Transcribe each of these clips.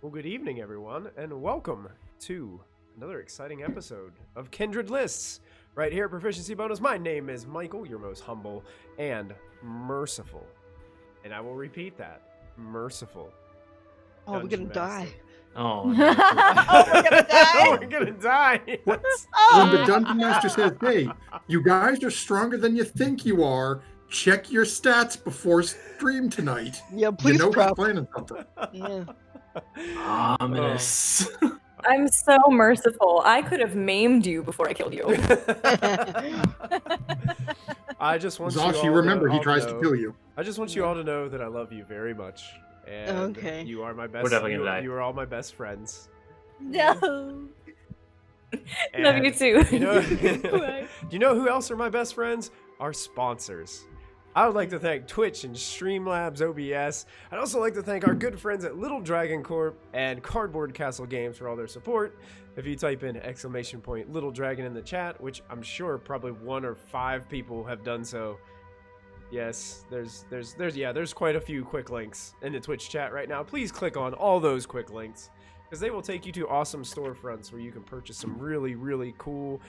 Well, good evening, everyone, and welcome to another exciting episode of Kindred Lists, right here at Proficiency Bonus. My name is Michael, your most humble and merciful. And I will repeat that, merciful. Oh, we're gonna die. Oh, no. Oh, we're gonna die. Oh, we're gonna die. What? When the Dungeon Master says, hey, you guys are stronger than you think you are, check your stats before stream tonight. Yeah, please you know prep. he's planning something. Yeah. Ominous. I'm so merciful. I could have maimed you before I killed you. I just want Zosh, you you all remember to, he all tries know, to kill you. I just want you all to know that I love you very much. And Okay. you are my best. We're definitely gonna die. You are all my best friends. No. Love you And too. You know, do you know who else are my best friends? Our sponsors. I would like to thank Twitch and Streamlabs OBS. I'd also like to thank our good friends at Little Dragon Corp and Cardboard Castle Games for all their support. If you type in ! Little Dragon in the chat, which I'm sure probably 1 or 5 people have done so. Yes, there's quite a few quick links in the Twitch chat right now. Please click on all those quick links, because they will take you to awesome storefronts where you can purchase some really, really cool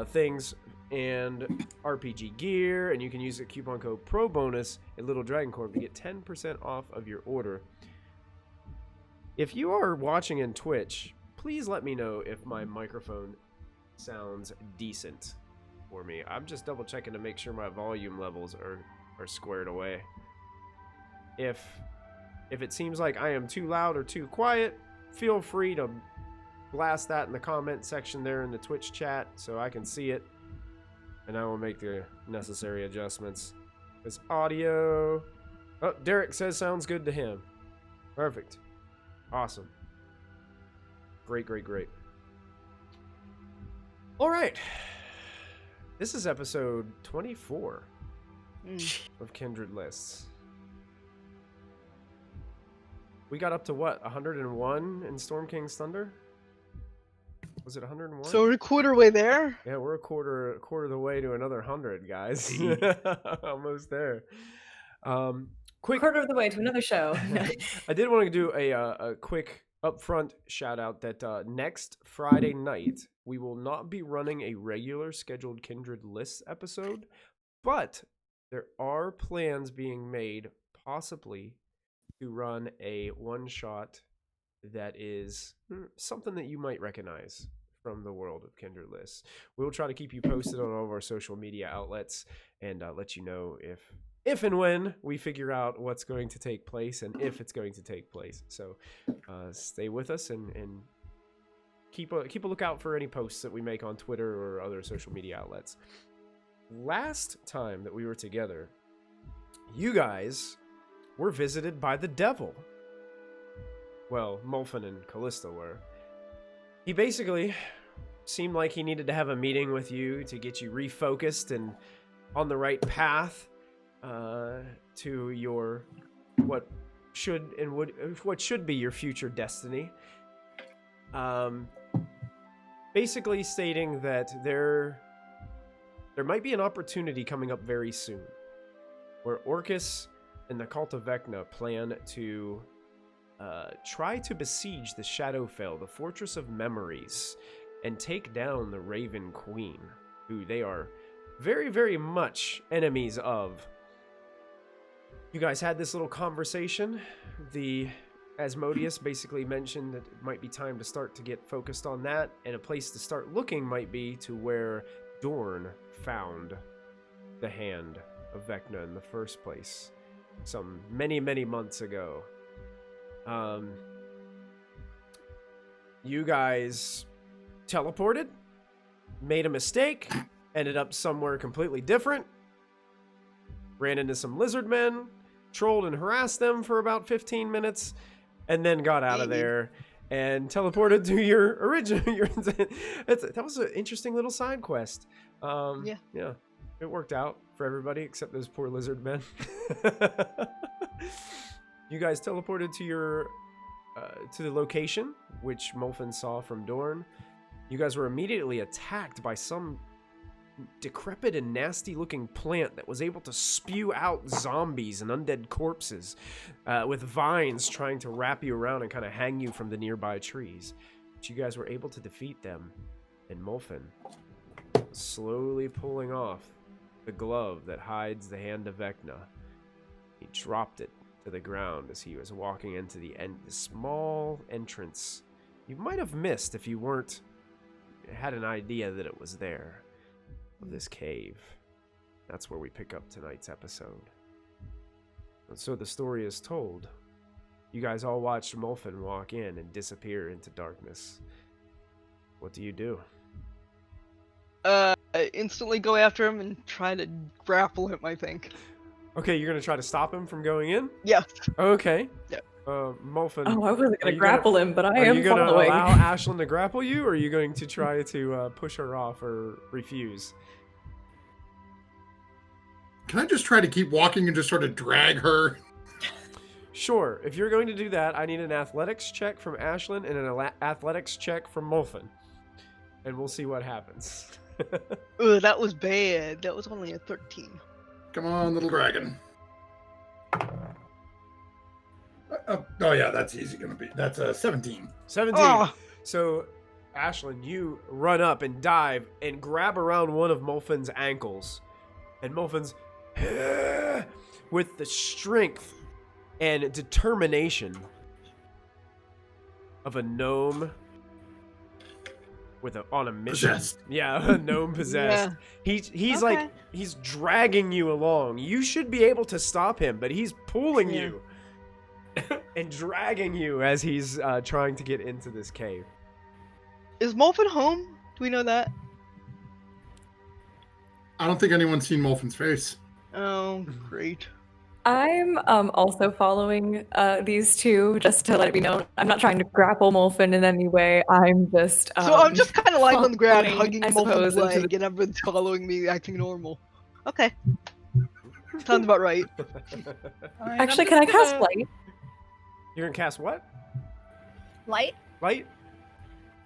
things and RPG gear, and you can use the coupon code PROBONUS at Little Dragon Corp to get 10% off of your order. If you are watching in Twitch, please let me know if my microphone sounds decent for me. I'm just double checking to make sure my volume levels are squared away. If it seems like I am too loud or too quiet, feel free to blast that in the comment section there in the Twitch chat so I can see it, and I will make the necessary adjustments. This audio, oh, Derek says sounds good to him. Perfect. Awesome. Great. All right. This is episode 24 of Kindred Lists. We got up to what, 101 in Storm King's Thunder? Was it 101? So we're a quarter way there. Yeah, we're a quarter of the way to another 100, guys. Almost there. Quick Quarter of the way to another show. I did want to do a quick upfront shout out that next Friday night we will not be running a regular scheduled Kindred Lists episode, but there are plans being made possibly to run a one-shot that is something that you might recognize from the world of Kindred Lists. We'll try to keep you posted on all of our social media outlets and let you know if and when we figure out what's going to take place and if it's going to take place. So stay with us and keep a lookout for any posts that we make on Twitter or other social media outlets. Last time that we were together, you guys were visited by the devil. Well, Molfin and Callista were. He basically seemed like he needed to have a meeting with you to get you refocused and on the right path to your what should be your future destiny. Basically stating that there might be an opportunity coming up very soon where Orcus and the Cult of Vecna plan to try to besiege the Shadowfell, the Fortress of Memories, and take down the Raven Queen, who they are very, very much enemies of. You guys had this little conversation. The Asmodeus basically mentioned that it might be time to start to get focused on that, and a place to start looking might be to where Dorn found the Hand of Vecna in the first place, some many, many months ago. You guys teleported, made a mistake, ended up somewhere completely different, ran into some lizard men, trolled and harassed them for about 15 minutes, and then got out of there and teleported to your original. That was an interesting little side quest. Yeah, it worked out for everybody except those poor lizard men. You guys teleported to your to the location, which Molfins saw from Dorn. You guys were immediately attacked by some decrepit and nasty looking plant that was able to spew out zombies and undead corpses with vines trying to wrap you around and kind of hang you from the nearby trees. But you guys were able to defeat them. And Molfin, slowly pulling off the glove that hides the Hand of Vecna, he dropped it to the ground as he was walking into the small entrance you might have missed if you had an idea that it was there, of this cave. That's where we pick up tonight's episode. And so the story is told. You guys all watched Molfin walk in and disappear into darkness. What do you do? Instantly go after him and try to grapple him, I think. Okay, you're gonna try to stop him from going in? Yeah. Okay. Yeah. Molfin. Oh, I wasn't gonna grapple him, but I am Are you gonna following. allow Ashlyn to grapple you, or are you going to try to push her off or refuse? Can I just try to keep walking and just sort of drag her? Sure. If you're going to do that, I need an athletics check from Ashlyn and an athletics check from Molfin. And we'll see what happens. Ugh, that was bad. That was only a 13. Come on, little dragon. Oh yeah, that's easy gonna be. That's 17. 17. Oh. So, Ashlyn, you run up and dive and grab around one of Molfin's ankles. And Molfin's with the strength and determination of a gnome on a mission. Possessed. Yeah, a gnome possessed. Yeah. He's Okay. like he's dragging you along. You should be able to stop him, but he's pulling Yeah. you and dragging you as he's trying to get into this cave. Is Molfin home? Do we know that? I don't think anyone's seen Molfin's face. Oh, great. I'm also following these two, just to let it be known. I'm not trying to grapple Molfin in any way. I'm just So I'm just kind of lying on the ground, following, hugging I Molfin's suppose, into leg, and everyone's following me, acting normal. Okay. Sounds about right. Alright, Actually, I'm can I just cast gonna- light? You're gonna cast what? light? Light?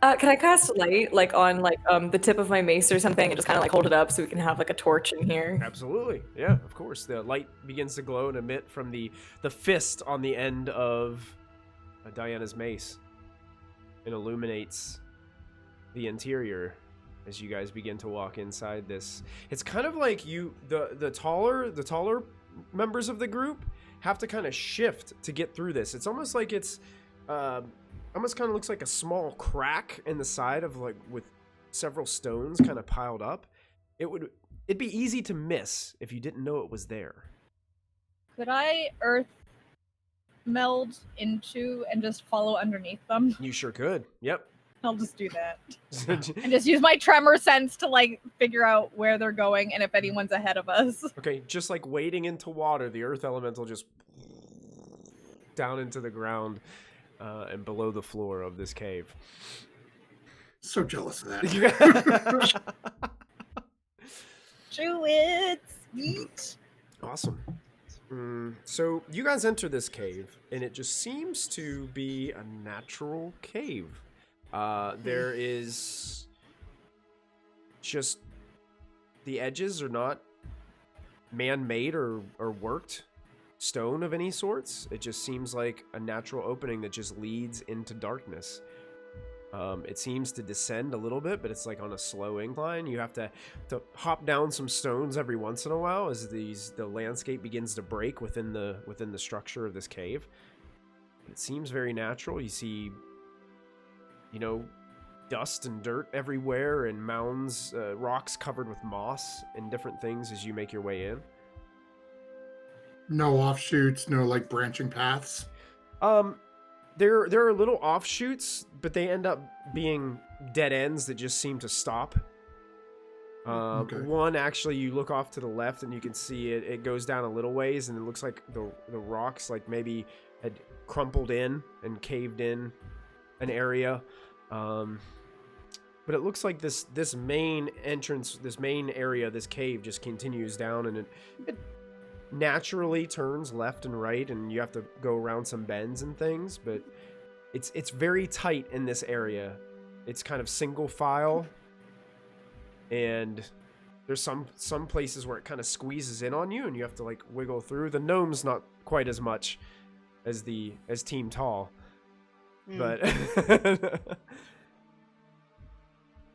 Can I cast light, like on the tip of my mace or something, and just kind of like hold it up so we can have like a torch in here? Absolutely. Yeah, of course. The light begins to glow and emit from the fist on the end of Diana's mace. It illuminates the interior as you guys begin to walk inside this. It's kind of like the taller members of the group have to kind of shift to get through this. It's almost like it's almost kind of looks like a small crack in the side of with several stones kind of piled up. It'd be easy to miss if you didn't know it was there. Could I earth meld into and just follow underneath them? You sure could. Yep. I'll just do that. And just use my tremor sense to figure out where they're going and if anyone's ahead of us. Okay, just like wading into water, the earth elemental just down into the ground and below the floor of this cave. So jealous of that. Druids, sweet. Awesome. So you guys enter this cave, and it just seems to be a natural cave. There is just the edges are not man-made or worked stone of any sorts. It just seems like a natural opening that just leads into darkness. It seems to descend a little bit, but it's like on a slow incline. You have to hop down some stones every once in a while as the landscape begins to break within the structure of this cave. It seems very natural. You see, dust and dirt everywhere, and mounds, rocks covered with moss and different things as you make your way in. No offshoots, no branching paths. There are little offshoots, but they end up being dead ends that just seem to stop. Okay. One, actually, you look off to the left and you can see it goes down a little ways, and it looks like the rocks maybe had crumpled in and caved in an area. But it looks like this main entrance, this main area, this cave just continues down, and it naturally turns left and right, and you have to go around some bends and things, but it's very tight in this area. It's kind of single file, and There's some places where it kind of squeezes in on you, and you have to like wiggle through. The gnome's not quite as much as Team Tall, but.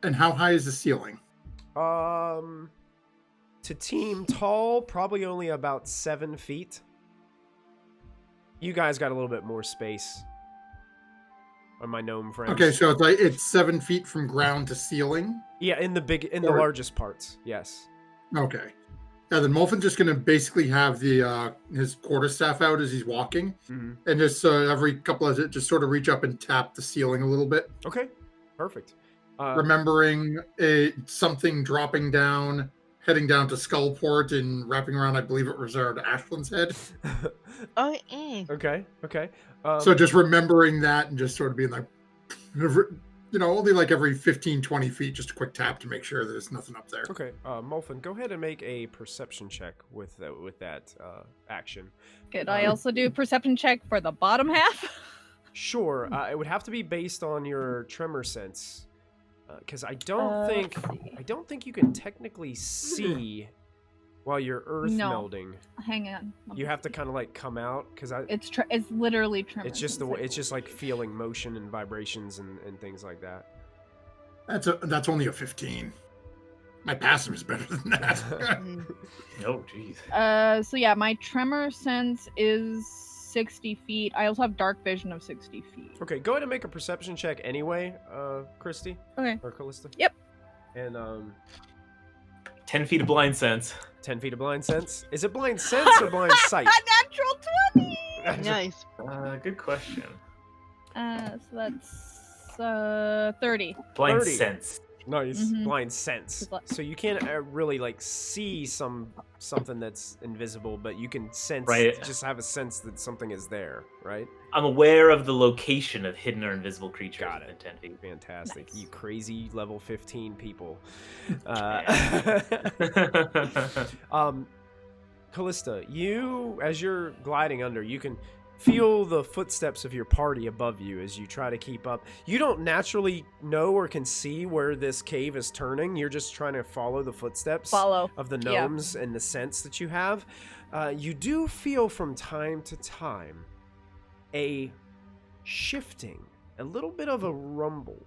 And how high is the ceiling? To Team Tall, probably only about 7 feet. You guys got a little bit more space. On my gnome friends. Okay, so it's 7 feet from ground to ceiling. Yeah, in the largest parts, yes. Okay. Yeah, then Molfin's just gonna basically have the his quarterstaff out as he's walking, and just every couple of just sort of reach up and tap the ceiling a little bit. Okay, perfect. Remembering something dropping down, heading down to Skullport and wrapping around. I believe it was around Ashland's head. Oh, Okay. So just remembering that and just sort of being like, only like every 15, 20 feet, just a quick tap to make sure there's nothing up there. Okay, Molfin, go ahead and make a perception check with that action. Could I also do a perception check for the bottom half? Sure. It would have to be based on your tremor sense, because I don't think you can technically see while you're earth melding. Hang on. You have to kind of like come out because it's literally tremor. It's just it's just like feeling motion and vibrations and things like that. That's only a 15. My passive is better than that. Oh, jeez. So yeah, my tremor sense is 60 feet. I also have dark vision of 60 feet. Okay, go ahead and make a perception check anyway, Kristy. Okay. Or Callista. Yep. And 10 feet of blind sense. 10 feet of blind sense. Is it blind sense or blind sight? Natural 20. Nice. Good question. So that's 30. Blind 30. sense. Nice. Blind sense. So you can't really like see something that's invisible, but you can sense. Right. Just have a sense that something is there, right? I'm aware of the location of hidden or invisible creatures. Got it. Within 10 feet. Fantastic. Nice. You crazy level 15 people. Callista, you, as you're gliding under, you can feel the footsteps of your party above you as you try to keep up. You don't naturally know or can see where this cave is turning. You're just trying to follow the footsteps of the gnomes and the sense that you have. You do feel from time to time a shifting, a little bit of a rumble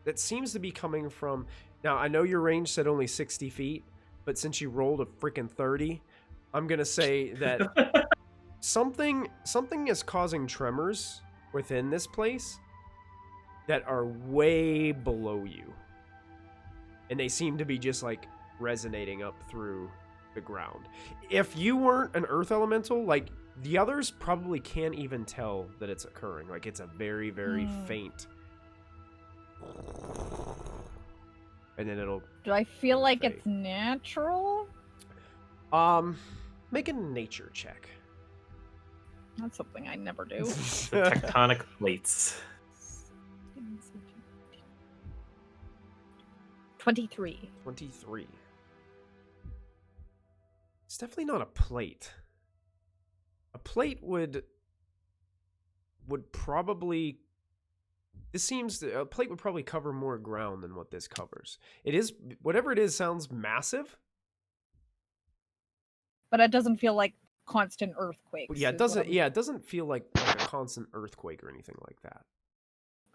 that seems to be coming from... Now, I know your range said only 60 feet, but since you rolled a freaking 30, I'm going to say that... Something is causing tremors within this place that are way below you. And they seem to be just like resonating up through the ground. If you weren't an earth elemental, like the others probably can't even tell that it's occurring. Like it's a very, very faint. And then it'll... Do I feel like it's natural? Make a nature check. That's something I never do. The tectonic plates. 23. 23. It's definitely not a plate. A plate would probably... a plate would probably cover more ground than what this covers. It is... Whatever it is sounds massive. But it doesn't feel like constant earthquakes. Yeah, it doesn't. Yeah, it doesn't feel like a constant earthquake or anything like that.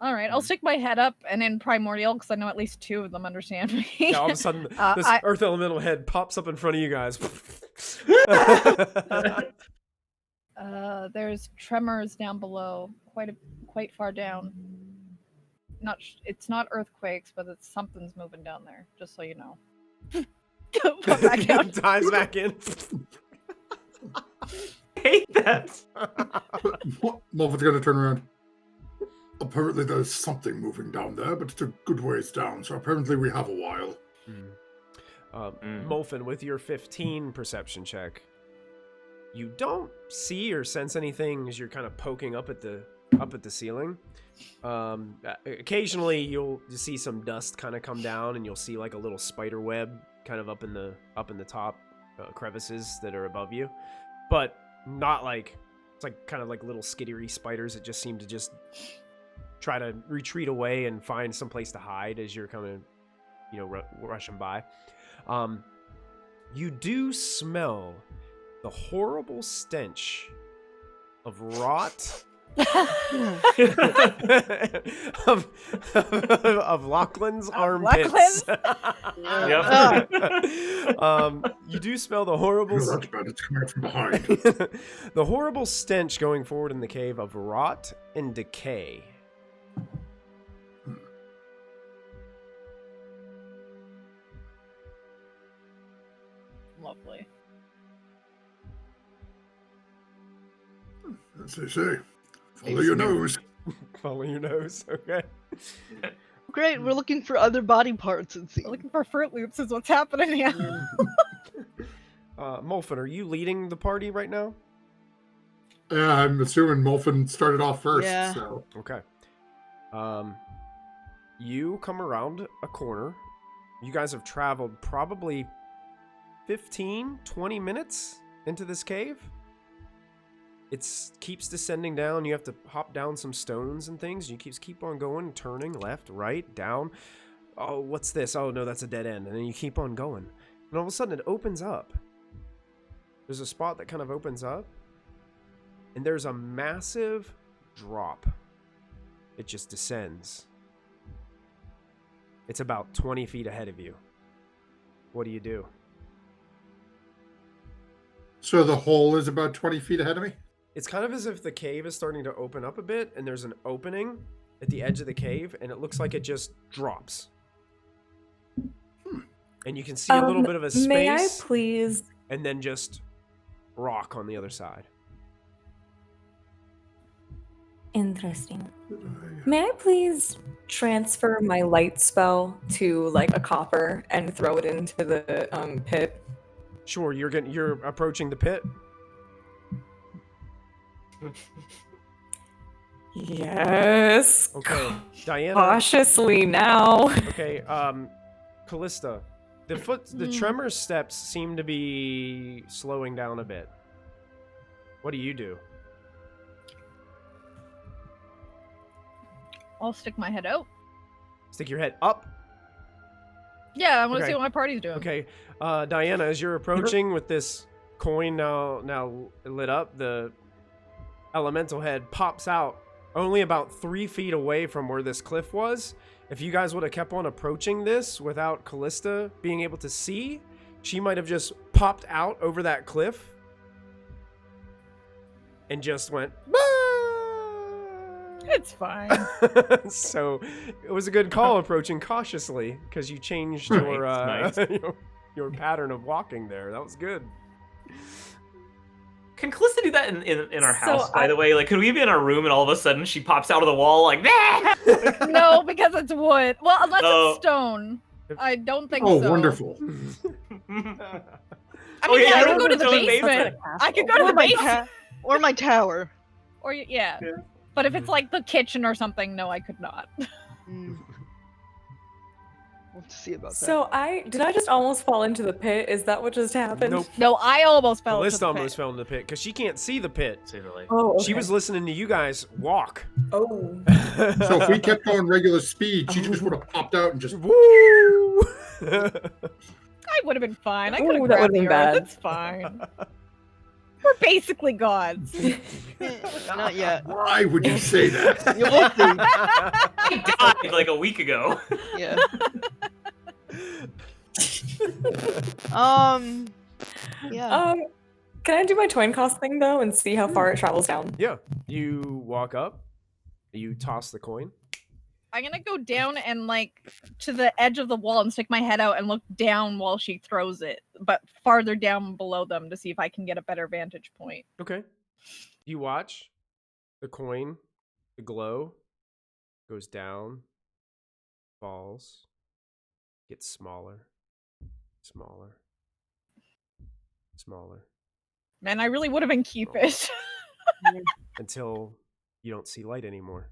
All right, I'll stick my head up and in primordial because I know at least 2 of them understand me. Yeah, all of a sudden, this earth elemental head pops up in front of you guys. There's tremors down below, quite far down. It's not earthquakes, but it's something's moving down there. Just so you know. Pop back down. Dives back in. Hate that. Molfin's gonna turn around. Apparently there's something moving down there, but it's a good ways down, so apparently we have a while. Molfin, with your 15 perception check, you don't see or sense anything as you're kind of poking up at the ceiling. Occasionally you'll see some dust kind of come down, and you'll see like a little spider web kind of up in the top crevices that are above you, but not like it's like kind of like little skittery spiders that just seem to just try to retreat away and find some place to hide as you're kind of rushing by. You do smell the horrible stench of rot of Lachlan's armpits. Yep. You do smell the horrible That's bad. It's coming from behind. the horrible stench going forward in the cave of rot and decay. Lovely. As they say, follow your nose. Follow your nose, okay? Great, we're looking for other body parts, it seems. We're looking for Fruit Loops is what's happening here. Molfin, are you leading the party right now? Yeah, I'm assuming Molfin started off first. Yeah. So Okay. You come around a corner. You guys have traveled probably 15, 20 minutes into this cave. It keeps descending down. You have to hop down some stones and things. You keep on going, turning left, right, down. Oh, what's this? Oh, no, that's a dead end. And then you keep on going. And all of a sudden, it opens up. There's a spot that kind of opens up. And there's a massive drop. It just descends. It's about 20 feet ahead of you. What do you do? So the hole is about 20 feet ahead of me? It's kind of as if the cave is starting to open up a bit, and there's an opening at the edge of the cave, and it looks like it just drops. And you can see a little bit of a space. May I please? And then just rock on the other side. Interesting. May I please transfer my light spell to like a copper and throw it into the pit? Sure, you're approaching the pit. Yes. Okay, Diana. Cautiously now. Okay, Callista. The tremor steps seem to be slowing down a bit. What do you do? I'll stick my head out. Stick your head up. Yeah, I want to Okay. see what my party's doing. Okay, Diana, as you're approaching with this coin now lit up, the elemental head pops out only about 3 feet away from where this cliff was. If you guys would have kept on approaching this without Callista being able to see, she might have just popped out over that cliff and just went, It's fine. So it was a good call approaching cautiously because you changed your, Nice. your pattern of walking there. That was good. Can Callista do that in our So house, by the way? Like, could we be in our room and all of a sudden she pops out of the wall like, nah! No, because it's wood. Well, unless Oh. it's stone. I don't think Oh, so. wonderful. I mean, Oh, yeah, yeah, I I could go to remember the going basement. I could go to Or the my basement. or my tower. Or, yeah. Yeah. But if it's like the kitchen or something, no, I could not. Mm. We'll have to see about that. So did I just almost fall into the pit? Is that what just happened? Nope. No, I almost fell into Callista the almost pit. fell in the pit because she can't see the pit. Say the light. Oh, okay. She was listening to you guys walk. Oh. So if we kept going regular speed, she just would have popped out and just. Woo! I would have been fine. I Ooh, could have that grabbed would've the been earth. bad. It's fine. We're basically gods. Not yet. Why would you say that? You will see. I died like a week ago. Yeah. Yeah. Can I do my twin cost thing though and see how far it travels down? Yeah. You walk up. You toss the coin. I'm gonna go down and like to the edge of the wall and stick my head out and look down while she throws it, but farther down below them to see if I can get a better vantage point. Okay. You watch the coin, the glow goes down, falls, gets smaller, smaller, smaller, Man, I really would have been keep it. until you don't see light anymore.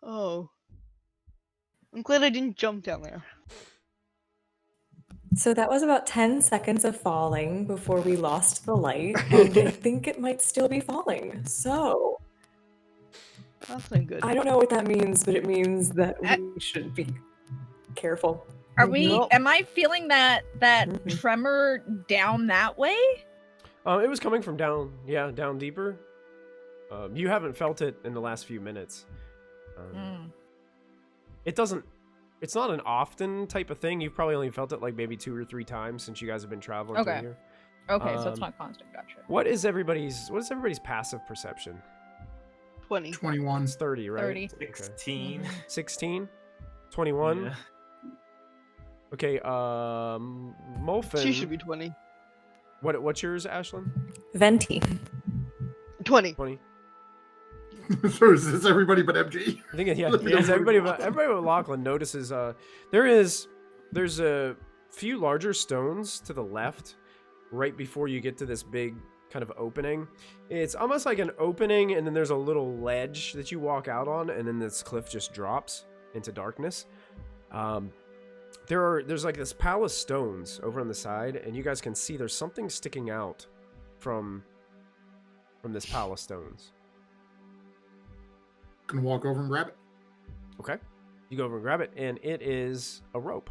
Oh. I'm glad I didn't jump down there. So that was about 10 seconds of falling before we lost the light, and I think it might still be falling. So That's not good. I don't know what that means, but it means that we should be careful. Are we? Nope. Am I feeling that tremor down that way? It was coming from down deeper. You haven't felt it in the last few minutes. It doesn't. It's not an often type of thing. You've probably only felt it like maybe 2 or 3 times since you guys have been traveling through here. Okay, so it's not constant. Gotcha. What is everybody's passive perception? 20. 21. It's 30, right? 30. 16. 16? 21? Yeah. Okay, Molfin. She should be 20. What's yours, Ashlyn? Venti. 20. 20. So is this everybody but MG? I think yeah, Let me it's know. everybody but Lachlan notices there's a few larger stones to the left right before you get to this big kind of opening. It's almost like an opening, and then there's a little ledge that you walk out on, and then this cliff just drops into darkness. There's like this pile of stones over on the side, and you guys can see there's something sticking out from this pile of stones. Gonna walk over and grab it. Okay. You go over and grab it, and it is a rope.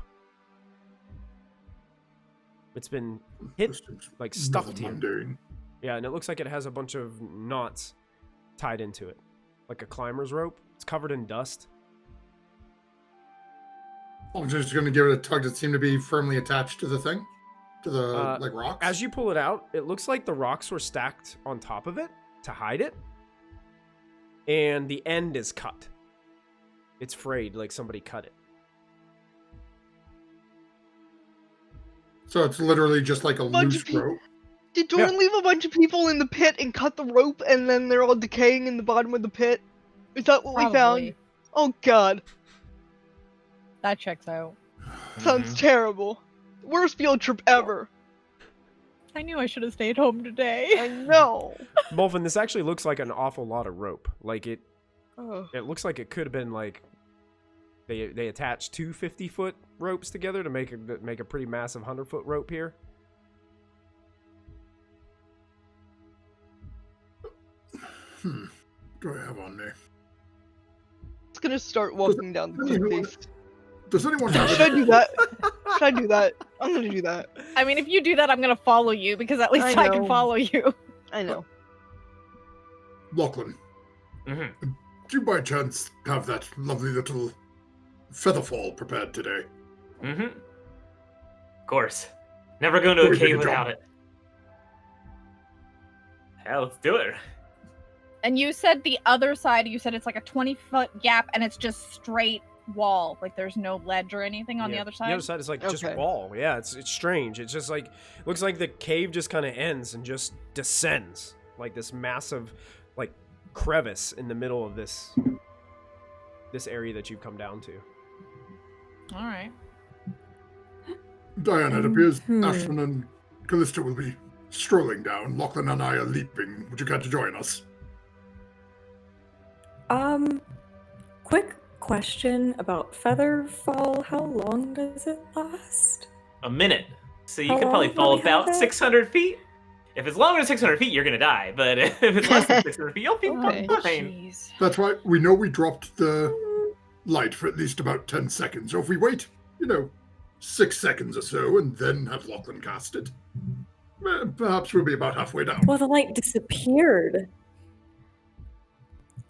It's been hit, This seems like stuffed nothing here. mundane. Yeah, and it looks like it has a bunch of knots tied into it. Like a climber's rope. It's covered in dust. I'm just gonna give it a tug that seemed to be firmly attached to the thing, to the like rocks. As you pull it out, it looks like the rocks were stacked on top of it to hide it. And the end is cut. It's frayed, like somebody cut it. So it's literally just like a Bunch loose of people. rope. Did Dorn leave a bunch of people in the pit and cut the rope, and then they're all decaying in the bottom of the pit? Is that what we found? Probably. Oh god, That checks out. sounds terrible. Worst field trip ever. I knew I should have stayed home today. I know. Molfin, this actually looks like an awful lot of rope. Like it Ugh. looks like it could have been like they attached 2 50-foot ropes together to make a pretty massive 100-foot rope here. What do I have on me? It's gonna start walking down the cliff face. Does anyone have Should I any? do that? Should I do that? I'm gonna do that. I mean, if you do that, I'm gonna follow you because at least I I can know. follow you. I know. Lachlan, Mhm. do you by chance have that lovely little featherfall prepared today? Mhm. Of course. Never go to a Wait, cave take a without jump. it. Yeah, let's do it. And you said the other side, you said it's like a 20-foot gap and it's just straight wall. Like there's no ledge or anything on the Yeah, other side? The other side is like just Okay. wall. Yeah, it's strange. It's just like looks like the cave just kind of ends and just descends like this massive like crevice in the middle of this area that you've come down to. All right. Diana, it appears Hmm. Ashlyn and Callista will be strolling down. Lachlan and I are leaping. Would you care to join us? Quick question about Featherfall. How long does it last? A minute. So you How could probably long fall will we have about it? 600 feet. If it's longer than 600 feet, you're gonna die. But if it's less than 600 feet, you'll be Okay. fine. Jeez. That's why we know we dropped the light for at least about 10 seconds. So if we wait, 6 seconds or so and then have Lachlan cast it, perhaps we'll be about halfway down. Well, the light disappeared.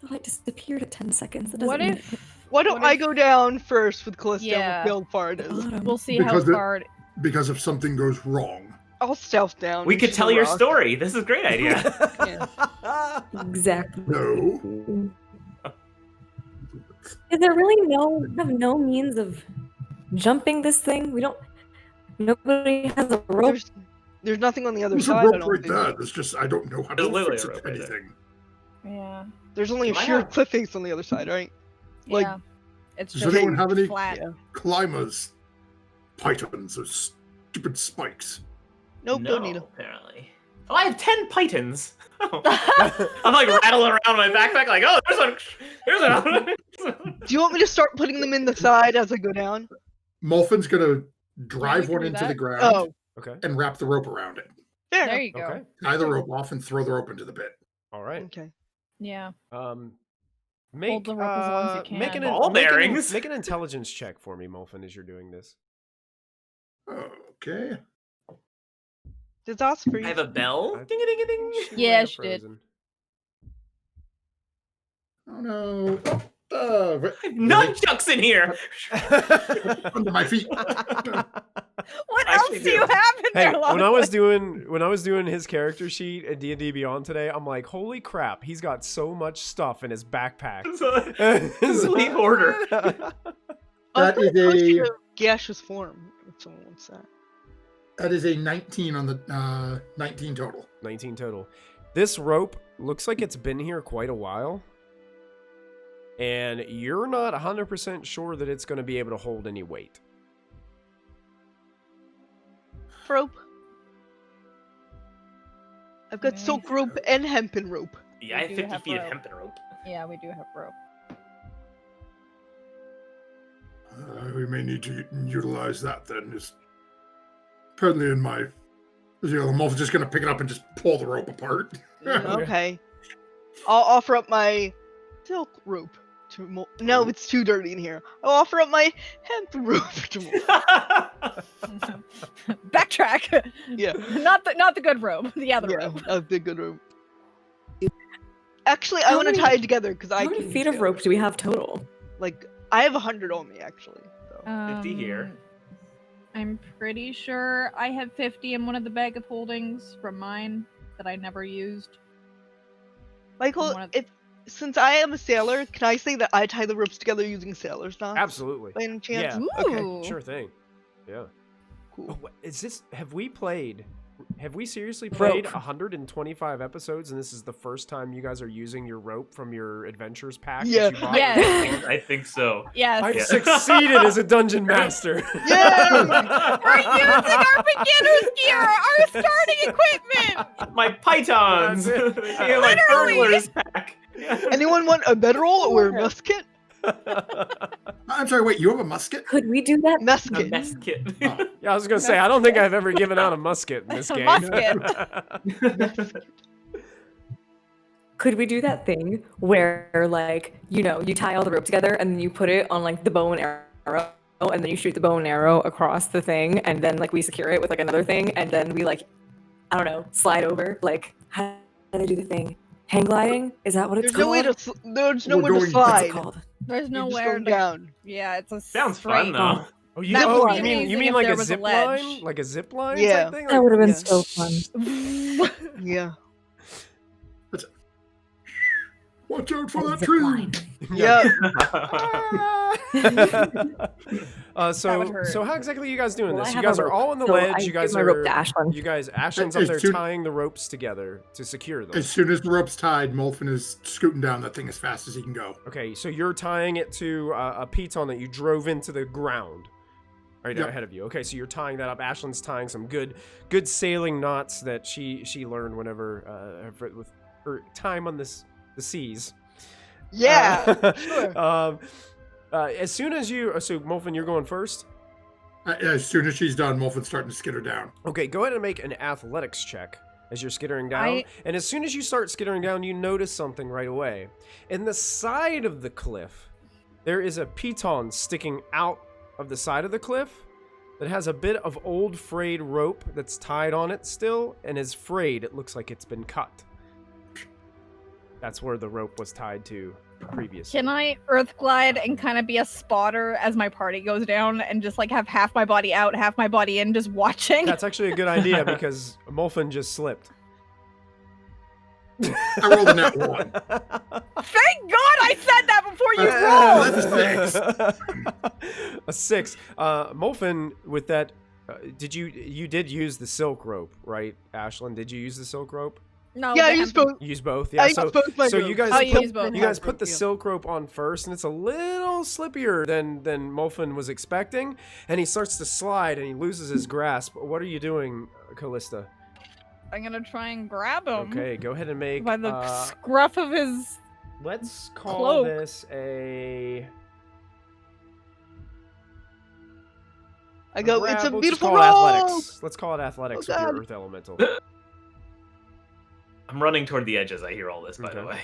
The light disappeared at 10 seconds. That What doesn't if Why don't What I if- go down first with Callista Yeah. and we'll see how far it is? bottom. we'll see Because how it- far it... Because if something goes wrong, I'll stealth down. We and could shoot tell a your rock. story. This is a great idea. Exactly. no. Is there really no means of jumping this thing? Nobody has a rope. There's nothing on the other There's a side. I rope don't right think. there. There's just, I don't know how There's to literally fix a it rope to right there. anything. Yeah. There's only a You might sheer have- cliff face on the other side, right? Like, Yeah. It's Does just anyone have any- flat. Yeah. Climbers, pythons, or stupid spikes. Nope, no, don't need them. apparently. Oh, I have 10 pythons. I'm like rattling around my backpack like, oh, here's another. Do you want me to start putting them in the side as I go down? Molfin's gonna drive can one do into that. the ground Oh, Okay. and wrap the rope around it. there. There you go. Okay. Tie the rope off and throw the rope into the pit. All right. Okay. Yeah. Make the rope as long as you make can. an Ball make an- bearings. Make an intelligence check for me, Molfin, as you're doing this. Okay. Did Oscar I have a bell. I- Ding a ding a ding. She Yeah, might have she did. frozen. Oh no. Nunchucks in here. Under my feet. What I else actually do you do. have in Hey, there, when I was Lovewood? doing his character sheet at D&D Beyond today, I'm like, holy crap, he's got so much stuff in his backpack. It's a elite hoarder. That is a gaseous form. If someone wants that. that is a 19 on the 19 total. 19 total. This rope looks like it's been here quite a while. And you're not 100% sure that it's going to be able to hold any weight. Rope. I've got Okay. silk rope and hempen rope. Yeah, I have We do 50 have feet of rope. hempen rope. Yeah, we do have rope. We may need to utilize that then. Just apparently in my I'm also just gonna pick it up and just pull the rope apart. Okay. I'll offer up my silk rope to No, it's too dirty in here. I'll offer up my hemp rope to Backtrack. Yeah. not the good rope. The other Yeah, rope. a big good rope. Actually, I How want to many- tie it together because I How many can feet of do rope it. do we have total? Like, I have 100 on me actually. So. 50 here. I'm pretty sure I have 50 in one of the bag of holdings from mine that I never used. Michael, one of- since I am a sailor, can I say that I tie the ropes together using sailor's knots? Absolutely. By any chance? Yeah. Okay. Ooh. Sure thing. Yeah. Cool. Oh, is this? Have we seriously Rope. played 125 episodes, and this is the first time you guys are using your rope from your adventures pack? that Yeah. you bought? Yeah. I think so. Yes. I've Yeah. succeeded as a dungeon master. Yeah! We're using our beginner's gear, our starting equipment. My pythons. That's it. Yeah, my Literally. burglars pack. Anyone want a bedroll or a musket? I'm sorry, wait, you have a musket? Could we do that? A Musket. mess kit. Yeah, I was gonna say I don't think I've ever given out a musket in this A game. musket. Could we do that thing where, like, you tie all the rope together and then you put it on, like, the bow and arrow, and then you shoot the bow and arrow across the thing, and then, like, we secure it with, like, another thing, and then we, like, I don't know, slide over. Like, how do they do the thing? Hang gliding? Is that what it's There's no way called? to. There's We're nowhere to going- What's slide. it called? There's You're just nowhere going to. down. Yeah, it's a Sounds straight. fun though. Oh, you, That oh, would you be mean amazing if like there a was a zip ledge. line, like a zip line Yeah. type thing? That would have been Yeah. so fun. Yeah. Watch out for that Zip tree! line. Yeah. So would hurt. how exactly are you guys doing Well, I this? You have a guys are rope, all on the so I ledge. You give guys my are rope to Ashlyn. Ashland's up As there soon- tying the ropes together to secure them. As soon as the rope's tied, Molfin is scooting down that thing as fast as he can go. Okay, so you're tying it to a piton that you drove into the ground right Yep. ahead of you. Okay, so you're tying that up. Ashland's tying some good sailing knots that she learned whenever with her time on the seas. Yeah. Sure. As soon as you, so Molfin, you're going first. As soon as she's done, Molfin's starting to skitter down. Okay, go ahead and make an athletics check as you're skittering down. And as soon as you start skittering down, you notice something right away. In the side of the cliff, there is a piton sticking out of the side of the cliff that has a bit of old frayed rope that's tied on it still and is frayed. It looks like it's been cut. That's where the rope was tied to previously. Can I earth glide and kind of be a spotter as my party goes down and just like have half my body out, half my body in, just watching? That's actually a good idea because Molfin just slipped. I rolled a net 1. Thank God I said that before you rolled! That's a 6. A 6. Molfin, with that, you did use the silk rope, right, Ashlyn? Did you use the silk rope? No, Yeah, I they used have- both. You used both, yeah. I So, used both my so you ropes. guys Oh, put, you used both. you guys put the Yeah. silk rope on first, and it's a little slippier than Molfin was expecting, and he starts to slide, and he loses his grasp. What are you doing, Callista? I'm gonna try and grab him Okay, go ahead and make. by the scruff of his. Let's call cloak. this a. I go. grab. It's a Let's just beautiful call it rope. athletics. Let's call it athletics Oh, with God. your Earth Elemental. I'm running toward the edge as I hear all this, by the way.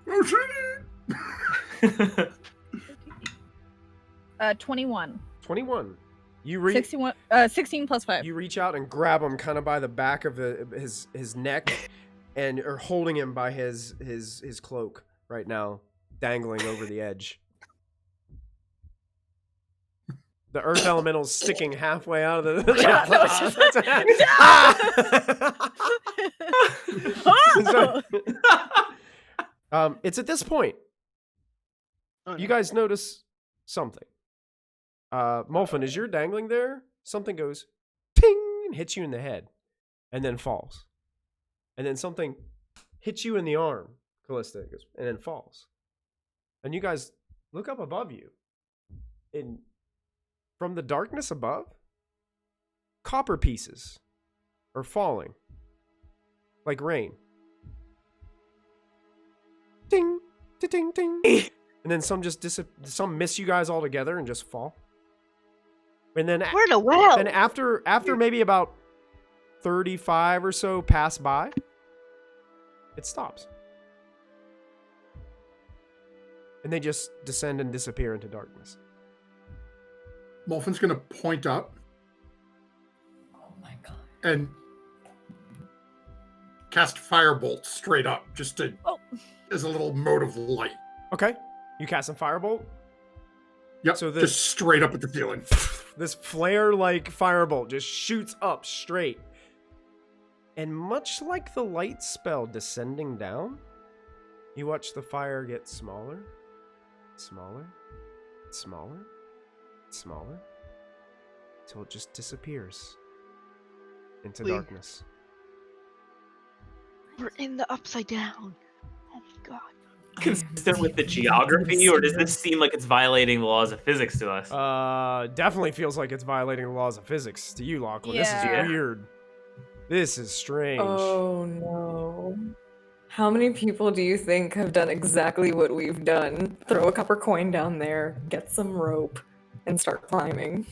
Oh, shit! 21. 21. 16 plus 5. You reach out and grab him kind of by the back of his neck and are holding him by his cloak right now, dangling over the edge. The earth elemental's sticking halfway out of the... It's at this point. You guys notice something. Molfin, as you're dangling there, something goes ping and hits you in the head and then falls. And then something hits you in the arm, Callista, and then falls. And you guys look up above you. From the darkness above, copper pieces are falling like rain. Ding, ding, ding. And then some miss you guys altogether and just fall. And then We're in a well. And after maybe about 35 or so pass by, it stops. And they just descend and disappear into darkness. Molfin's going to point up. Oh my god. And cast Firebolt straight up, just as a little mote of light. Okay. You cast some Firebolt? Yep, So just straight up at the ceiling. This flare-like firebolt just shoots up straight. And much like the light spell descending down, you watch the fire get smaller, smaller, smaller, smaller, until it just disappears into darkness. We're in the upside down. Oh my god. Consistent with the geography, or does this seem like it's violating the laws of physics to us? Definitely feels like it's violating the laws of physics to you, Lachlan. This Yeah. is weird. This is strange. Oh no. How many people do you think have done exactly what we've done? Throw a copper coin down there, get some rope, and start climbing.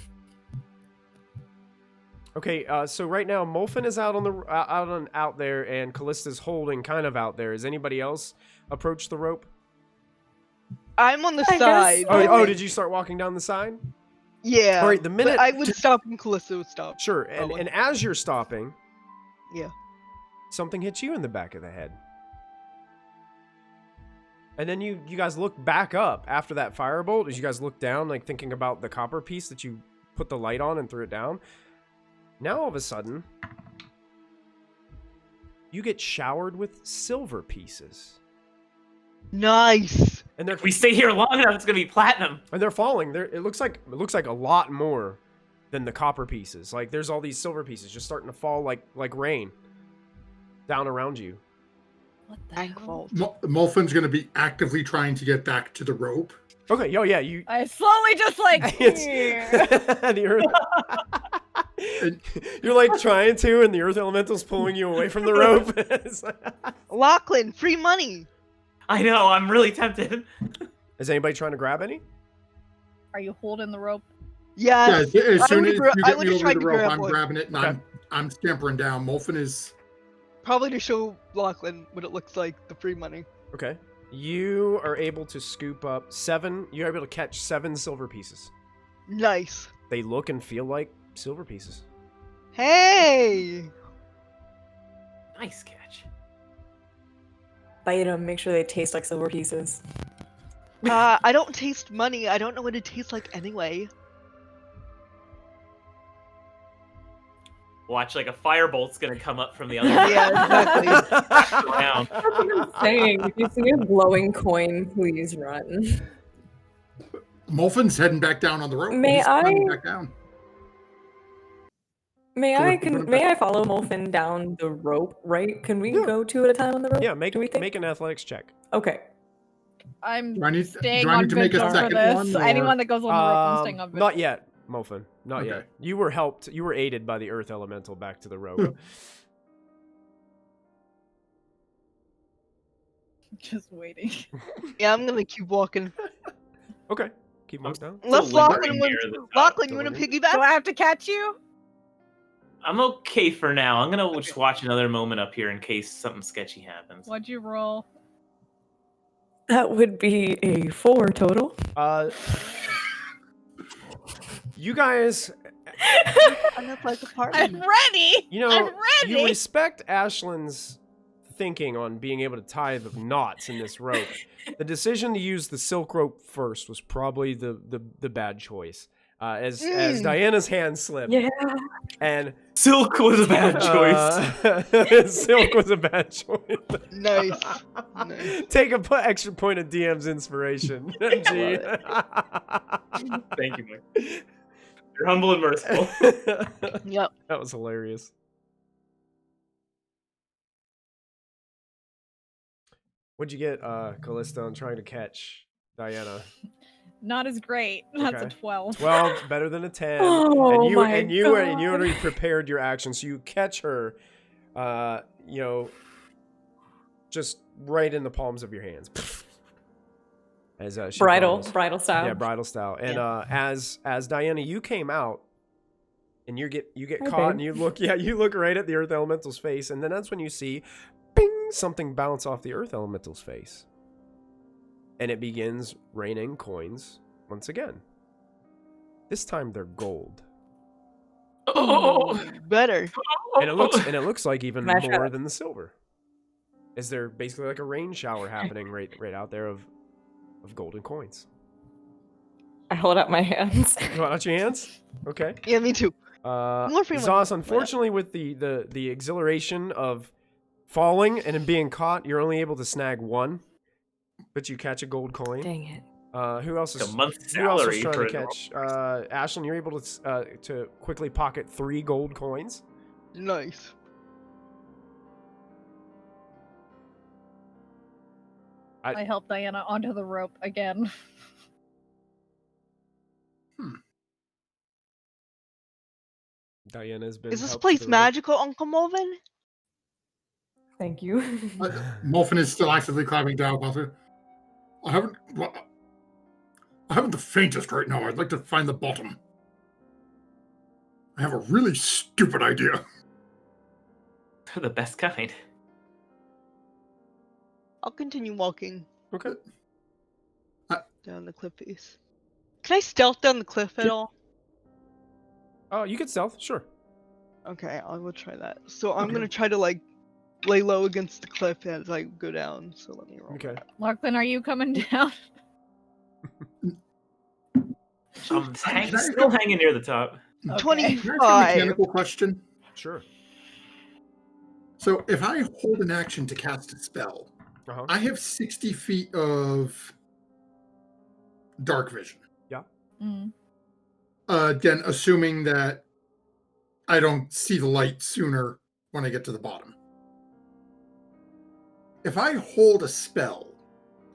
Okay, so right now Molfin is out there, and Callista's holding kind of out there. Has anybody else approached the rope? I'm on the I guess- side. Oh, did you start walking down the side? Yeah. All right, the minute But I would stop and Callista would stop. Sure, and as you're stopping, Yeah. something hits you in the back of the head. And then you guys look back up after that firebolt, as you guys look down, like thinking about the copper piece that you put the light on and threw it down. Now all of a sudden, you get showered with silver pieces. Nice. And they're If we stay here long enough, it's gonna be platinum. and they're falling. It looks like a lot more than the copper pieces. Like there's all these silver pieces just starting to fall like rain down around you. What the Thank hell? fault. Molfin's going to be actively trying to get back to the rope. Okay, yeah, you. I slowly just like. The earth. You're like trying to, and the earth elemental's pulling you away from the rope. It's like- Lachlan, free money. I know, I'm really tempted. Is anybody trying to grab any? Are you holding the rope? Yes. Yeah, as I soon would as gra- you I get would me try over to the rope, grab I'm one. grabbing it and Okay. I'm scampering down. Molfin is... Probably to show Lachlan what it looks like, the free money. Okay. You are able to scoop up 7. You're able to catch 7 silver pieces. Nice. They look and feel like silver pieces. Hey! Nice catch. Bite them, make sure they taste like silver pieces. I don't taste money. I don't know what it tastes like anyway. Watch, like a firebolt's gonna come up from the other Yeah, exactly. down. That's what I'm saying. If you see a glowing coin, please run. Molfin's heading back down on the rope. May He's climbing I- back down. May Go I ahead, can go may ahead. I follow Molfin down the rope, right? Can we Yeah. go 2 at a time on the rope? Yeah, make Do we think? an athletics check. Okay. I'm Do I need staying do I on need to make a vigil for second this. one? Or... Anyone that goes on the rope, I'm staying on vigil. Not yet, Molfin. Not yet. Okay. You were helped. You were aided by the earth elemental back to the rope. Just waiting. Yeah, I'm gonna keep walking. Okay. Keep walking down. Unless Still Lachlan lingering wants. near the top. Lachlan, you wanna Still piggyback? Do I have to catch you? I'm okay for now. I'm gonna just watch another moment up here in case something sketchy happens. What'd you roll? That would be a 4 total. You guys, I look like a party. I'm ready. you know, I'm ready. you respect Ashland's thinking on being able to tie the knots in this rope. The decision to use the silk rope first was probably the bad choice. As Diana's hand slipped, Yeah. and Silk was a bad choice. silk was a bad choice. Nice. Nice. Take a extra point of DM's inspiration. Gee. Thank you, Mike. You're humble and merciful. Yep. That was hilarious. What'd you get, Callisto, on trying to catch Diana? Not as great. That's Okay. a 12. 12, better than a 10. Oh and my you God. already prepared your action, so you catch her, just right in the palms of your hands. As she Bridal falls. style. Yeah, bridal style. And as Diana, you came out, and you get Hi, caught, and babe. you look right at the Earth Elemental's face, and then that's when you see, bing, something bounce off the Earth Elemental's face, and it begins raining coins once again. This time they're gold, Better. and it looks like even Smash more up. than the silver. Is there basically like a rain shower happening right out there of golden coins? I hold out my hands. You want out your hands? Okay. Yeah, me too. More free money. Zos, unfortunately, with the exhilaration of falling and in being caught, you're only able to snag one, but you catch a gold coin. Dang it. Who else is A month's who else is salary trying for to a catch? Ashlyn, you're able to quickly pocket 3 gold coins. Nice. I help Diana onto the rope again. Diana's been. Is this helped place to the magical, Uncle Molvin? Thank you. Molfin is still actively climbing down, Buster. I haven't the faintest right now. I'd like to find the bottom. I have a really stupid idea. They're the best kind. I'll continue walking Okay. down the cliff face. Can I stealth down the cliff at all? Oh, you can stealth, sure. Okay, I will try that. So I'm Okay. gonna try to like lay low against the cliff as I go down. So let me roll. Okay. Lachlan, are you coming down? I'm still hanging near the top. Okay. Can I ask a 25. mechanical question? Sure. So if I hold an action to cast a spell, Uh-huh. I have 60 feet of dark vision. Mm. Again, assuming that I don't see the light sooner when I get to the bottom. If I hold a spell,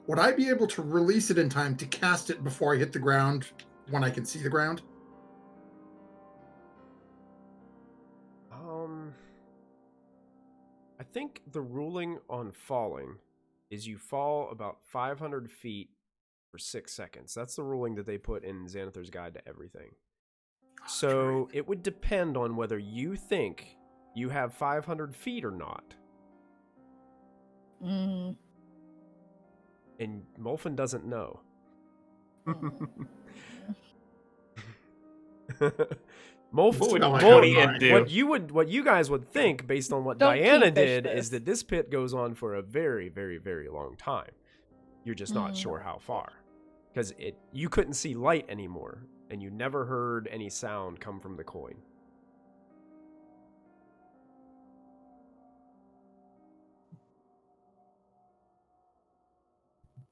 would I be able to release it in time to cast it before I hit the ground when I can see the ground? I think the ruling on falling is you fall about 500 feet for 6 seconds. That's the ruling that they put in Xanathar's Guide to Everything. So it would depend on whether you think you have 500 feet or not. Mm. And Molfin doesn't know. What would Molfin- Cody and do? What you guys would think based on what Don't Diana kingfish did this. is that this pit goes on for a very, very, very long time. You're just not sure how far. Because you couldn't see light anymore, and you never heard any sound come from the coin.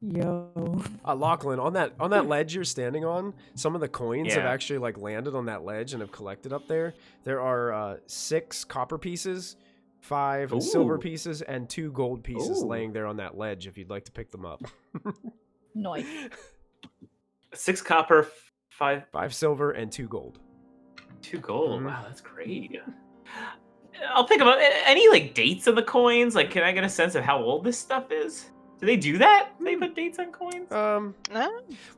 Yo. Lachlan, on that ledge you're standing on, some of the coins have Yeah. actually like landed on that ledge and have collected up there. There are 6 copper pieces, 5 silver Ooh. pieces, and 2 gold pieces Ooh. laying there on that ledge if you'd like to pick them up. Nice. 6 copper, 5 5 silver and 2 gold. 2 gold. Mhm. Wow, that's great. I'll think about any like dates on the coins. Like, can I get a sense of how old this stuff is? Do they do that? Do they put dates on coins? Ah,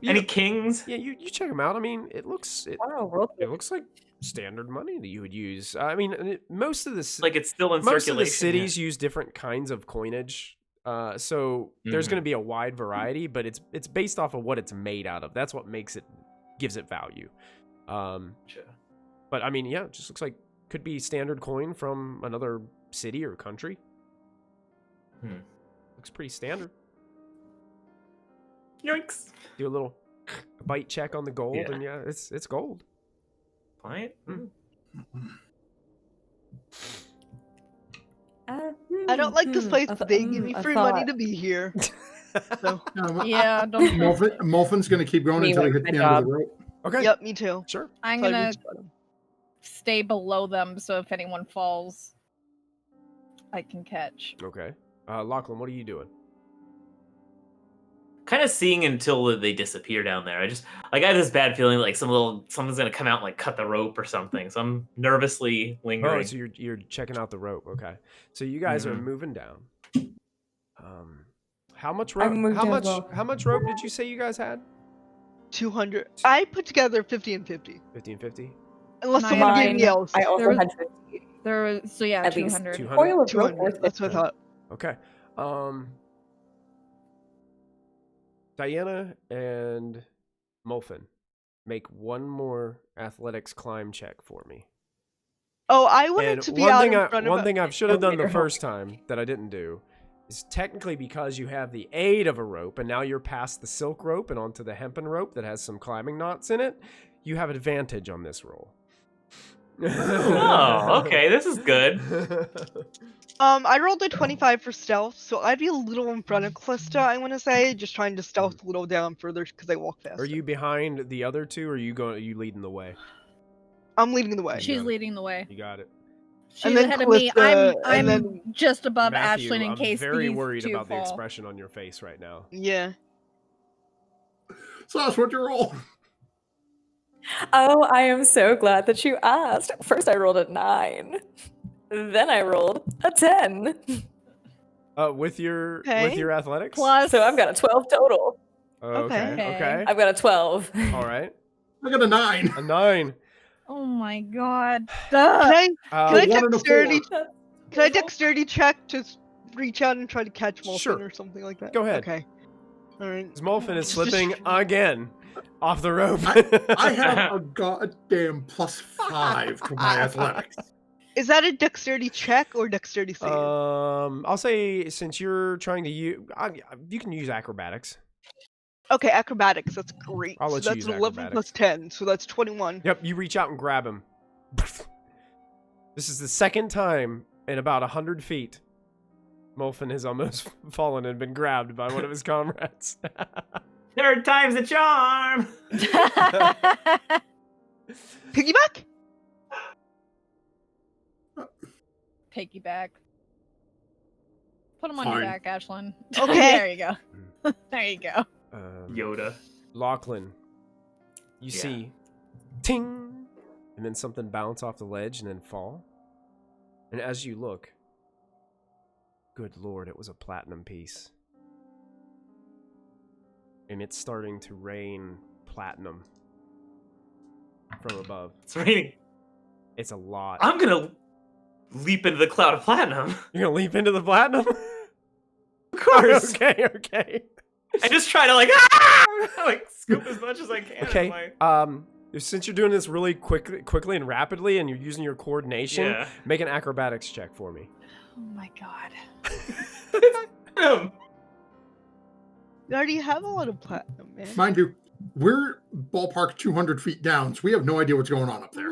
Any kings? Yeah, you check them out. I mean, it looks like standard money that you would use. I mean, most of the Like it's still in most of circulation. the cities use different kinds of coinage. So there's Mhm. going to be a wide variety, but it's based off of what it's made out of. That's what gives it value. Sure. But I mean, yeah, it just looks like could be standard coin from another city or country. Looks pretty standard. Yoinks. Do a little bite check on the gold, Yeah. and yeah, it's gold. Buy it? I don't like this place, but they give me a free thought. money to be here. So, Yeah, don't. Molfin's going to keep going Me until he like hits my the end of job. the rope. Okay, yep, me too. sure. I'm So I gonna reached for them. stay below them, so if anyone falls, I can catch. Okay, Lachlan, what are you doing? Kind of seeing until they disappear down there. I have this bad feeling like someone's gonna come out and like cut the rope or something. So I'm nervously lingering. Oh, so you're checking out the rope. Okay, so you guys are Mhm. moving down. How much I rope? moved How as much? well. How much rope did you say you guys had? 200. I put together 50 and 50. 50 and 50. Unless Mine- someone gave me else. I also There was- had 50. There was so yeah, At least 200. 200. Coil of rope 200. worth That's what I thought. Okay. Diana and Molfin, make one more athletics climb check for me. Oh, I wanted And to be one out thing in I front one of. thing I should have done the Okay. first time that I didn't do is technically because you have the aid of a rope and now you're past the silk rope and onto the hempen rope that has some climbing knots in it, you have advantage on this roll. Oh, okay, this is good. I rolled a 25 for stealth, so I'd be a little in front of Callista, I want to say, just trying to stealth a little down further because I walk faster. Are you behind the other two, or are you leading the way? I'm leading the way. She's leading the way. You got it. She's then ahead of me. Callista, I'm and then- just above Matthew, Ashlyn in I'm case very these worried two about the fall. expression on your face right now. Yeah. So that's what you roll. Oh, I am so glad that you asked. First, I rolled a 9. Then I rolled a 10. With your Okay. athletics. Plus, So I've got a 12 total. Okay. Okay. Okay. I've got a 12. All right. I got a 9. A 9. oh my god. Can I One and a dexterity? four. Can I dexterity check to reach out and try to catch Molfin Sure. or something like that? Go ahead. Okay. All right. Molfin is Just- slipping again off the rope. I have a goddamn +5 to my athletics. Is that a dexterity check or dexterity save? I'll say since you're trying to use, you can use acrobatics. Okay, acrobatics. That's great. I'll So let you that's use 11 plus 10, so that's 21. Yep, you reach out and grab him. This is the second time in about 100 feet Molfin has almost fallen and been grabbed by one of his comrades. Third time's a charm. Piggyback? Piggyback. Put him on your Fine. back, Ashlyn. Okay. there you go. There you go. Yoda. Lachlan, you Yeah. see, ting, and then something bounce off the ledge and then fall. And as you look, good lord, it was a platinum piece. And it's starting to rain platinum from above. It's raining. It's a lot. I'm gonna leap into the cloud of platinum. You're gonna leap into the platinum? Of course. Okay. I just try to like scoop as much as I can. Okay. Like, Since you're doing this really quickly and rapidly, and you're using your coordination, yeah. make an acrobatics check for me. Oh my god. You already have a lot of platinum, man. Mind you, we're ballpark 200 feet down, so we have no idea what's going on up there.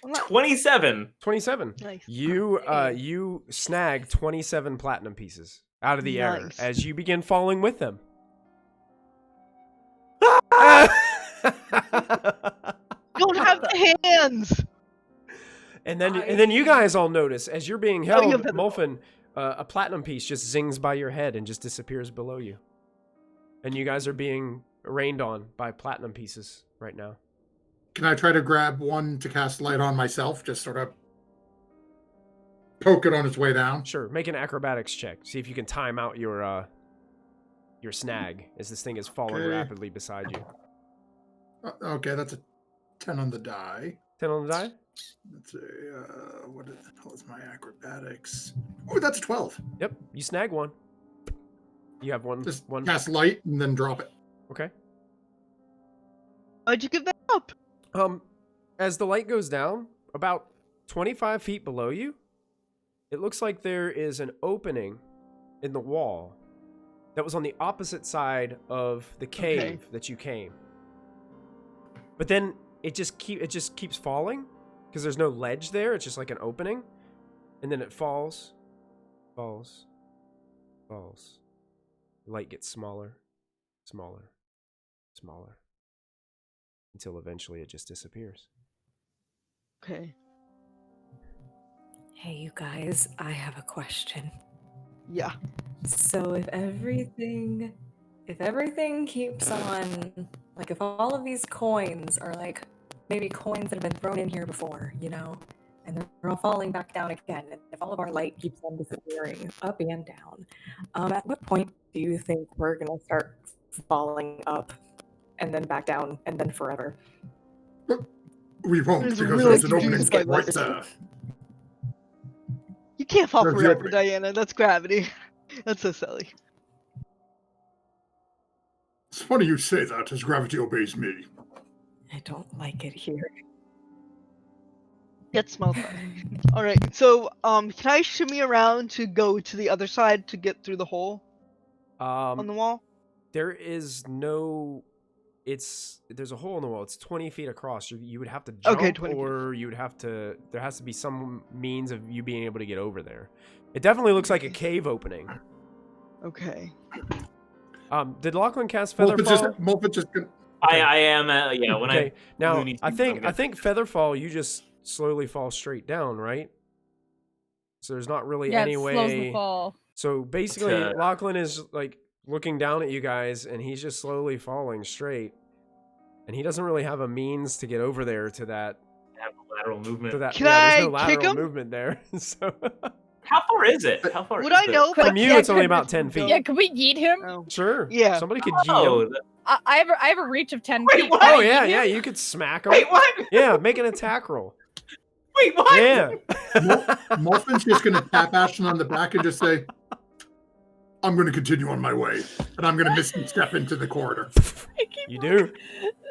I'm not 27. 27. nice. You snag 27 platinum pieces out of the air Nice. as you begin falling with them. Don't have the hands. And then you guys all notice as you're being held, you have the- Molfin, a platinum piece just zings by your head and just disappears below you. And you guys are being rained on by platinum pieces right now. Can I try to grab one to cast light on myself? Just sort of poke it on its way down. Sure, make an acrobatics check. See if you can time out your snag as this thing is falling Okay. rapidly beside you. Okay, that's a 10 on the die. 10 on the die? Let's see, what the hell is my acrobatics? Oh, that's a 12. Yep, you snag one. You have one. Just one. cast light and then drop it. Okay. Why'd you give that up? As the light goes down, about 25 feet below you, it looks like there is an opening in the wall that was on the opposite side of the cave that you came. But then it just keeps falling because there's no ledge there. It's just like an opening, and then it falls. The light gets smaller, until eventually it just disappears. Okay. Hey, you guys, I have a question. Yeah. So if everything keeps on, like if all of these coins are like maybe coins that have been thrown in here before, you know, and they're all falling back down again, and if all of our light keeps on disappearing up and down, at what point do you think we're gonna start falling up and then back down and then forever? We won't, There's because really there's an confused opening by right this. there. You can't fall There's the forever, opening. Diana. That's gravity. That's so silly. It's funny you say that, as gravity obeys me. I don't like it here. Get smelled fun. Alright, so can I shimmy around to go to the other side to get through the hole on the wall? There is no. There's a hole in the wall. It's 20 feet across. You would have to jump, 20 feet. or you would have to. There has to be some means of you being able to get over there. It definitely looks like a cave opening. Okay. Did Lachlan cast Featherfall? Molfins just gonna... I am, yeah, when Okay. Now Looney I Tunes, I'm think Featherfall. You just slowly fall straight down, right? So there's not really Yeah, any it slows the way. fall. So basically, To- Lachlan is like looking down at you guys, and he's just slowly falling straight. And he doesn't really have a means to get over there to that. have a lateral movement. To that. Can There's no I kick lateral him? movement there. So How far is it? How far Would is I it? know? from if you, I it's only can't about 10 feet. Yeah, could we yeet him? Oh. Sure. Yeah. Somebody could yeet Oh, him. I have a reach of 10 Wait, feet. what? Can I Oh yeet yeah, him? yeah. You could smack him. wait, what? Yeah, make an attack roll. Wait, what? Yeah. Molfin's just going to tap Ashton on the back and just say, I'm going to continue on my way, and I'm going to misstep into the corridor. You do.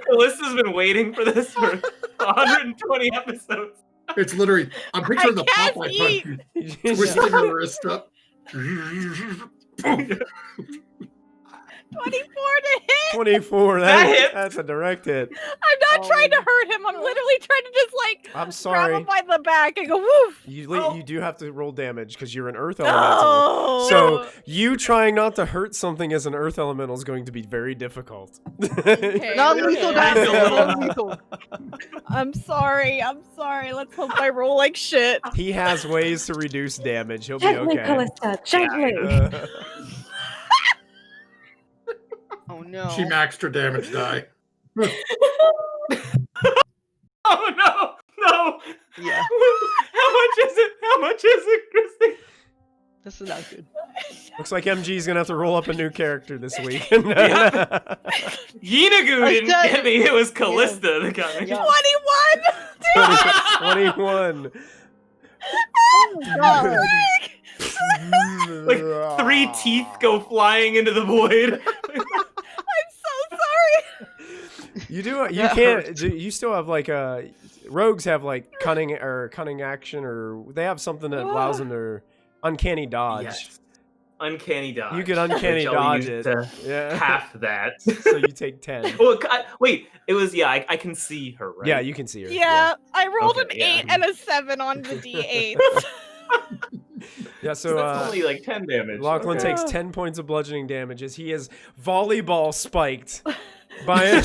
Callista's been waiting for this for 120 episodes. It's literally, I'm picturing the can't Popeye eat. button, twisting her wrist up. Boom. 24 to hit. 24. That hits. That's a direct hit. I'm not trying to hurt him. I'm literally trying to just like I'm grab sorry. him by the back and go woof. You do have to roll damage because you're an earth elemental. No. So you trying not to hurt something as an earth elemental is going to be very difficult. Okay, Non-lethal okay. damage. Yeah. Non-lethal. I'm sorry. Let's hope I roll like shit. He has ways to reduce damage. He'll be Gently, okay. Callista, gently. Oh no. She maxed her damage die. Oh no, no. Yeah. How much is it? How much is it, Kristy? This is not good. Looks like MG's gonna have to roll up a new character this week. Yeenagoo didn't said- get me. It was Callista that got me. Yeah. 21. 21. God. Like 3 teeth go flying into the void. I'm so sorry. You do. You That can't. You still have like rogues have like cunning action, or they have something that allows them to uncanny dodge. Yes. Uncanny dodge. You could uncanny which I'll dodge use it. to Yeah. half that. So you take 10. Well, wait. It was I can see her, right? Yeah, you can see her. Yeah, I rolled Okay, an yeah. 8 and a 7 on the d8. Yeah. So So that's only like 10 damage. Lachlan Okay. takes 10 points of bludgeoning damage as he is volleyball spiked by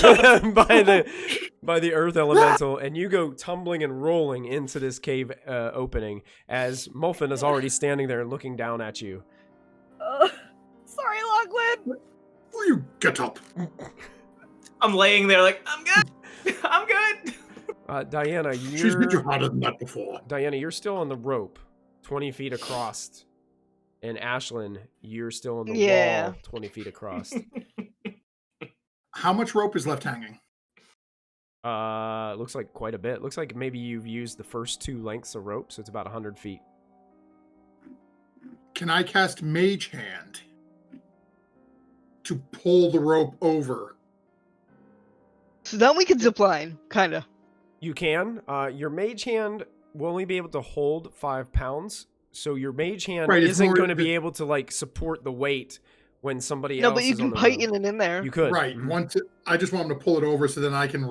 by the earth elemental, and you go tumbling and rolling into this cave opening as Molfin is already standing there looking down at you. Sorry, Lachlan. Will you get up? I'm laying there like I'm good. I'm good. Diana, She's hit you you're harder than that before. still on the rope, 20 feet across, and Ashlyn, you're still on the Yeah. wall, 20 feet across. How much rope is left hanging? Looks like quite a bit. Looks like maybe you've used the first 2 lengths of rope, so it's about 100 feet. Can I cast Mage Hand to pull the rope over? So then we can zipline, kinda. You can. Your mage hand will only be able to hold 5 pounds, so your mage hand Right, it's isn't more going to be the- able to like support the weight when somebody No, else but you is on can the rope. tighten it in there. You could. Right. Mhm. I just want him to pull it over so then I can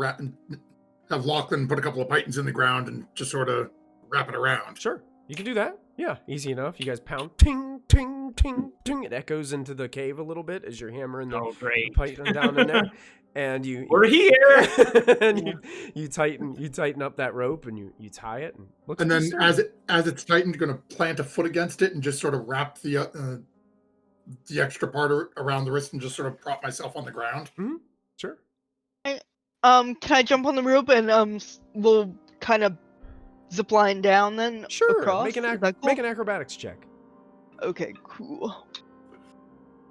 have Lachlan put a couple of pythons in the ground and just sort of wrap it around. Sure, you can do that. Yeah, easy enough. You guys pound, ting, ting, ting, ting. It echoes into the cave a little bit as you're hammering the Oh, great. python down in there, and you We're here. and you tighten up that rope and you tie it and looks And pretty then sturdy. as it's tightened, going to plant a foot against it and just sort of wrap the extra part around the wrist and just sort of prop myself on the ground. Sure. Can I jump on the rope and we'll kind of zip line down then Sure. across? Make an Is that cool? make an acrobatics check. Okay, cool.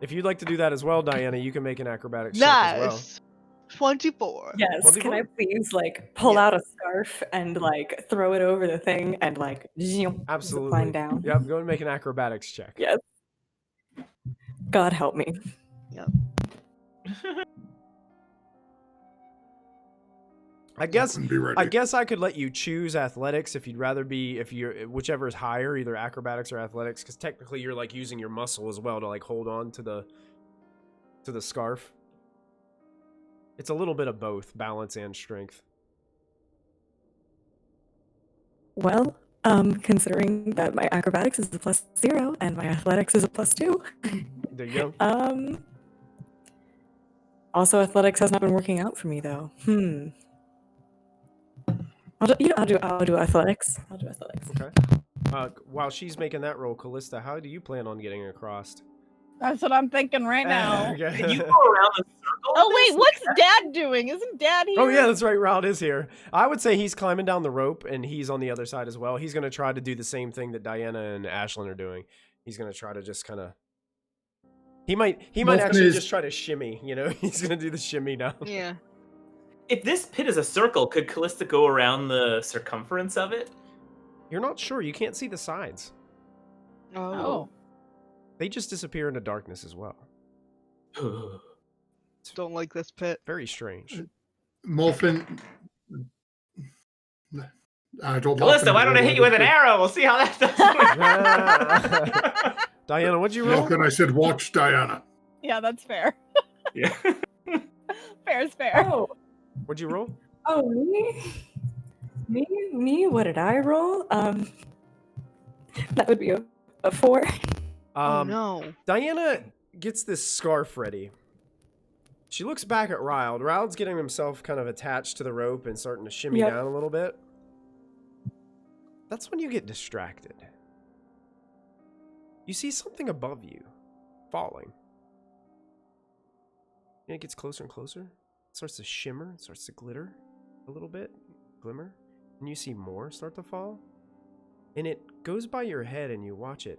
If you'd like to do that as well, Diana, you can make an acrobatics check as well. Nice. 24. Yes, Well, can I please like pull out a scarf and like throw it over the thing and like zip Absolutely. line down? Yep. Go and make an acrobatics check. Yes. God help me. I guess Lachlan, be ready. I guess I could let you choose athletics if you'd rather be whichever is higher, either acrobatics or athletics, because technically you're like using your muscle as well to like hold on to the scarf. It's a little bit of both, balance and strength. Well, considering that my acrobatics is a +0 and my athletics is a +2. There you go. Also athletics has not been working out for me though. I'll do athletics. I'll do athletics. Okay. While she's making that roll, Callista, how do you plan on getting across? That's what I'm thinking right now. Okay. Can you go around the circle? Oh with wait, this? what's Dad doing? Isn't Dad here? Oh yeah, that's right. Raud is here. I would say he's climbing down the rope, and he's on the other side as well. He's gonna try to do the same thing that Diana and Ashlyn are doing. He's gonna try to just kind of. He might Molfin actually is- just try to shimmy. You know, he's gonna do the shimmy down. Yeah. If this pit is a circle, could Callista go around the circumference of it? You're not sure. You can't see the sides. Oh. They just disappear into darkness as well. Don't like this pit. Very strange. Molfin. I told Callista, Lachlan why to don't I roll hit you with an over. arrow? We'll see how that does. Diana, what'd you roll? Lachlan, I said, watch Diana. Yeah, that's fair. Yeah. Fair's fair. Oh, What'd you roll? me? What did I roll? That would be a 4. Oh no. Diana gets this scarf ready. She looks back at Raud. Raud's getting himself kind of attached to the rope and starting to shimmy Yep. down a little bit. That's when you get distracted. You see something above you, falling. And it gets closer and closer. It starts to shimmer, it starts to glitter a little bit, glimmer. And you see more start to fall. And it goes by your head and you watch it.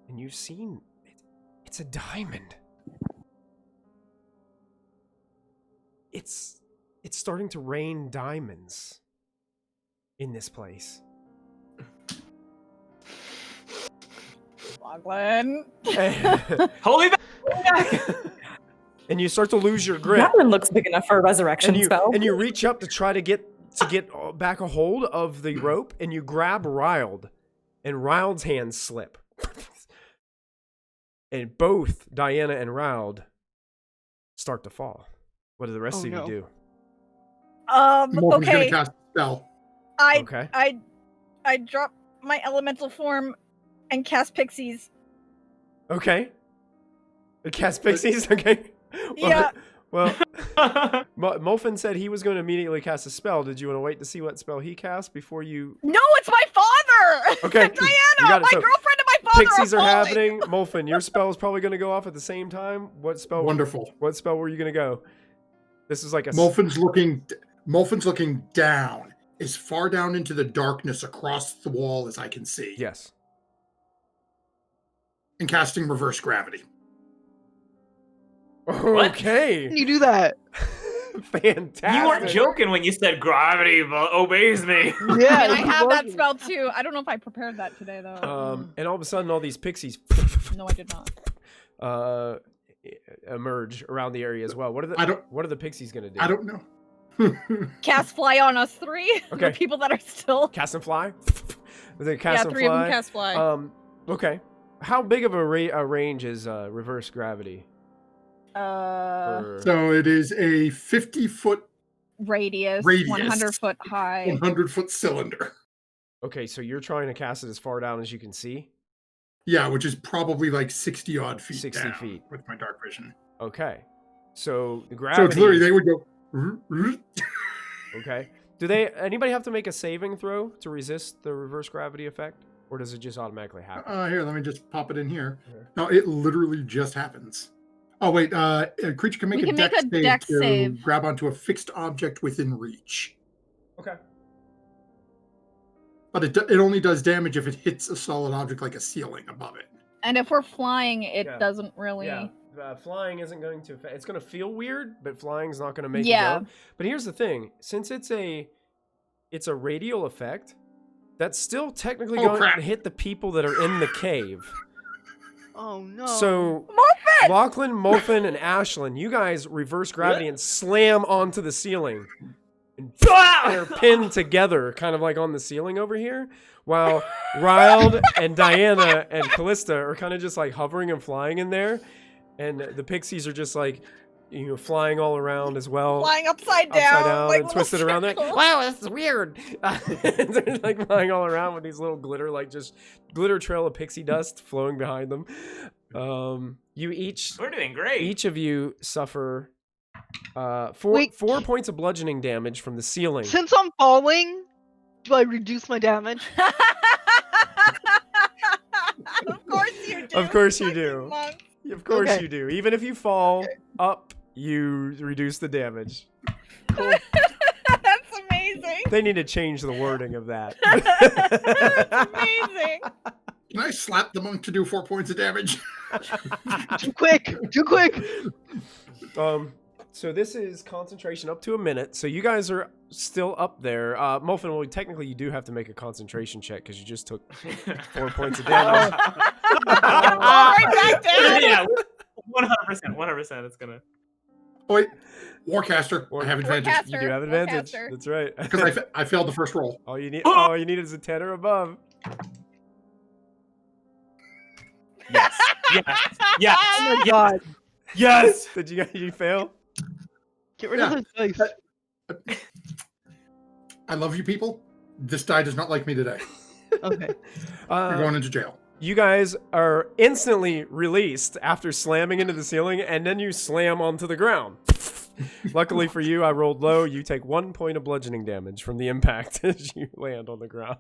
And you've seen it. It's a diamond. It's starting to rain diamonds in this place. Lachlan. Holy back! And you start to lose your grip. That one looks big enough for a resurrection spell. And you reach up to try to get back a hold of the rope, and you grab Raud, and Raud's hands slip. And both Diana and Raud start to fall. What do the rest Oh, of you no. do? Molfin's going Okay. to cast a spell. Okay. I drop my elemental form and cast pixies. Okay. Cast pixies? Okay. Yeah. Well, Molfin said he was going to immediately cast a spell. Did you want to wait to see what spell he cast before you... No, it's my father. Okay, you Diana, got it. my So, girlfriend and my father Pixies are falling. happening. Molfin, your spell is probably going to go off at the same time. What spell? Wonderful. What spell were you going to go? This is like a... Molfin's looking down, as far down into the darkness across the wall as I can see. Yes. And casting reverse gravity. Okay. Can you do that? Fantastic. You weren't joking when you said gravity obeys me. Yeah. And I have that spell too. I don't know if I prepared that today though. And all of a sudden, all these pixies No, I did not. emerge around the area as well. What are the What are the pixies going to do? I don't know. Cast fly on us three. Okay. The people that are still. Cast and fly? They cast Yeah, and three of fly? them cast fly. Okay. How big of a range is reverse gravity? So it is a 50-foot Radius, radius. 100 foot high. 100-foot cylinder. Okay, so you're trying to cast it as far down as you can see? Yeah, which is probably like 60-odd feet 60 down feet. with my dark vision. Okay. So the So gravity... it's literally, they would go... Okay. Do anybody have to make a saving throw to resist the reverse gravity effect? Or does it just automatically happen? Here, let me just pop it in here. Okay. No, it literally just happens. Oh, wait. A creature can make We a can make dex a save dex to save. grab onto a fixed object within reach. Okay. But it only does damage if it hits a solid object like a ceiling above it. And if we're flying, it Yeah. doesn't really. Yeah. Flying isn't going to... It's going to feel weird, but flying's not going to make Yeah. it go. But here's the thing. Since it's a radial effect, that's still technically going crap. to hit the people that are in the cave. Oh no. So, Molfin! Lachlan, Molfin, and Ashlyn, you guys reverse gravity and slam onto the ceiling. And they're pinned together, kind of like on the ceiling over here, while Riled and Diana and Callista are kind of just like hovering and flying in there. And the pixies are just like, flying all around as well. Flying upside down, like and twisted around there. circles. Wow, this is weird. They're like flying all around with these little glitter trail of pixie dust flowing behind them. You We're doing great. each of you suffer 4 points of bludgeoning damage from the ceiling. Since I'm falling, do I reduce my damage? Of course you do. Of course you fucking do. monk. Of course Okay. you do. Even if you fall up, you reduce the damage. That's amazing. They need to change the wording of that. That's amazing. Can I slap the monk to do 4 points of damage? Too quick! Too quick! So this is concentration up to a minute. So you guys are still up there. Molfin, well, technically you do have to make a concentration check because you just took 4 points of damage. Right back down. Yeah, 100%. It's gonna. Oh, wait. Warcaster. I have advantage. Warcaster. You do have advantage. Warcaster. That's right. Because I failed the first roll. all you need is a 10 or above. Yes. Yes. Oh my god. Yes. Did you fail? Get rid of those dice. I love you people. This die does not like me today. Okay. You're going into jail. You guys are instantly released after slamming into the ceiling, and then you slam onto the ground. Luckily for you, I rolled low. You take 1 point of bludgeoning damage from the impact as you land on the ground.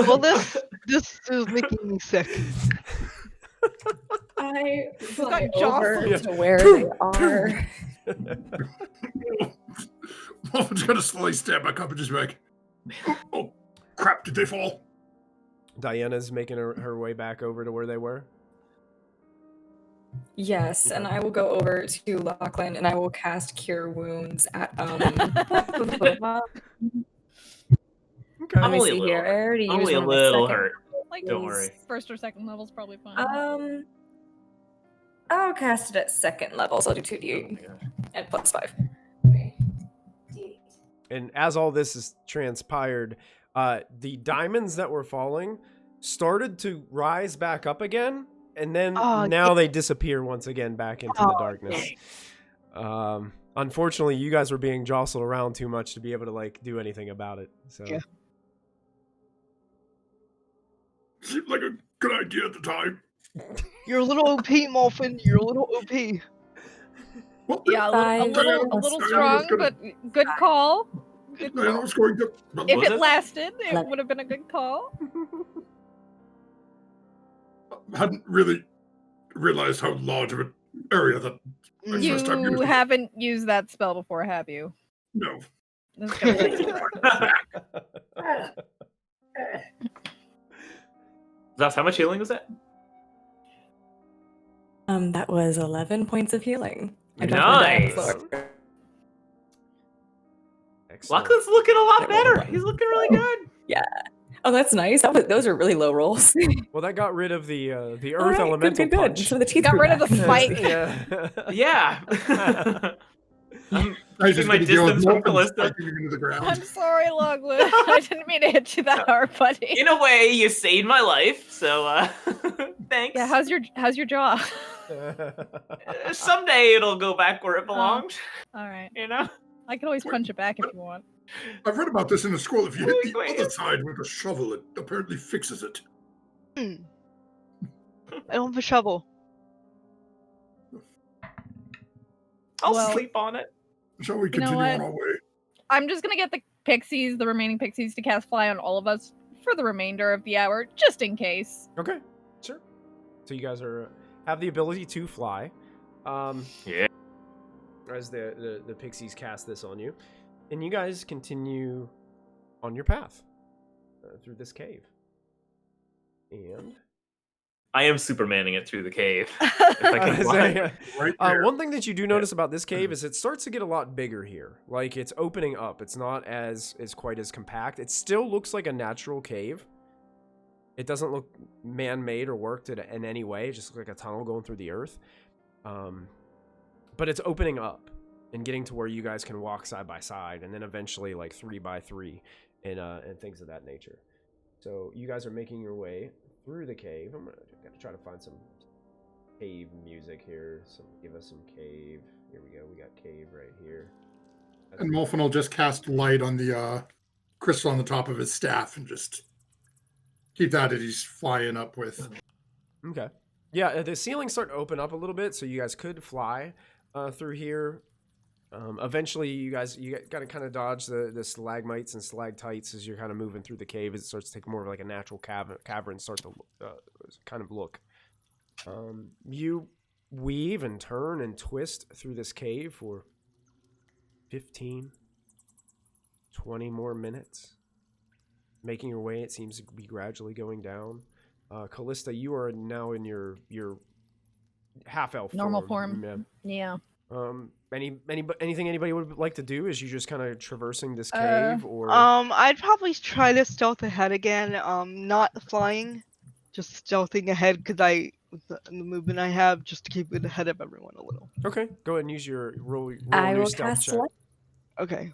Well, this is making me sick. I fly got over jostled. to where they are. Molfin's gonna slowly stand back up and just be like, oh, crap, did they fall? Diana's making her way back over to where they were. Yes, and I will go over to Lachlan and I will cast Cure Wounds at Okay. Let me Only a see little here. I already used Only a one of my little second- hurt. Like Don't worry. First or second level's probably fine. I'll cast it at second level, so I'll do 2d8 and plus 5. And as all this is transpired, the diamonds that were falling started to rise back up again, and then now they disappear once again back into the darkness. Unfortunately, you guys were being jostled around too much to be able to do anything about it. So. Yeah. Seemed like a good idea at the time. You're a little OP, Molfin. You're a little OP. Well, Yeah, a Five. little strong, but good call. Good I call. was going to. If Was it it? lasted, it 11. would have been a good call. Hadn't really realized how large of an area that. You First time You using it. haven't used that spell before, have you? No. This is gonna take some practice. Zaz, how much healing was that? That was 11 points of healing. I dropped one down on the Nice. floor. Excellent. Lachlan's looking a lot I rolled better. one. He's looking really good. Oh, that's nice. Those are really low rolls. Well, that got rid of the earth Alright, elemental good. punch. So the teeth Got grew rid of back. the fight. Yeah. Yeah. I'm I keeping my distance from Callista. Into the ground. I'm sorry, Logwood. I didn't mean to hit you that hard, buddy. In a way, you saved my life, so thanks. Yeah, how's your jaw? Someday it'll go back where it belonged. All right. You know? I can always punch it back if you want. I've read about this in a scroll. If you hit the Wait. other side with a shovel, it apparently fixes it. I don't have a shovel. I'll sleep on it. Shall we You know continue what? on our way? I'm just gonna get the remaining pixies, to cast fly on all of us for the remainder of the hour, just in case. Okay, sure. So you guys have the ability to fly. Yeah. As the pixies cast this on you, and you guys continue on your path through this cave. And I am Supermaning it through the cave. If I can fly. Right there. one thing that you do notice about this cave is it starts to get a lot bigger here. Like, it's opening up. It's not as quite as compact. It still looks like a natural cave. It doesn't look man-made or worked in any way. It just looks like a tunnel going through the earth. But it's opening up and getting to where you guys can walk side by side, and then eventually like 3 by 3 and things of that nature. So you guys are making your way through the cave. I'm gonna try to find some cave music here. Give us some cave. Here we go. We got cave right here. And Molfin will just cast light on the crystal on the top of his staff and just keep that as he's flying up with. Okay. Yeah, the ceilings start to open up a little bit, so you guys could fly through here. Eventually, you got to kind of dodge the stalagmites and stalactites as you're kind of moving through the cave. As it starts to take more of like a natural cavern start to kind of look. You weave and turn and twist through this cave for 15, 20 more minutes. Making your way, it seems to be gradually going down. Callista, you are now in your half-elf Normal form. Yeah. Anything anybody would like to do? Is you just kind of traversing this cave, or I'd probably try to stealth ahead again. Not flying, just stealthing ahead because with the movement I have, just to keep it ahead of everyone a little. Okay, go ahead and use your roll I your will stealth cast check. light. Okay.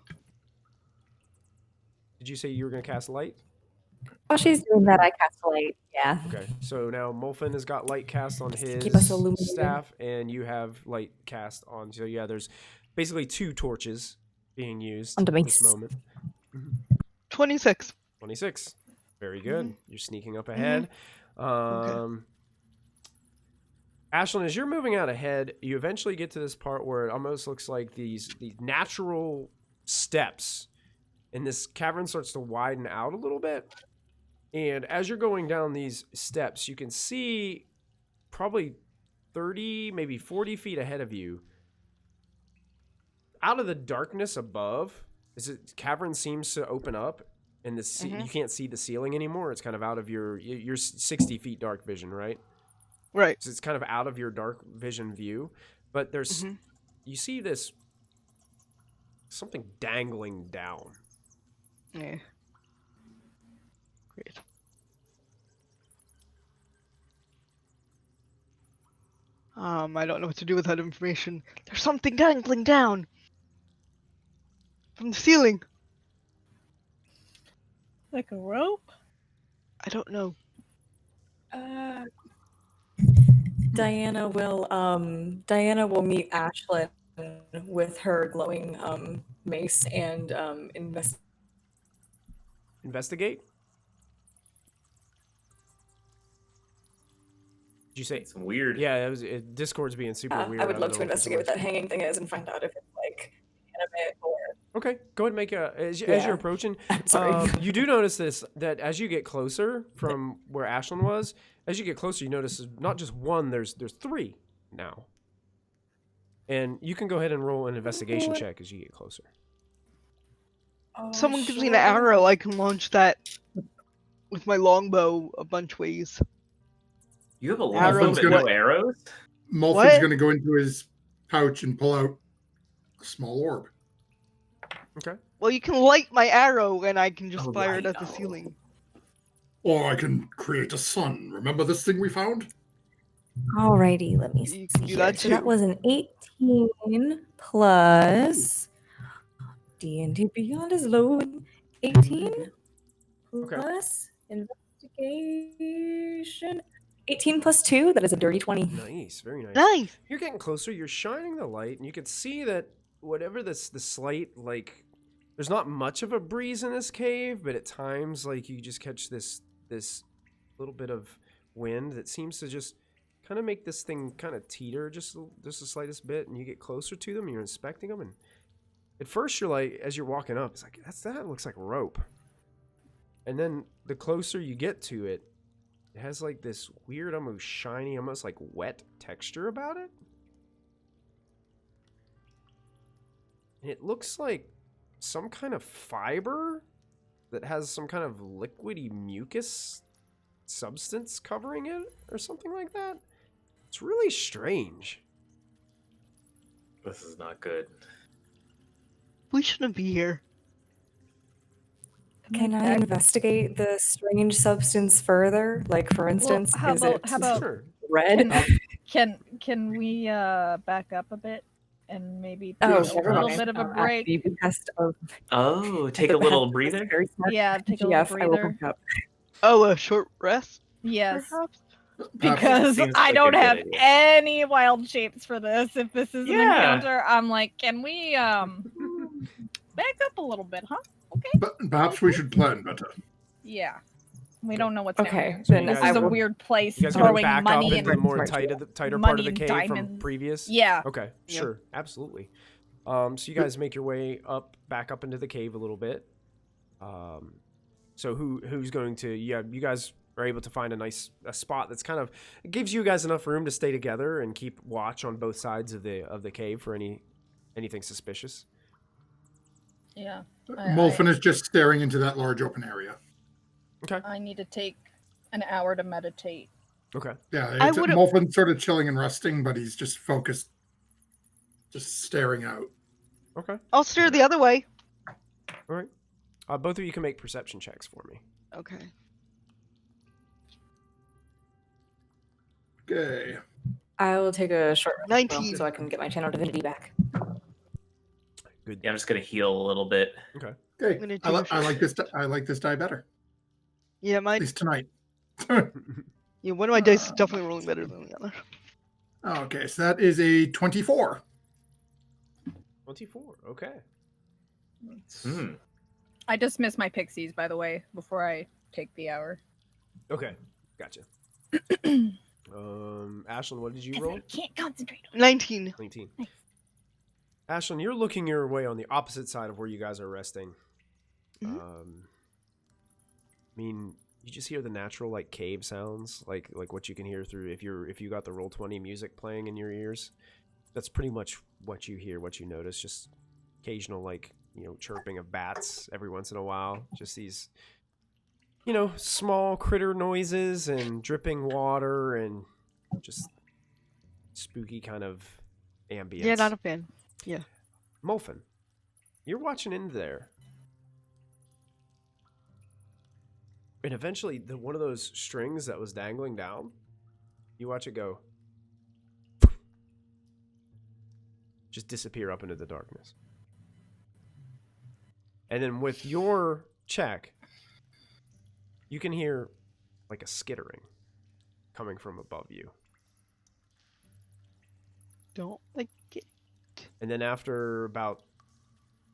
Did you say you were going to cast light? While she's doing that, I cast light. Yeah. Okay, so now Molfin has got light cast on his keep us illuminated. staff, and you have light cast on. So yeah, there's basically 2 torches being used On the at this base. moment. 26. 26. Very good. You're sneaking up ahead. Ashlyn, as you're moving out ahead, you eventually get to this part where it almost looks like these natural steps, and this cavern starts to widen out a little bit. And as you're going down these steps, you can see probably 30, maybe 40 feet ahead of you. Out of the darkness above, cavern seems to open up, and you can't see the ceiling anymore. It's kind of out of your 60 feet dark vision, right? Right. So it's kind of out of your dark vision view. But there's, you see this, something dangling down. Yeah. Great. I don't know what to do with that information. There's something dangling down from the ceiling. Like a rope? I don't know. Diana will meet Ashlyn with her glowing mace and Investigate? Did you say? It's weird. Yeah, Discord's being super weird. I would don't love know to what this investigate what is. that hanging thing is and find out if it's like animate or. Okay, go ahead and make as Yeah. you're approaching. I'm sorry. You do notice that as you get closer from where Ashlyn was, as you get closer, you notice there's not just one. There's 3 now. And you can go ahead and roll an investigation check as you get closer. Someone gives me an arrow, I can launch that with my longbow a bunch ways. You have a Arrows longbow but no gonna- arrows? Molfin's What? going to go into his pouch and pull out a small orb. Okay. Well, you can light my arrow and I can just Oh, fire right. it at the Oh. ceiling. Or I can create a sun. Remember this thing we found? Alrighty, let me You see can do here. that So that too. was an 18 plus D&D Beyond is loading. 18 Okay. plus investigation. 18 plus 2, that is a dirty 20. Nice, very nice. Nice. You're getting closer. You're shining the light, and you can see that whatever the slight, like, there's not much of a breeze in this cave, but at times, like, you just catch this little bit of wind that seems to just kind of make this thing kind of teeter just the slightest bit, and you get closer to them, and you're inspecting them, and at first you're like, as you're walking up, it's like, that looks like rope. And then the closer you get to it, it has like this weird, almost shiny, almost like wet texture about it. And it looks like some kind of fiber that has some kind of liquidy mucus substance covering it or something like that. It's really strange. This is not good. We shouldn't be here. Can I investigate the strange substance further? Like, for instance, how is about- it how about- Sure. red? Can we back up a bit and maybe Oh, take a never little mind. bit of a At break? the behest of Oh, take at a the little behest of breather. very smart Yeah, take a GF, little I will breather. back up. Oh, a short rest, Yes, perhaps? because Seems I like a don't good have idea. any wild shapes for this. If this is an Yeah. encounter, I'm like, can we back up a little bit, huh? Okay. But perhaps we should plan better. Yeah. We don't know what's down Okay, here. then you This guys is a will- weird place You guys want to throwing back up money into the and more Smart tighter part money of the and cave from diamonds. previous? Yeah. Okay, Yeah. sure, absolutely. So you guys make your way back up into the cave a little bit. So who's going to? Yeah, you guys are able to find a spot that's kind of, it gives you guys enough room to stay together and keep watch on both sides of the cave for anything suspicious. Yeah. Molfin is just staring into that large open area. Okay. I need to take an hour to meditate. Okay. Yeah, I it's, would've- Molfin's sort of chilling and resting, but he's just focused, just staring out. Okay. I'll steer the other way. All right. Both of you can make perception checks for me. Okay. Okay. I will take a short rest as well, 19. so I can get my channel divinity back. Good. Yeah, I'm just gonna heal a little bit. Okay. Okay. gonna I, do li- a I like this. I like this die better. Yeah, At my least tonight. yeah, one of my dice is definitely rolling better than the other. Okay, so that is a 24. 24. Okay. Hmm. I dismiss my pixies, by the way, before I take the hour. Okay. Gotcha. Ashlyn, what did you roll? Can't concentrate. 19. 19. Ashlyn, you're looking your way on the opposite side of where you guys are resting. Mhm. I mean, you just hear the natural like cave sounds, like what you can hear through if you got the Roll20 music playing in your ears. That's pretty much what you hear, what you notice. Just occasional like chirping of bats every once in a while. Just these small critter noises and dripping water and just spooky kind of ambience. Yeah, not a fan. Molfin, you're watching in there. And eventually, one of those strings that was dangling down, you watch it go. Just disappear up into the darkness. And then with your check, you can hear like a skittering coming from above you. Don't like it. And then after about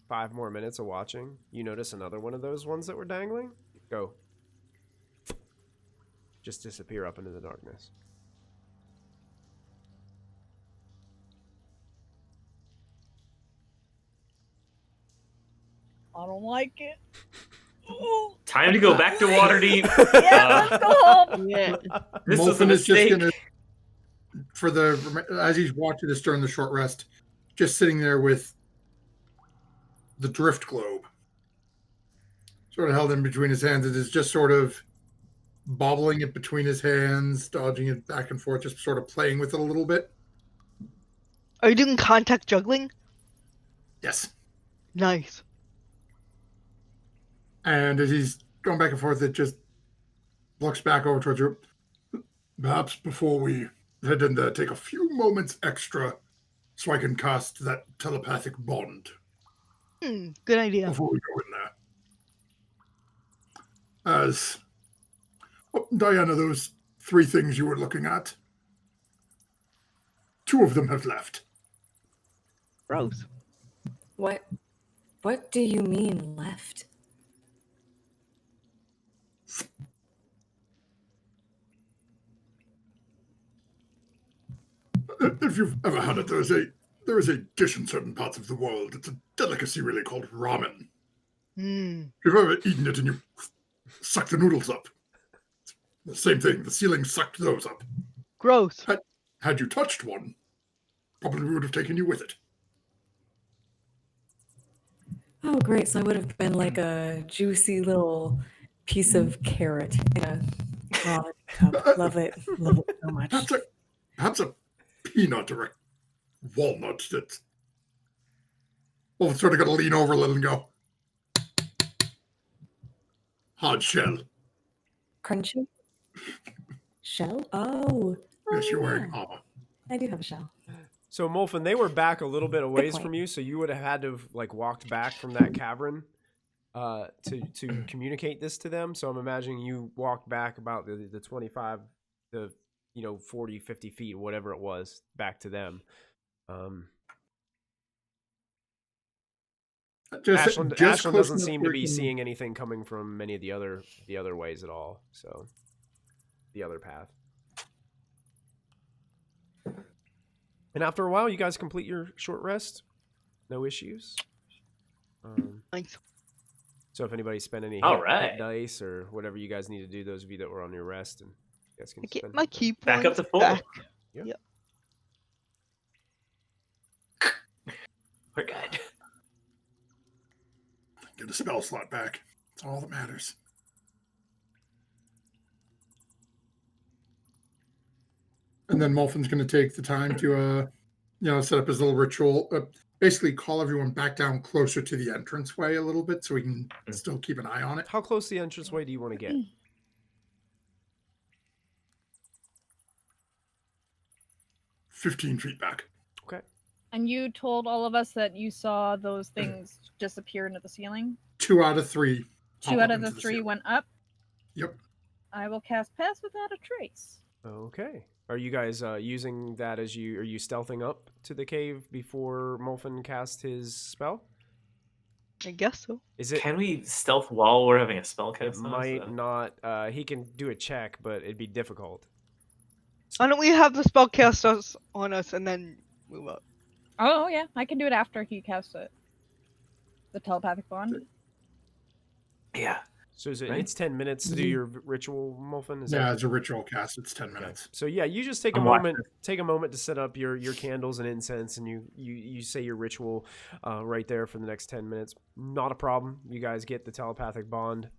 5 more minutes of watching, you notice another one of those ones that were dangling go. Just disappear up into the darkness. I don't like it. Ooh. Time to go back to Waterdeep. Yeah, let's go home. Yeah. This is a Molfin is just mistake. gonna, as he's watching this during the short rest, just sitting there with the drift globe, sort of held in between his hands. It is just sort of bobbling it between his hands, dodging it back and forth, just sort of playing with it a little bit. Are you doing contact juggling? Yes. Nice. And as he's going back and forth, it just looks back over towards you. Perhaps before we head in there, take a few moments extra so I can cast that telepathic bond Good idea. before we go in there. As Diana, those 3 things you were looking at, 2 of them have left. Gross. What do you mean left? If you've ever had it, there is a dish in certain parts of the world. It's a delicacy really called ramen. Mm. If you've ever eaten it and you suck the noodles up, it's the same thing. The ceiling sucked those up. Gross. Had you touched one, probably would have taken you with it. Oh, great. So I would have been like a juicy little piece of carrot in a ramen cup. Love it. Love it so much. Perhaps a peanut or a walnut that's well, it's sort of got to lean over a little and go. Hard shell. Crunchy? Shell? Oh. Yes, you're yeah. wearing armor. I do have a shell. So Molfin, they were back a little bit away point. from you, so you would have had to have like walked back from that cavern to communicate this to them. So I'm imagining you walked back about the 25 to 40, 50 feet, whatever it was, back to them. Ashlyn close doesn't enough seem where to be you can- seeing anything coming from many of the other ways at all. So the other path. And after a while, you guys complete your short rest. No issues. Thanks. So if anybody spent any All hit right. dice or whatever you guys need to do, those of you that were on your rest, and you guys can I get spend. my key points Back up to full. back. We're good. Get a spell slot back. That's all that matters. And then Molfin's going to take the time to, set up his little ritual. Basically, call everyone back down closer to the entranceway a little bit, so we can still keep an eye on it. How close to the entranceway do you want to get? 15 feet back. Okay. And you told all of us that you saw those things disappear into the ceiling? 2 out of 3. 2 out of the 3 went up? Yep. I will cast Pass Without a Trace. Okay. Are you guys using that as are you stealthing up to the cave before Molfin cast his spell? I guess so. Is it? Can we stealth while we're having a spell It cast? on us, might though? not. He can do a check, but it'd be difficult. Why don't we have the spell cast on us and then move up? Oh, yeah. I can do it after he casts it. The telepathic bond. Yeah. So is it? Right. It's 10 minutes to do your ritual, Molfin. Is Yeah, that? as a ritual cast, it's 10 Okay. minutes. So yeah, you just take a I'm watching moment. Take a moment to set up your candles and incense, and you say your ritual right there for the next 10 minutes. Not a problem. You guys get the telepathic bond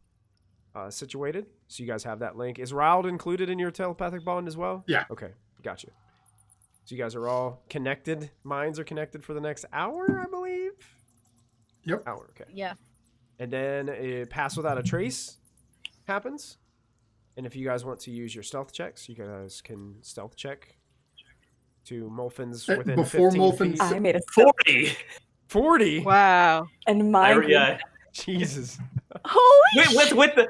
situated, so you guys have that link. Is Riled included in your telepathic bond as well? Yeah. Okay, gotcha. So you guys are all connected. Minds are connected for the next hour, I believe. Yep. Hour. Okay. Yeah. And then a Pass Without a Trace happens. And if you guys want to use your stealth checks, you guys can stealth check to Molfin's within Before 15 Molfin's- feet. I made a 40. 40? Wow. and my Yeah. Jesus. holy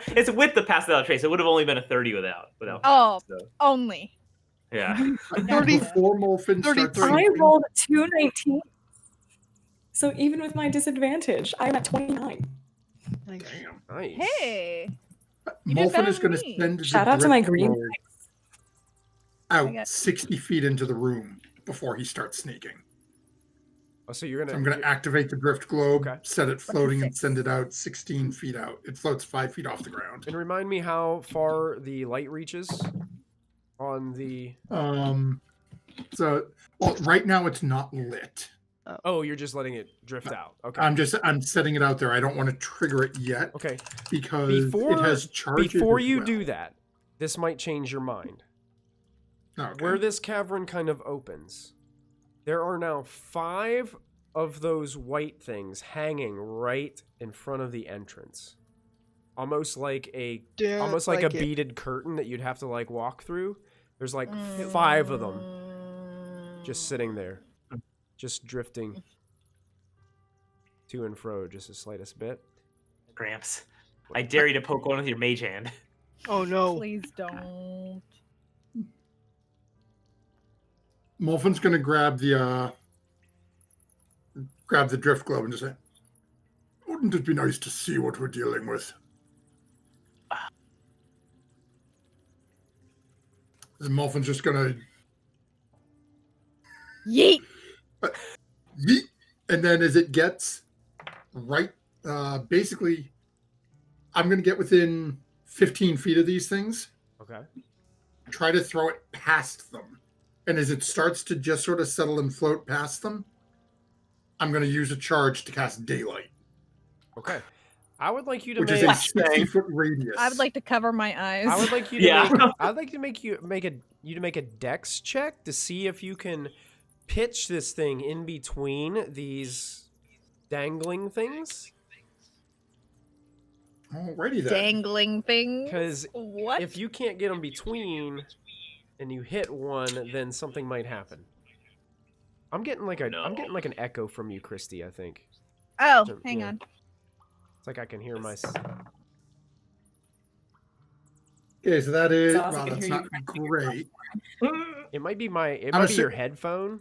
It's with the pass without trace. It would have only been a 30 without. Oh. So, Only. yeah. I think 30 before Molfin starts 33. I sleeping, rolled 219. So even with my disadvantage, I'm at 29. Nice. Damn. Nice. Hey. You did Molfin better is going to than me. send the Shout out to my drift green globe I out got- 60 feet into the room before he starts sneaking. Oh, so you're So gonna. I'm going to activate the drift globe, Okay. set it floating, and 26. send it out 16 feet out. It floats 5 feet off the ground. And remind me how far the light reaches on the. So, well, right now it's not lit. Oh, you're just letting it drift out. Okay. I'm setting it out there. I don't want to trigger it yet Okay. because Before it has charges. before as you well. do that, this might change your mind. Okay. Where this cavern kind of opens, there are now 5 of those white things hanging right in front of the entrance, almost like a Don't almost like a it. beaded curtain that you'd have to like walk through. There's like 5 of them just sitting there, just drifting to and fro just the slightest bit. Gramps, I dare you to poke one with your mage hand. Oh no. Please don't. Molfin's gonna grab the drift globe and just say, "Wouldn't it be nice to see what we're dealing with?" And Molfin's just gonna Yeet! yeet, and then as it gets right, basically, I'm gonna get within 15 feet of these things. Okay. Try to throw it past them, and as it starts to just sort of settle and float past them, I'm gonna use a charge to cast daylight, Okay. I would like you to which make. is a 60-foot radius. I would like to cover my eyes. I would like you to Yeah. make. I'd like to make you make a dex check to see if you can pitch this thing in between these dangling things. Alrighty then. Dangling thing. Because What? if you can't get them between, and you hit one, then something might happen. I'm getting like a. No. I'm getting like an echo from you, Kristy. I think Oh, So, hang yeah. on. it's like I can hear my. Okay, so that is. Sounds Wow, like I that's hear not great. It might be my. It I'm might be assu- your headphone.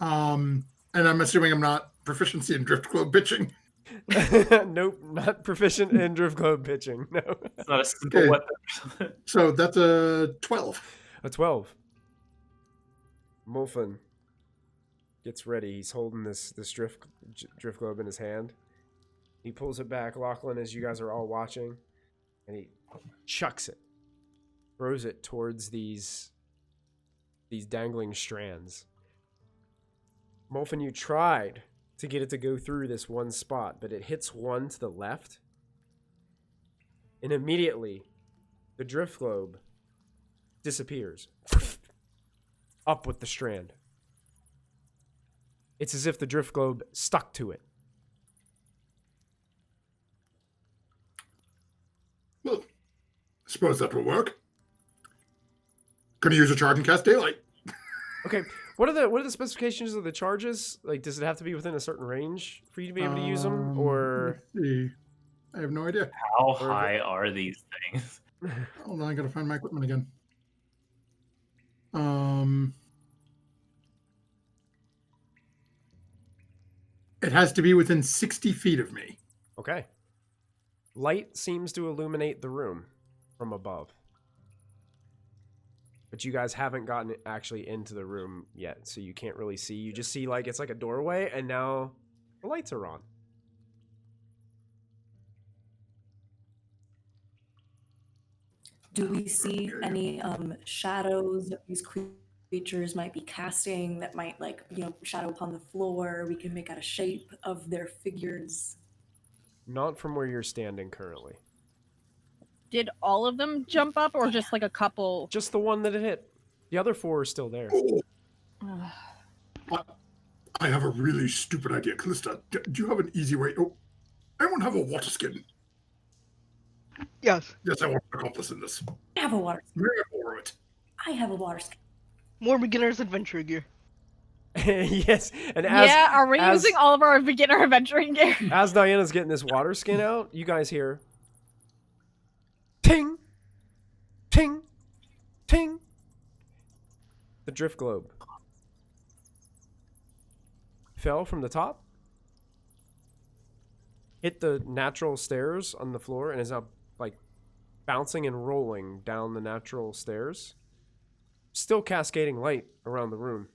And I'm assuming I'm not proficiency in drift globe pitching. Nope, not proficient in drift globe pitching. No, It's not a simple Okay. weapon. So that's a 12. a 12. Molfin gets ready. He's holding this drift globe in his hand. He pulls it back, Lachlan, as you guys are all watching, and he chucks it, throws it towards these dangling strands. Molfin, you tried to get it to go through this one spot, but it hits one to the left, and immediately the drift globe disappears. Up with the strand. It's as if the drift globe stuck to it. Well, I suppose that will work. Gonna use a charge and cast daylight. Okay, what are the specifications of the charges? Like, does it have to be within a certain range for you to be able to use them, or? Let's see. I have no idea. How high are these things? Hold on, I gotta find my equipment again. It has to be within 60 feet of me. Okay. Light seems to illuminate the room from above. But you guys haven't gotten actually into the room yet, so you can't really see. You just see like it's like a doorway, and now the lights are on. Do we see any shadows that these creatures might be casting that might, like, shadow upon the floor? We can make out a shape of their figures. Not from where you're standing currently. Did all of them jump up, or just like a couple? Just the one that it hit. The other 4 are still there. I have a really stupid idea. Callista, do you have an easy way? Oh, anyone have a water skin? Yes. Yes, I want to accomplish in this. I have a water skin. May I borrow it? I have a water skin. More beginner's adventure gear. Yes, and as Yeah, are we as- using all of our beginner adventuring gear? as Diana's getting this water skin out, you guys hear ting, ting, ting. The drift globe fell from the top, hit the natural stairs on the floor, and is now like bouncing and rolling down the natural stairs, still cascading light around the room.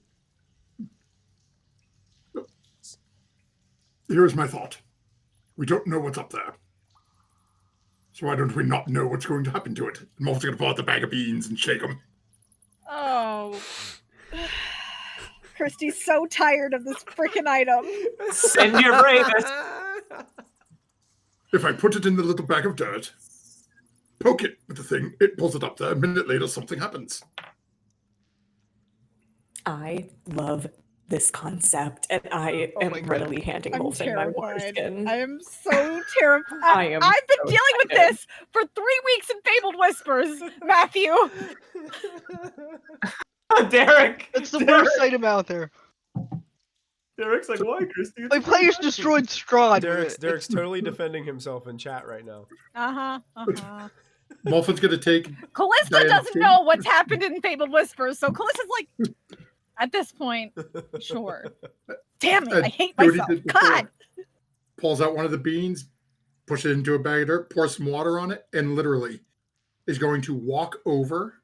Here's my thought. We don't know what's up there. So why don't we not know what's going to happen to it? I'm also going to pull out the bag of beans and shake them. Oh. Kristy's so tired of this freaking item. Send your bravest. If I put it in the little bag of dirt, poke it with the thing, it pulls it up there. A minute later, something happens. I love this concept, and I am readily handing I'm Molfin my water terrified. skin. I am so terrified. I am I've been so dealing with excited. this for 3 weeks in Fabled Whispers, Matthew. Derek! It's the Derek! worst item out there. Derek's like, why, Kristy? My players destroyed Strahd. Derek's totally defending himself in chat right now. Molfin's gonna take. Callista Diana doesn't King? know what's happened in Fabled Whispers, so Callista's like, at this point, sure. Damn it, I hate do what he myself. did before. God. Pulls out one of the beans, pushes it into a bag of dirt, pours some water on it, and literally is going to walk over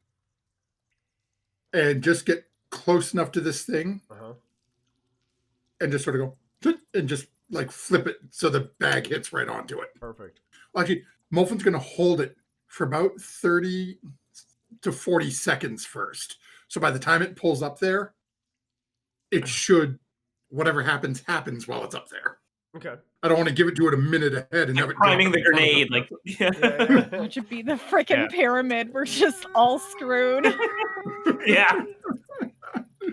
and just get close enough to this thing and just sort of go and just like flip it so the bag hits right onto it. Perfect. Well, actually, Molfin's going to hold it for about 30 to 40 seconds first. So by the time it pulls up there, it should, whatever happens while it's up there. Okay. I don't want to give it to it a minute ahead and have it Priming the drop in front grenade, of like, them. That should be the freaking pyramid. We're just all screwed. yeah.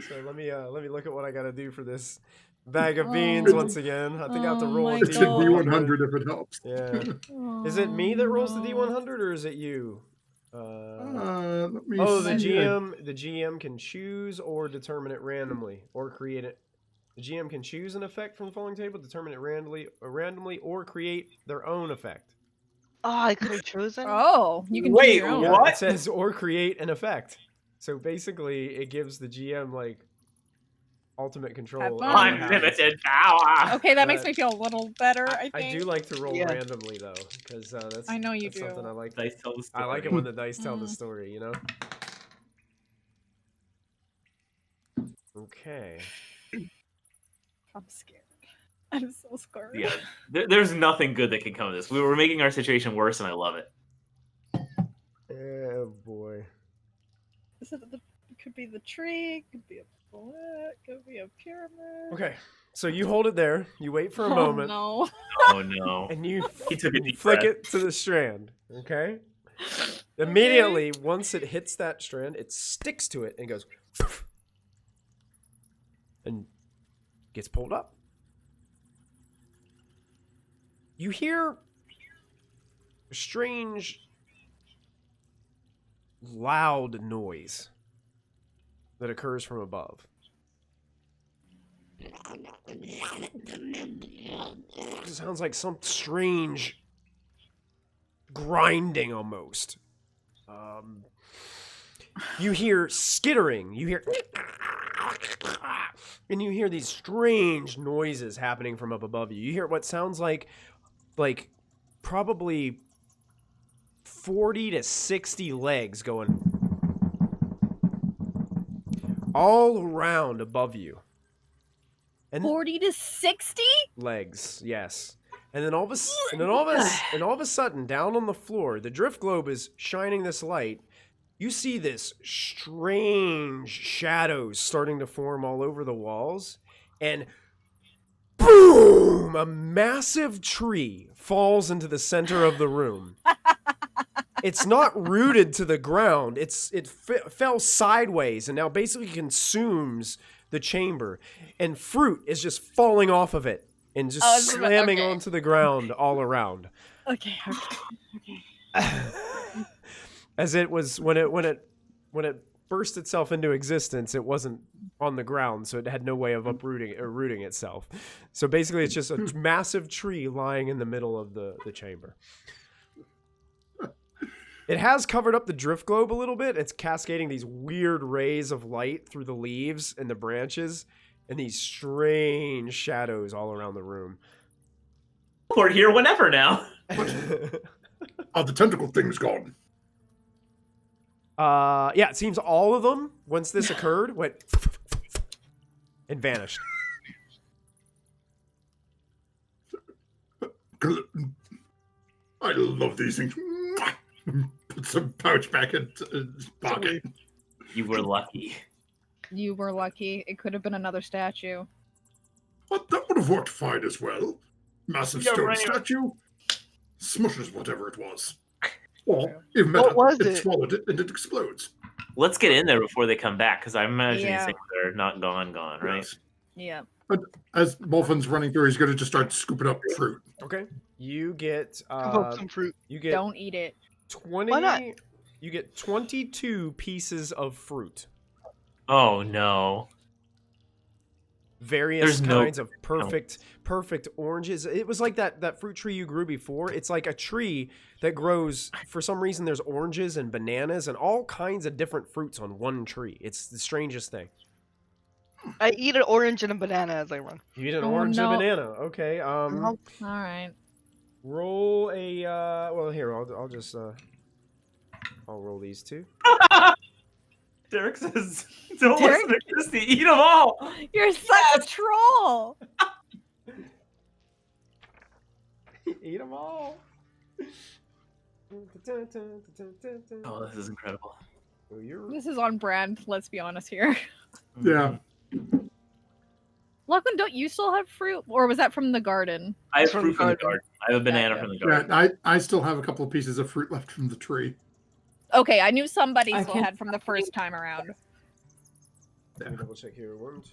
So let me look at what I gotta do for this bag of beans once again. I think I have to roll a It's a D100. D100 if it helps. Yeah. Is it me that rolls the D100 or is it you? Let me Oh, the see. GM can choose or determine it randomly or create it. The GM can choose an effect from the following table, determine it randomly, or create their own effect. Oh, I could have chosen. Oh, you can do Wait, your own. Yeah, What? it says or create an effect. So basically, it gives the GM like ultimate control. Have over fun. what happens. Unlimited power. Okay, that makes me feel a little better, I I think. do like to roll Yeah. randomly though, because that's I know you that's do. something I like. Dice tell the I like it story. when the dice tell the story, you know. Okay. I'm scared. I'm so scared. Yeah, there's nothing good that can come of this. We were making our situation worse, and I love it. Oh boy. It could be the tree, could be a bullet, could be a pyramid. Okay. So you hold it there. You wait for a Oh, moment, no. Oh no. and you He took a deep flick breath. it to the strand. Okay. Immediately, once it hits that strand, it sticks to it and goes, and gets pulled up. You hear a strange, loud noise that occurs from above. It sounds like some strange grinding almost. You hear skittering. You hear, and you hear these strange noises happening from up above you. You hear what sounds like probably 40 to 60 legs going all around above you. And 40 to 60? legs, yes. And then all of a sudden, down on the floor, the drift globe is shining this light. You see this strange shadows starting to form all over the walls, and boom! A massive tree falls into the center of the room. It's not rooted to the ground. It fell sideways and now basically consumes the chamber, and fruit is just falling off of it and just slamming onto the ground all around. Okay. As it was when it burst itself into existence, it wasn't on the ground, so it had no way of uprooting or rooting itself. So basically, it's just a massive tree lying in the middle of the chamber. It has covered up the drift globe a little bit. It's cascading these weird rays of light through the leaves and the branches, and these strange shadows all around the room. We're here whenever now. Oh, the tentacle thing's gone. Yeah, it seems all of them, once this occurred, went and vanished. I love these things. Put some pouch back in his pocket. You were lucky. You were lucky. It could have been another statue. But that would have worked fine as well. Massive Yeah, stone right. statue. Smushes whatever it was. Or, if meta, What was it it? swallowed it and it explodes. Let's get in there before they come back, because I imagine Yeah. these things are not gone, right? Yes. Yeah. But as Molfin's running through, he's going to just start scooping up fruit. Okay. You get Scoop up some fruit. you get Don't eat it. 20. Why not? You get 22 pieces of fruit. Oh no. Various There's no- kinds of perfect oranges. It was like that fruit tree you grew before. It's like a tree that grows, for some reason there's oranges and bananas and all kinds of different fruits on one tree. It's the strangest thing. I eat an orange and a banana as I run. You eat an Oh, orange and a no. banana. Okay. Nope. All right. Roll a well, here, I'll just I'll roll these two. Derek says, "Don't Derek? listen to Kristy. Eat them all." You're such a troll. Eat them all. Oh, this is incredible. Oh, you're... This is on brand. Let's be honest here. Yeah. Lachlan, don't you still have fruit, or was that from the garden? I have From fruit from the garden. garden. I have a banana Gotcha. from the Yeah, garden. I still have a couple of pieces of fruit left from the tree. Okay, I knew somebody I still can't- had from the first time around. Let me double check here. One, two,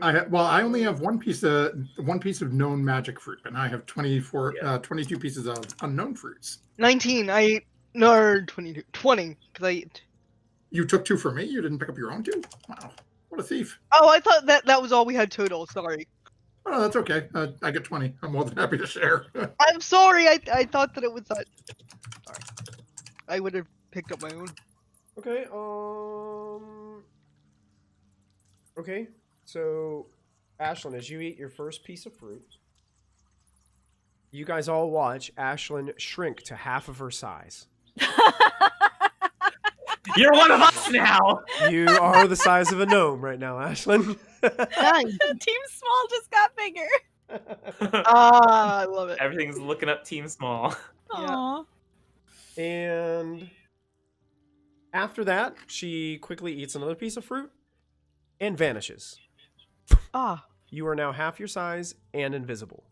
I only have one piece of known magic fruit, and I have 22 pieces of unknown fruits. 19. I ate. No, 22. 20. Because I ate. You took 2 from me. You didn't pick up your own 2. Wow, what a thief! Oh, I thought that was all we had total. Sorry. Oh, that's okay. I get 20. I'm more than happy to share. I'm sorry. I thought that it was that. Sorry. I would have picked up my own. Okay, okay, so Ashlyn, as you eat your first piece of fruit, you guys all watch Ashlyn shrink to half of her size. You're one of us now. You are the size of a gnome right now, Ashlyn. Nice. Team Small just got bigger. Ah, I love it. Everything's looking up Team Small. Yeah. Aw. And after that, she quickly eats another piece of fruit and vanishes. Ah, You are now half your size and invisible.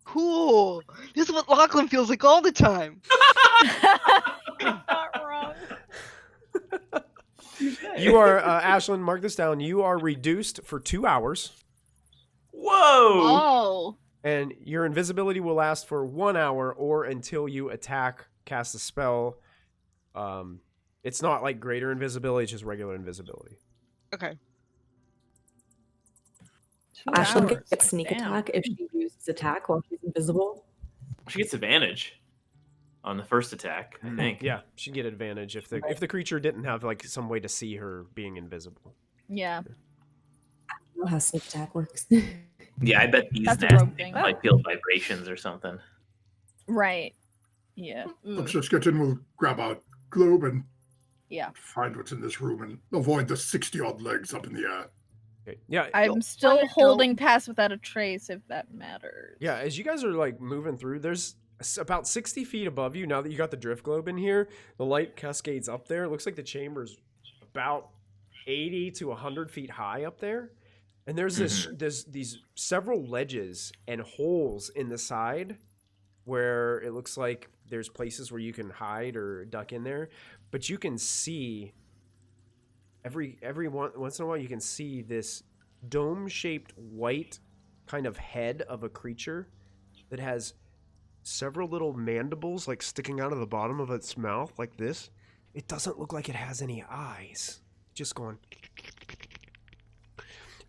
cool. This is what Lachlan feels like all the time. Not wrong. You are, Ashlyn, mark this down. You are reduced for 2 hours, Whoa! Oh. and your invisibility will last for 1 hour or until you attack, cast a spell. It's not like greater invisibility, it's just regular invisibility. Okay. 2 Ashlyn hours. gets sneak Damn. attack if she uses attack while she's invisible. She gets advantage on the first attack, I think. Yeah, she'd get advantage if the creature didn't have like some way to see her being invisible. Yeah. I don't know how sneak attack works. Yeah, I bet these That's a nasty rogue things thing. might feel vibrations or something. Right. Yeah. Let's just get in. We'll grab a globe and Yeah. find what's in this room and avoid the 60-odd legs up in the air. Okay. Yeah, I'm still holding pass without a trace, if that matters. yeah. As you guys are like moving through, there's about 60 feet above you. Now that you got the drift globe in here, the light cascades up there. It looks like the chamber's about 80 to 100 feet high up there. And there's there's these several ledges and holes in the side where it looks like there's places where you can hide or duck in there, but you can see once in a while you can see this dome-shaped white kind of head of a creature that has several little mandibles like sticking out of the bottom of its mouth like this. It doesn't look like it has any eyes. Just going.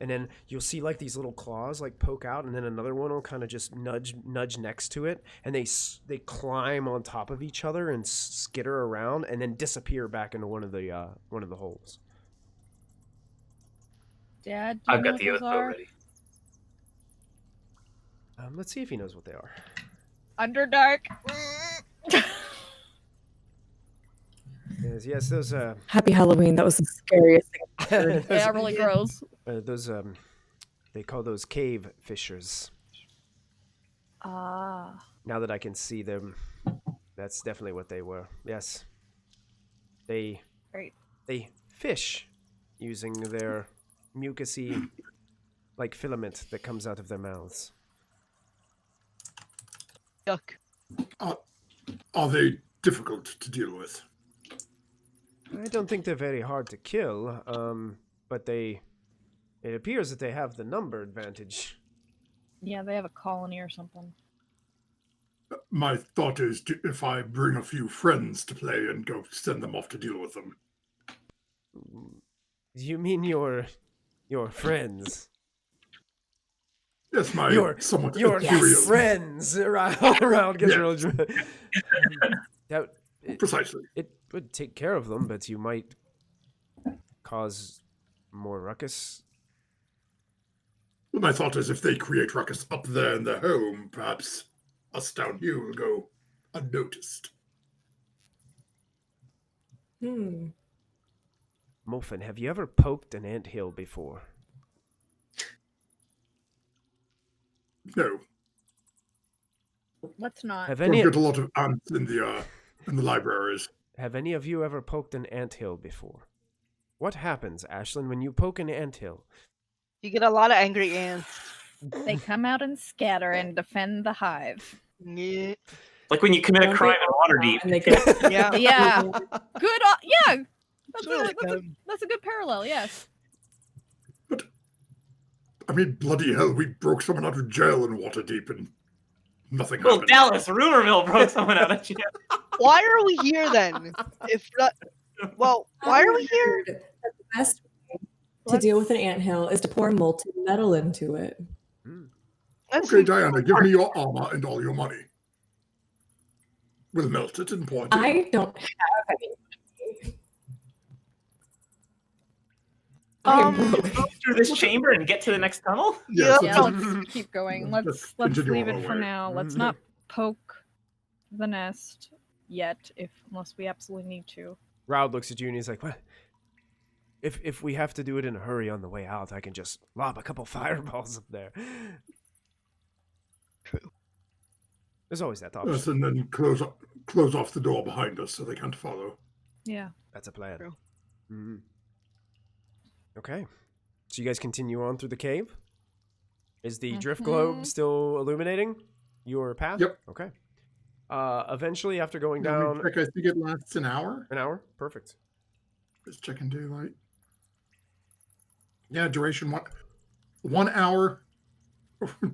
And then you'll see like these little claws like poke out, and then another one will kind of just nudge next to it, and they climb on top of each other and skitter around, and then disappear back into one of the holes. Dad, do you I've know got what the those other are? already. Let's see if he knows what they are. Underdark. Yes, those Happy Halloween. That was the scariest thing I've heard. Yeah, really gross. those they call those cave fishers. Ah. Now that I can see them, that's definitely what they were. Yes, they Great. they fish using their mucousy like filament that comes out of their mouths. Yuck. Are they difficult to deal with? I don't think they're very hard to kill, but they It appears that they have the number advantage. Yeah, they have a colony or something. My thought is if I bring a few friends to play and go send them off to deal with them. You mean your friends? Yes, my Your somewhat your ethereal. friends around gets Yes. really Precisely. It would take care of them, but you might cause more ruckus. Well, my thought is if they create ruckus up there in their home, perhaps us down here will go unnoticed. Molfin, have you ever poked an anthill before? No, Let's not. Have don't any get a lot of ants in the libraries. have any of you ever poked an anthill before? What happens, Ashlyn, when you poke an anthill? You get a lot of angry ants. They come out and scatter and defend the hive. Yeah. Like when you commit a Don't crime they in all Waterdeep. and they get Yeah. Yeah. Good. Yeah. It's really good. That's a good parallel. Yes. I mean, bloody hell, we broke someone out of jail in Waterdeep and nothing Well, happened. Dallas, Rumorville broke someone out of jail. Why are we here then? If not, well, why are we here? The best way to deal with an anthill is to pour molten metal into it. Let's Okay, see. Diana, give me your armor and all your money. We'll melt it and point it. I don't have any. Move through this chamber and get to the next tunnel? Yes, Yeah. let's- Let's keep going. Let's Let's continue leave on it our for way. now. Let's not poke the nest yet, unless we absolutely need to. Raud looks at you and he's like, "What? If we have to do it in a hurry on the way out, I can just lob a couple fireballs up there." True. There's always that Yes, option. and then close off the door behind us so they can't follow. Yeah. That's a plan. True. Mhm. Okay. So you guys continue on through the cave? Is the drift globe still illuminating your path? Yep. Okay. Eventually, after going Let me down check, I think it lasts an hour. an hour, perfect. Just checking daylight. Yeah, duration 1 hour.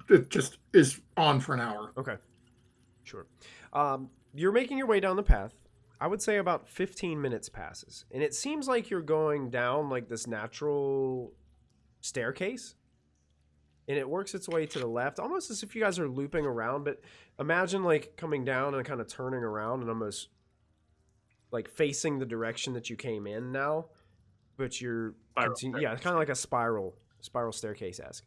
It just is on for an hour. Okay. Sure. You're making your way down the path. I would say about 15 minutes passes. And it seems like you're going down like this natural staircase. And it works its way to the left, almost as if you guys are looping around. But imagine like coming down and kind of turning around and almost like facing the direction that you came in now. But you're, yeah, kind of like a spiral staircase-esque.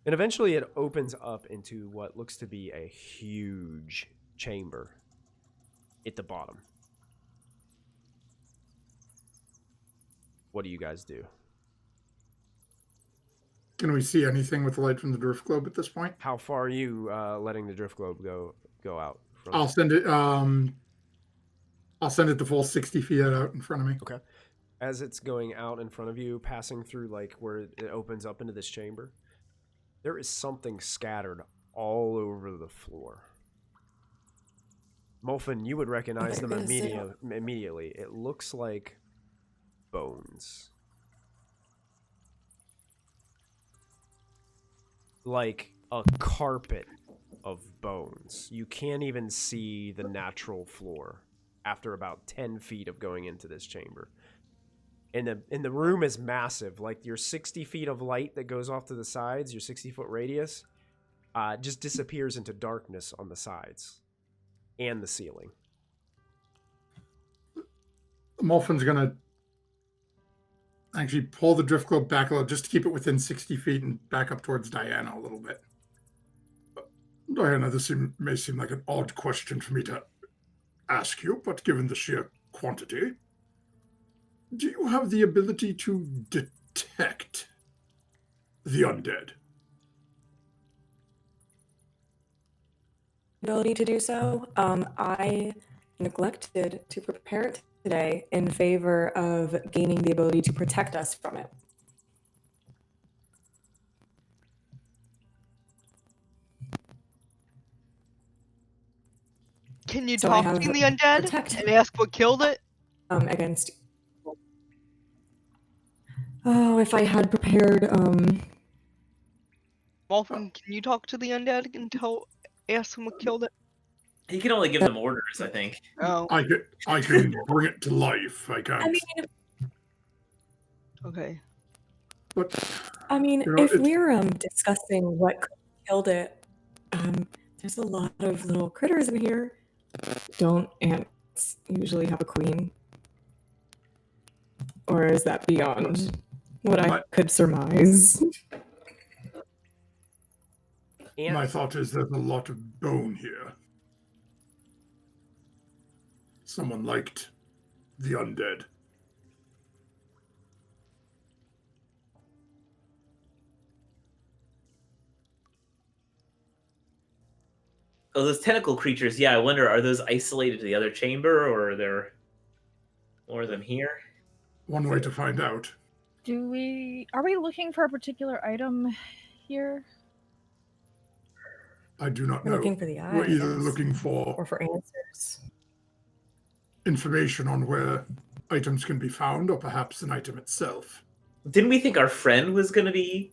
And eventually it opens up into what looks to be a huge chamber at the bottom. What do you guys do? Can we see anything with the light from the drift globe at this point? How far are you letting the drift globe go out? From? I'll send it. I'll send it the full 60 feet out in front of me. Okay. As it's going out in front of you, passing through like where it opens up into this chamber, there is something scattered all over the floor. Molfin, you would recognize them immediately. It looks like bones. Like a carpet of bones. You can't even see the natural floor after about 10 feet of going into this chamber. And the room is massive. Like your 60 feet of light that goes off to the sides, your 60-foot radius, just disappears into darkness on the sides and the ceiling. Molfin's gonna actually pull the drift globe back a little just to keep it within 60 feet and back up towards Diana a little bit. Diana, this may seem like an odd question for me to ask you, but given the sheer quantity, do you have the ability to detect the undead? Ability to do so. I neglected to prepare it today in favor of gaining the ability to protect us from it. Can you So I talk have to the undead protect. and ask what killed it? Against. Oh know if I had prepared. Molfin, can you talk to the undead and ask them what killed it? He can only give them orders, I think. Oh, I can bring it to life. I can't. I mean, okay. But I mean, You know, if it- we're discussing what killed it, there's a lot of little critters in here. Don't ants usually have a queen? Or is that beyond what I But- could surmise? my thought is there's a lot of bone here. Someone liked the undead. Oh, those tentacle creatures. Yeah, I wonder, are those isolated to the other chamber, or are there more of them here? One way to find out. Are we looking for a particular item here? I do not We're know. looking for the We're either eyes. looking for Or for answers. information on where items can be found, or perhaps an item itself. Didn't we think our friend was going to be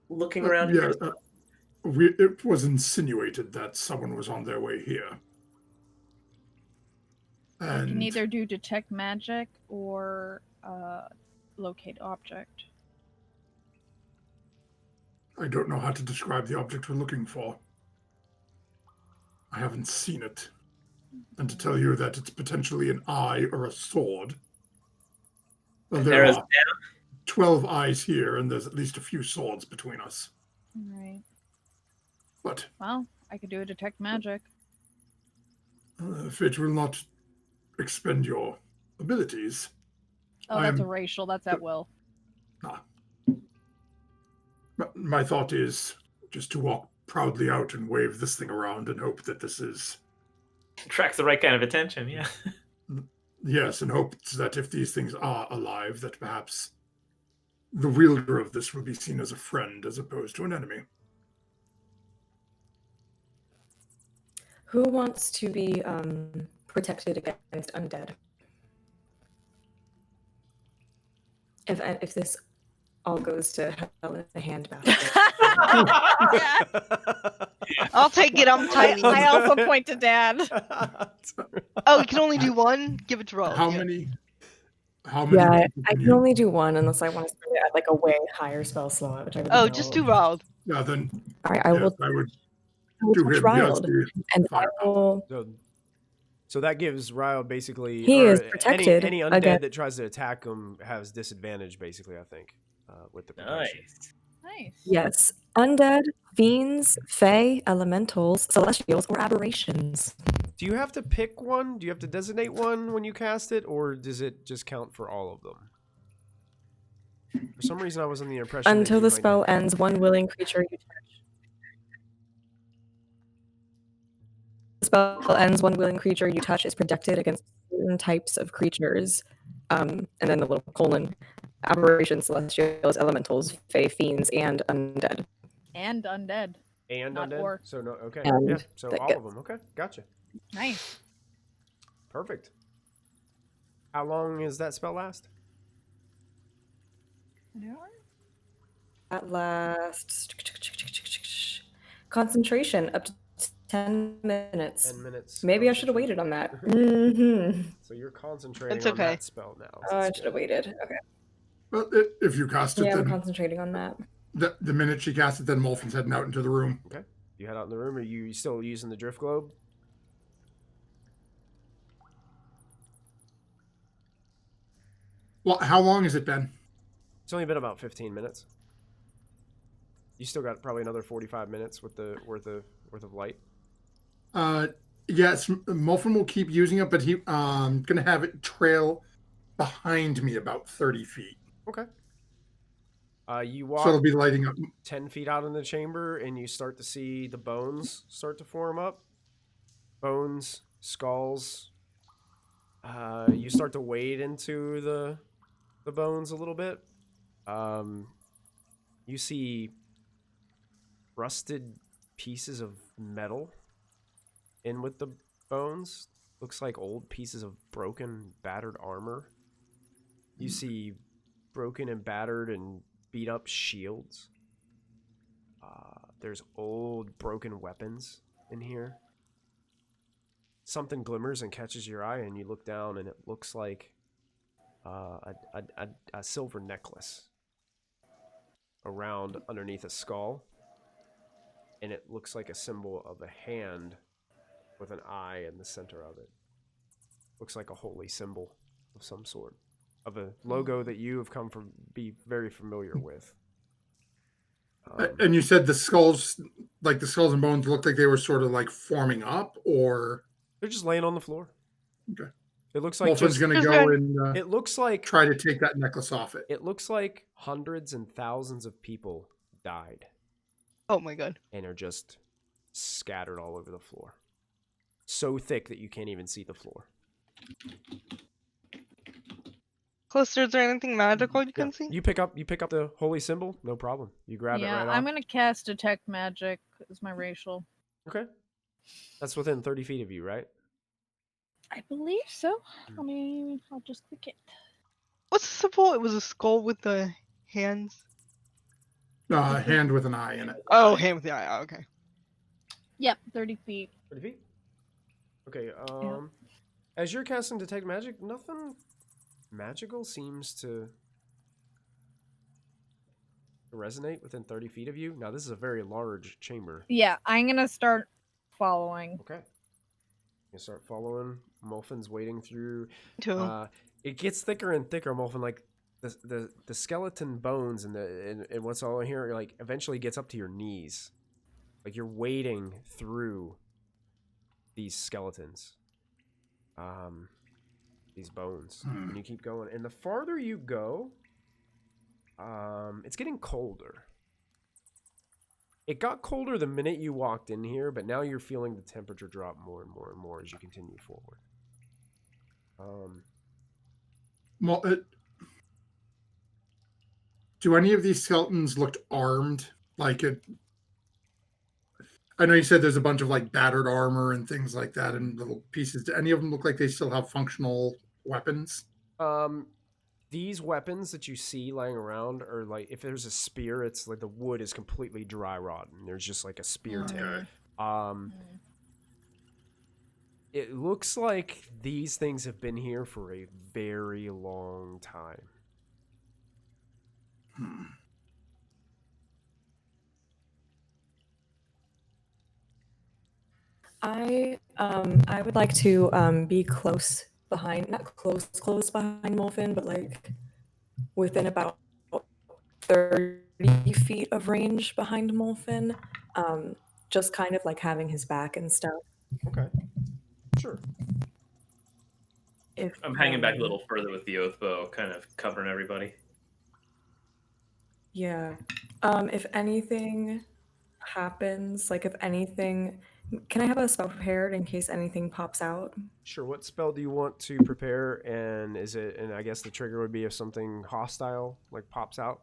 looking around Yeah, here? it was insinuated that someone was on their way here. We And can either do detect magic or locate object. I don't know how to describe the object we're looking for. I haven't seen it. And to tell you that it's potentially an eye or a sword. Well, there Arrows are 12 eyes here, and there's at least a few swords between us. Right. But Well, I could do a detect magic. if it will not expend your abilities, Oh, that's a I'm- racial. That's at will. my thought is just to walk proudly out and wave this thing around and hope that this is, Attracts the right kind of attention, yeah. yes, and hope that if these things are alive, that perhaps the wielder of this will be seen as a friend as opposed to an enemy. Who wants to be protected against undead? If this all goes to hell in a handbasket. I'll take it. I'm tiny. I also point to Dad. Oh, you can only do one? Give it to Rob. How yeah. many? How many? Yeah, people I can can you- only do one unless I want to spend it at like a way higher spell slot, which I would Oh, just do Rob. Yeah, then All right, I yes, will I would do do him. Riled, and I firepower. will. So that gives Ryle basically He or is protected any undead against- that tries to attack him has disadvantage, basically. I think with the protection. Nice. Nice. Yes, undead, fiends, fae, elementals, celestials, or aberrations. Do you have to pick one? Do you have to designate one when you cast it, or does it just count for all of them? For some reason, I was under the impression Until that you the might- spell ends, one willing creature you touch. The spell ends, one willing creature you touch is protected against certain types of creatures. And then the little colon. Aberrations, celestials, elementals, fae, fiends, and undead. And undead. and not undead. or. So no, okay, And yeah. So that all gets- of them. Okay, gotcha. Nice. Perfect. How long is that spell last? An hour? At last. Concentration up to 10 minutes. 10 minutes. Maybe I should have waited on that. Mm-hmm. So you're concentrating It's on okay. that spell now. Oh, I should have waited. Okay. Well, if you cast it, Yeah, I'm then concentrating on that. the minute she casts it, then Molfin's heading out into the room. You head out in the room. Are you still using the drift globe? Well, how long has it been? It's only been about 15 minutes. You still got probably another 45 minutes with the worth of light. Yes, Molfin will keep using it, but he gonna have it trail behind me about 30 feet. Okay. You So it'll walk be lighting up. 10 feet out in the chamber, and you start to see the bones start to form up. Bones, skulls. You start to wade into the bones a little bit. You see rusted pieces of metal in with the bones. Looks like old pieces of broken, battered armor. You see broken and battered and beat up shields. There's old broken weapons in here. Something glimmers and catches your eye, and you look down, and it looks like a silver necklace around underneath a skull, and it looks like a symbol of a hand with an eye in the center of it. Looks like a holy symbol of some sort, of a logo that you have come to be very familiar with. And you said the skulls and bones looked like they were sort of like forming up, or they're just laying on the floor. Okay. It looks like Molfin's going to go and it looks like try to take that necklace off it. It looks like hundreds and thousands of people died. Oh my god. And are just scattered all over the floor. So thick that you can't even see the floor. Closer, is there anything magical you can see? You pick up the holy symbol, no problem. You grab it right off. I'm gonna cast Detect Magic as my racial. Okay. That's within 30 feet of you, right? I believe so. I'll just click it. What's the symbol? It was a skull with the hands. Hand with an eye in it. Oh, hand with the eye. Oh, okay. Yep, 30 feet. 30 feet? Okay, as you're casting Detect Magic, nothing magical seems to resonate within 30 feet of you. Now, this is a very large chamber. Yeah, I'm gonna start following. Okay. You start following. Molfin's wading through. It gets thicker and thicker, Molfin. Like the skeleton bones and what's all in here, like eventually gets up to your knees. Like you're wading through these skeletons, these bones, and you keep going. And the farther you go, it's getting colder. It got colder the minute you walked in here, but now you're feeling the temperature drop more and more and more as you continue forward. Do any of these skeletons look armed? Like it? I know you said there's a bunch of like battered armor and things like that and little pieces. Do any of them look like they still have functional weapons? These weapons that you see lying around are like, if there's a spear, it's like the wood is completely dry rotten. There's just like a spear tip. It looks like these things have been here for a very long time. I would like to be close behind, not close behind Molfin, but like within about 30 feet of range behind Molfin, just kind of like having his back and stuff. Okay, sure. If I'm hanging back a little further with the oath bow, kind of covering everybody. Yeah. If anything happens, like if anything, can I have a spell prepared in case anything pops out? Sure. What spell do you want to prepare? And is it? And I guess the trigger would be if something hostile like pops out.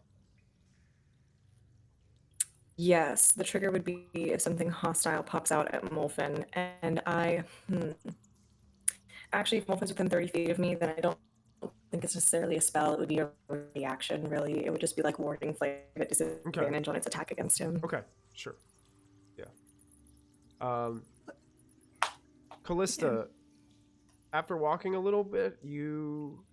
Yes, the trigger would be if something hostile pops out at Molfin, and actually, if Molfin's within 30 feet of me, then I don't think it's necessarily a spell. It would be a reaction, really. It would just be like warding flame at disadvantage on its attack against him. Okay, sure. Yeah. Callista, after walking a little bit, you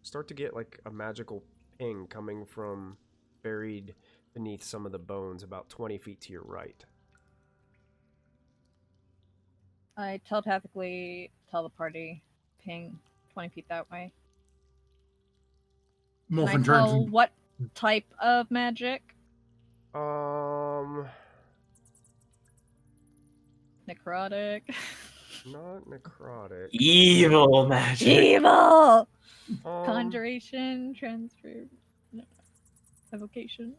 start to get like a magical ping coming from buried beneath some of the bones about 20 feet to your right. I telepathically tell the party, ping 20 feet that way. Can I tell what type of magic? Necrotic. Not necrotic. Evil magic. Evil! Conjuration, transfer, no, evocation.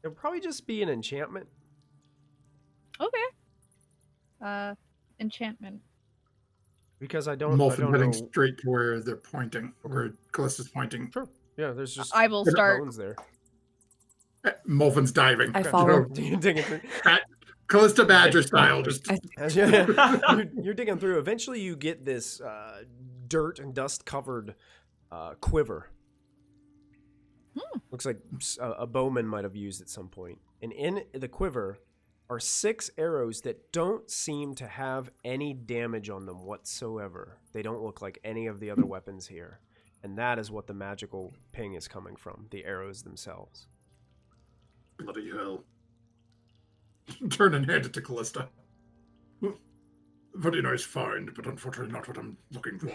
It'll probably just be an enchantment. Okay. Enchantment. Because I don't Molfin know. Straight to where they're pointing, where Callista's pointing. Sure. Yeah, there's just I will start. bones there. Molfin's diving. I follow. You're digging through. Callista Badger style. Just you're digging through. Eventually, you get this dirt and dust covered quiver. Looks like a bowman might have used at some point. And in the quiver are 6 arrows that don't seem to have any damage on them whatsoever. They don't look like any of the other weapons here. And that is what the magical ping is coming from, the arrows themselves. Bloody hell. Turn and hand it to Callista. Very nice find, but unfortunately not what I'm looking for.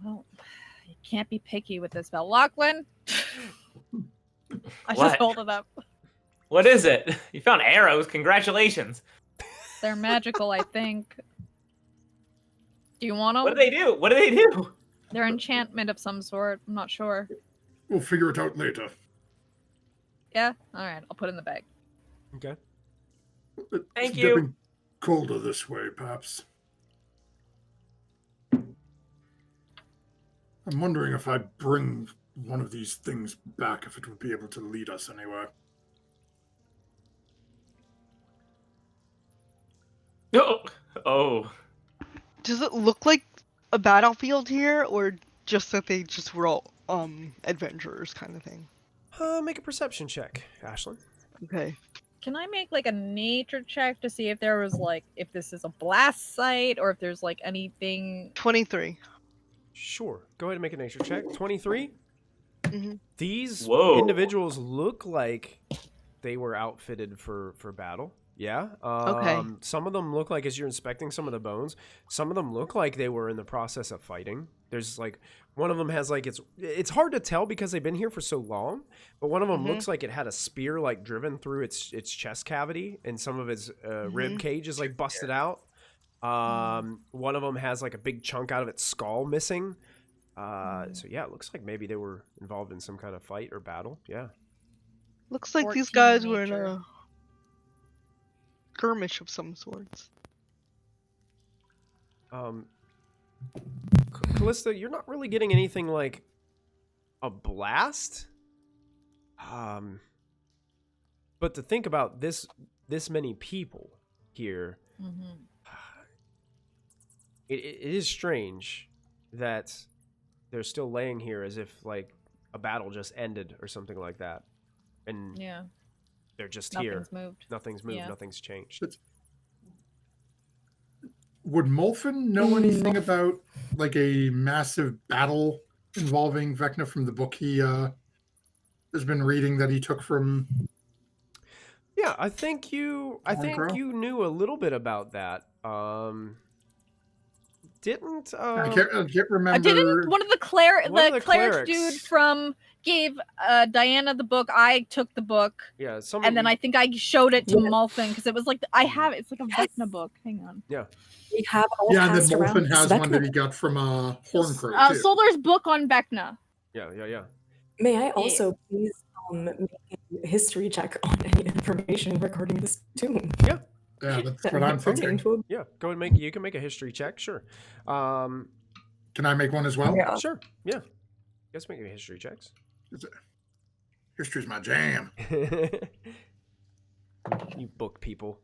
Well, you can't be picky with this spell. Lachlan! I What? just hold it up. What is it? You found arrows. Congratulations. They're magical, I think. Do you want them? What do they do? What do they do? They're enchantment of some sort. I'm not sure. We'll figure it out later. Yeah? Alright, I'll put it in the bag. Okay. Thank It's you. getting colder this way, perhaps. I'm wondering if I bring one of these things back, if it would be able to lead us anywhere. Oh. Does it look like a battlefield here, or just that they just were all adventurers kind of thing? Make a perception check, Ashlyn. Okay. Can I make like a nature check to see if there was like, if this is a blast site or if there's like anything? 23. Sure. Go ahead and make a nature check. 23? Mm-hmm. These Whoa. individuals look like they were outfitted for battle. Yeah. Okay. Some of them look like, as you're inspecting some of the bones, some of them look like they were in the process of fighting. There's like, one of them has like, it's hard to tell because they've been here for so long, but one of them looks like it had a spear like driven through its chest cavity, and some of its rib cage is like busted out. One of them has like a big chunk out of its skull missing. So yeah, it looks like maybe they were involved in some kind of fight or battle. Yeah. Looks like these 14 guys were in nature. a skirmish of some sorts. Callista, you're not really getting anything like a blast. But to think about this many people here, it is strange that they're still laying here as if like a battle just ended or something like that, and Yeah. they're just here. Nothing's moved. Nothing's moved. Yeah. Nothing's changed. Would Molfin know anything about like a massive battle involving Vecna from the book he has been reading that he took from? Yeah, I think you knew a little bit about that. Didn't I can't remember. Didn't one of the the cleric clerics. dude from gave Diana the book? I took the book, Yeah, and then I think I showed it to Yeah. Molfin because it was like I have it's like a Vecna book. Hang on. We have all Yeah, and then passed around Molfin this has one that Vecna. he got from Horncrow too. Solar's book on Vecna. Yeah. May I also please make a history check on any information regarding this tomb? Yeah, that's that what I'm might pertain thinking. to a- Yeah, go and you can make a history check, sure. Can I make one as well? Yeah. Sure, yeah. Guess make history checks. History's my jam. You book people.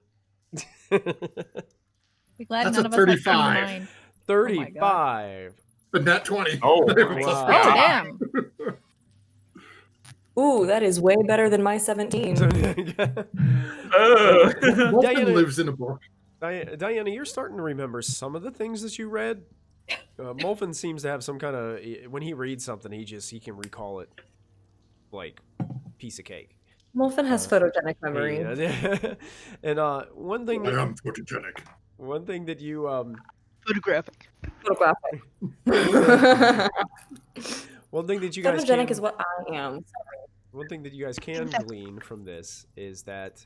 Be glad That's none a of us have 35. 29. 35. But nat 20. Oh, Wow. Oh damn! Ooh, that is way better than my 17. Molfin Diana- lives in a book. Diana, you're starting to remember some of the things that you read. Molfin seems to have some kind of, when he reads something, he can recall it like piece of cake. Molfin has photogenic memory. Yeah. And one thing I that, am photogenic. one thing that you Photographic. Photographic. one thing that you guys Photogenic can, is what I am. one thing that you guys can glean from this is that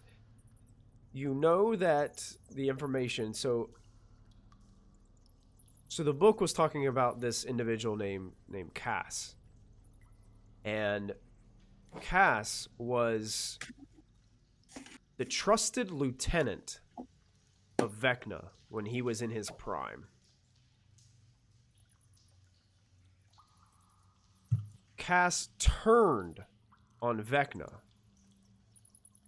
you know that the information, so the book was talking about this individual named Cass, and Cass was the trusted lieutenant of Vecna when he was in his prime. Cass turned on Vecna,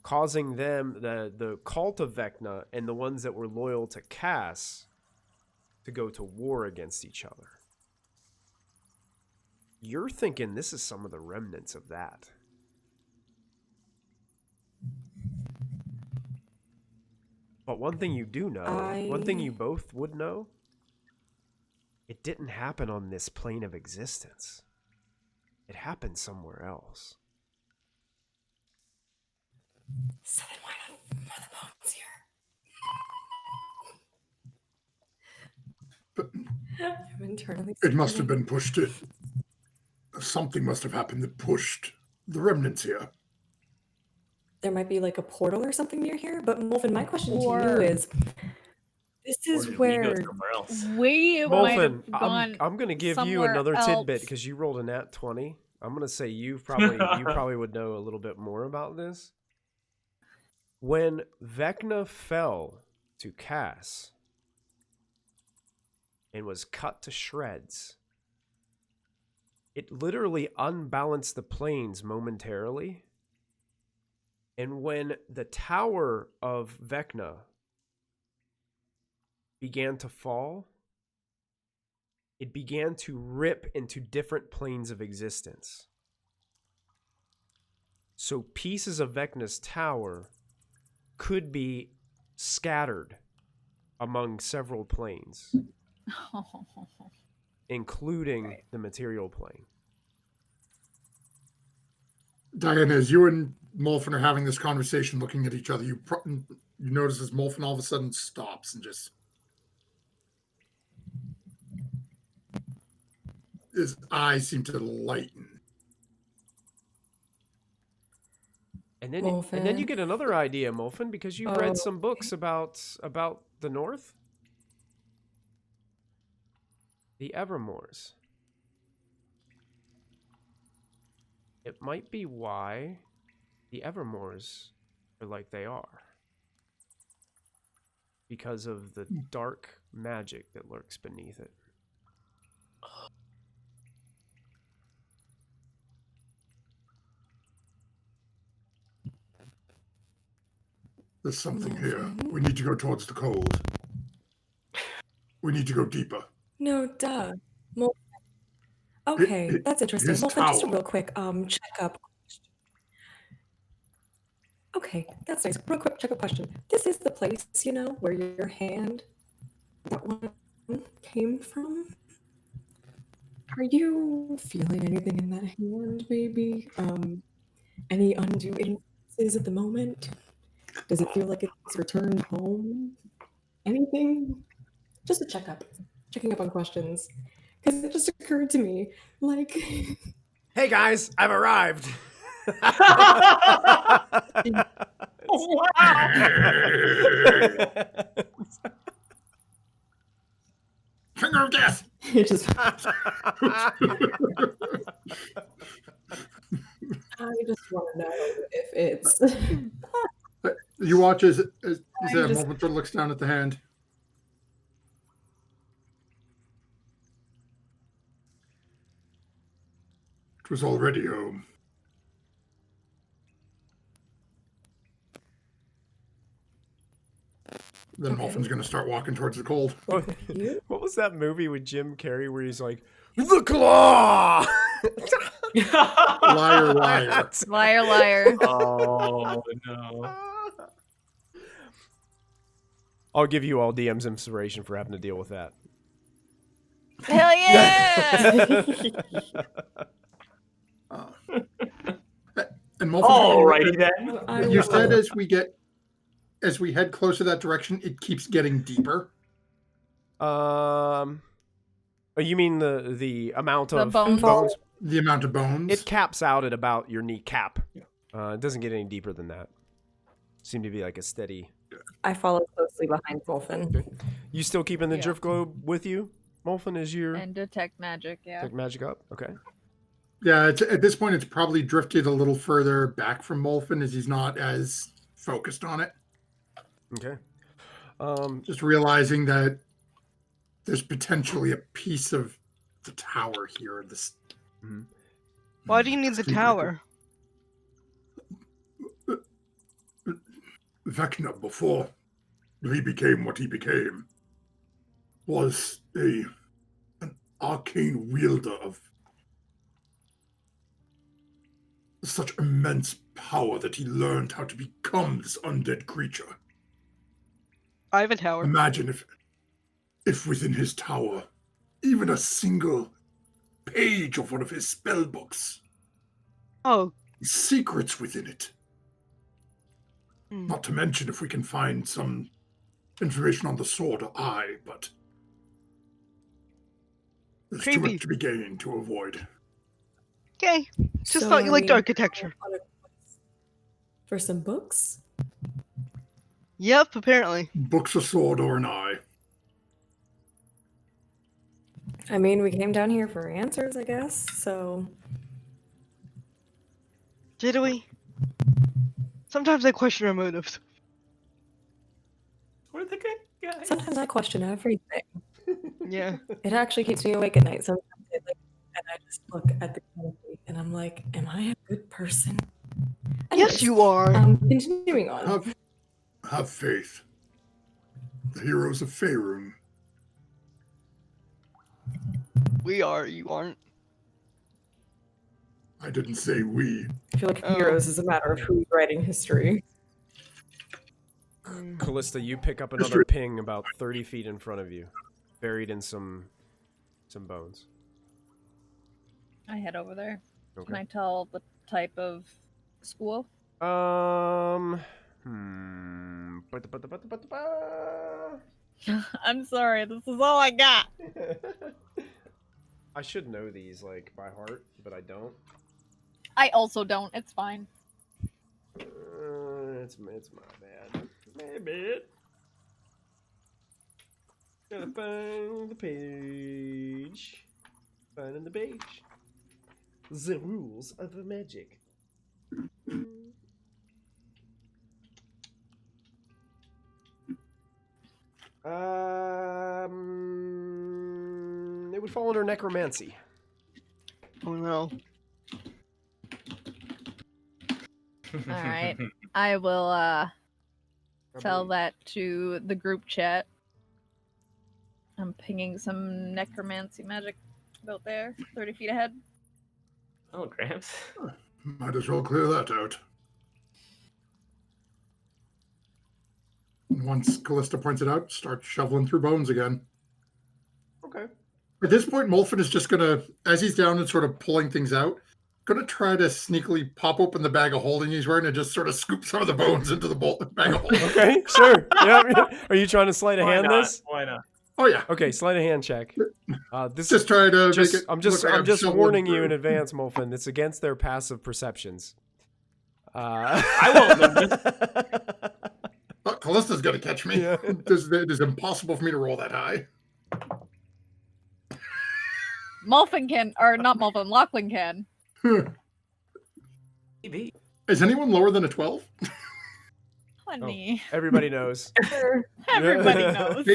causing them, the cult of Vecna and the ones that were loyal to Cass, to go to war against each other. You're thinking this is some of the remnants of that. But one thing you do know, one thing you both would know, it didn't happen on this plane of existence. It happened somewhere else. So then why not more the bones here? But I'm internally it must have screaming. been pushed in. Something must have happened that pushed the remnants here. There might be like a portal or something near here, but Molfin, my question to you Or- is, this Or is did we go where somewhere else? We might Molfin, have gone. I'm gonna give you somewhere another else. tidbit because you rolled a nat 20. I'm gonna say you probably would know a little bit more about this. When Vecna fell to Cass and was cut to shreds, it literally unbalanced the planes momentarily. And when the tower of Vecna began to fall, it began to rip into different planes of existence. So pieces of Vecna's tower could be scattered among several planes, including Right. the material plane. Diana, as you and Molfin are having this conversation, looking at each other, you notice as Molfin all of a sudden stops and just his eyes seem to lighten. And then you Molfin. get another idea, Molfin, because you've read some books about the North. The Evermores. It might be why the Evermores are like they are. Because of the dark magic that lurks beneath it. There's something here. We need to go towards the cold. We need to go deeper. No, duh. Okay, that's interesting. his Molfin, just a tower. real quick checkup. Okay, that's nice. Real quick checkup question. This is the place, where your hand, that one, came from? Are you feeling anything in that hand, maybe? Any undue influences at the moment? Does it feel like it's returned home? Anything? Just a checkup. Checking up on questions. Because it just occurred to me, like... Hey guys, I've arrived. Wow! Finger of death! it just... I just want to know if it's... You watch as you I said, just- Molfin sort of looks down at the hand. It was already home. Then Okay. Molfin's going to start walking towards the cold. You? What was that movie with Jim Carrey where he's like, the claw? Liar, liar. Liar, liar. Oh no! I'll give you all DM's inspiration for having to deal with that. Hell yeah! And Molfin, Alrighty then. you said as we head closer that direction, it keeps getting deeper. Oh, you mean the amount The of bones? The amount of bones. It caps out at about your kneecap. It doesn't get any deeper than that. Seem to be like a steady. I follow closely behind Molfin. You still keeping the Yeah. drift globe with you, Molfin? Is your And detect magic, yeah. take magic up? Okay. Yeah, at this point, it's probably drifted a little further back from Molfin as he's not as focused on it. Okay. Just realizing that there's potentially a piece of the tower here. This Why do you need the tower? Vecna, before he became what he became, was an arcane wielder of such immense power that he learned how to become this undead creature. I have a tower. Imagine if within his tower, even a single page of one of his spell books, Oh. secrets within it. Hmm. Not to mention if we can find some information on the sword or eye, but there's too Creepy. much to be gained to avoid. Okay. Just So thought you are liked we architecture. on a quest for some books? Yep, apparently. Books, a sword, or an eye. I mean, we came down here for answers, I guess. So Did we? Sometimes I question our motives. We're the good guys. sometimes I question everything. Yeah. It actually keeps me awake at night. Sometimes and I just look at the canopy and I'm like, am I a good person? Yes, you are. Continuing on. Have faith. The heroes of Faerun. We are. You aren't. I didn't say we. I feel like Oh. heroes is a matter of who's writing history. Callista, you pick up another History. ping about 30 feet in front of you, buried in some bones. I head over there. Can Okay. I tell the type of school? I'm sorry, this is all I got. I should know these like by heart, but I don't. I also don't. It's fine. It's my bad. My bad. Gotta find the page. Finding the page. The rules of magic. It would fall under necromancy. Oh no. Alright. I will tell that to the group chat. I'm pinging some necromancy magic about there, 30 feet ahead. Oh, Gramps. Might as well clear that out. Once Callista points it out, start shoveling through bones again. Okay. At this point, Molfin is just gonna, as he's down and sort of pulling things out, gonna try to sneakily pop open the bag of holding he's wearing and just sort of scoop some of the bones into the bag of holding. Okay, sure. Yeah. Are you trying to sleight of Why hand not? this? Why not? Oh yeah, Okay, sleight of hand check. This just try to make it. I'm look just like shoveling warning you through. in advance, Molfin. It's against their passive perceptions. I won't. Oh, Callista's gonna catch me. Yeah. It is impossible for me to roll that high. Molfin can, or not Molfin, Lachlan can. Maybe. Is anyone lower than a 12? Honey. Everybody knows. Everybody knows.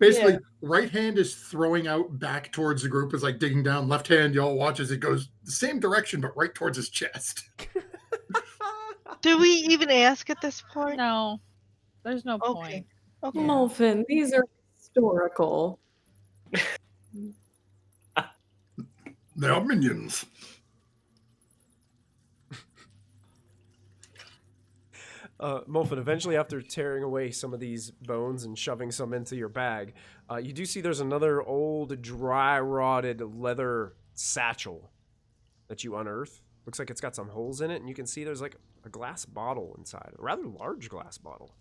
Basically, right hand is throwing out back towards the group, is like digging down. Left hand, y'all watch as it goes the same direction, but right towards his chest. Do we even ask at this point? No. There's no Okay. point. Okay. Molfin, these are historical. They are minions. Molfin, eventually after tearing away some of these bones and shoving some into your bag, you do see there's another old, dry-rotted leather satchel that you unearth. Looks like it's got some holes in it, and you can see there's like a glass bottle inside. A rather large glass bottle.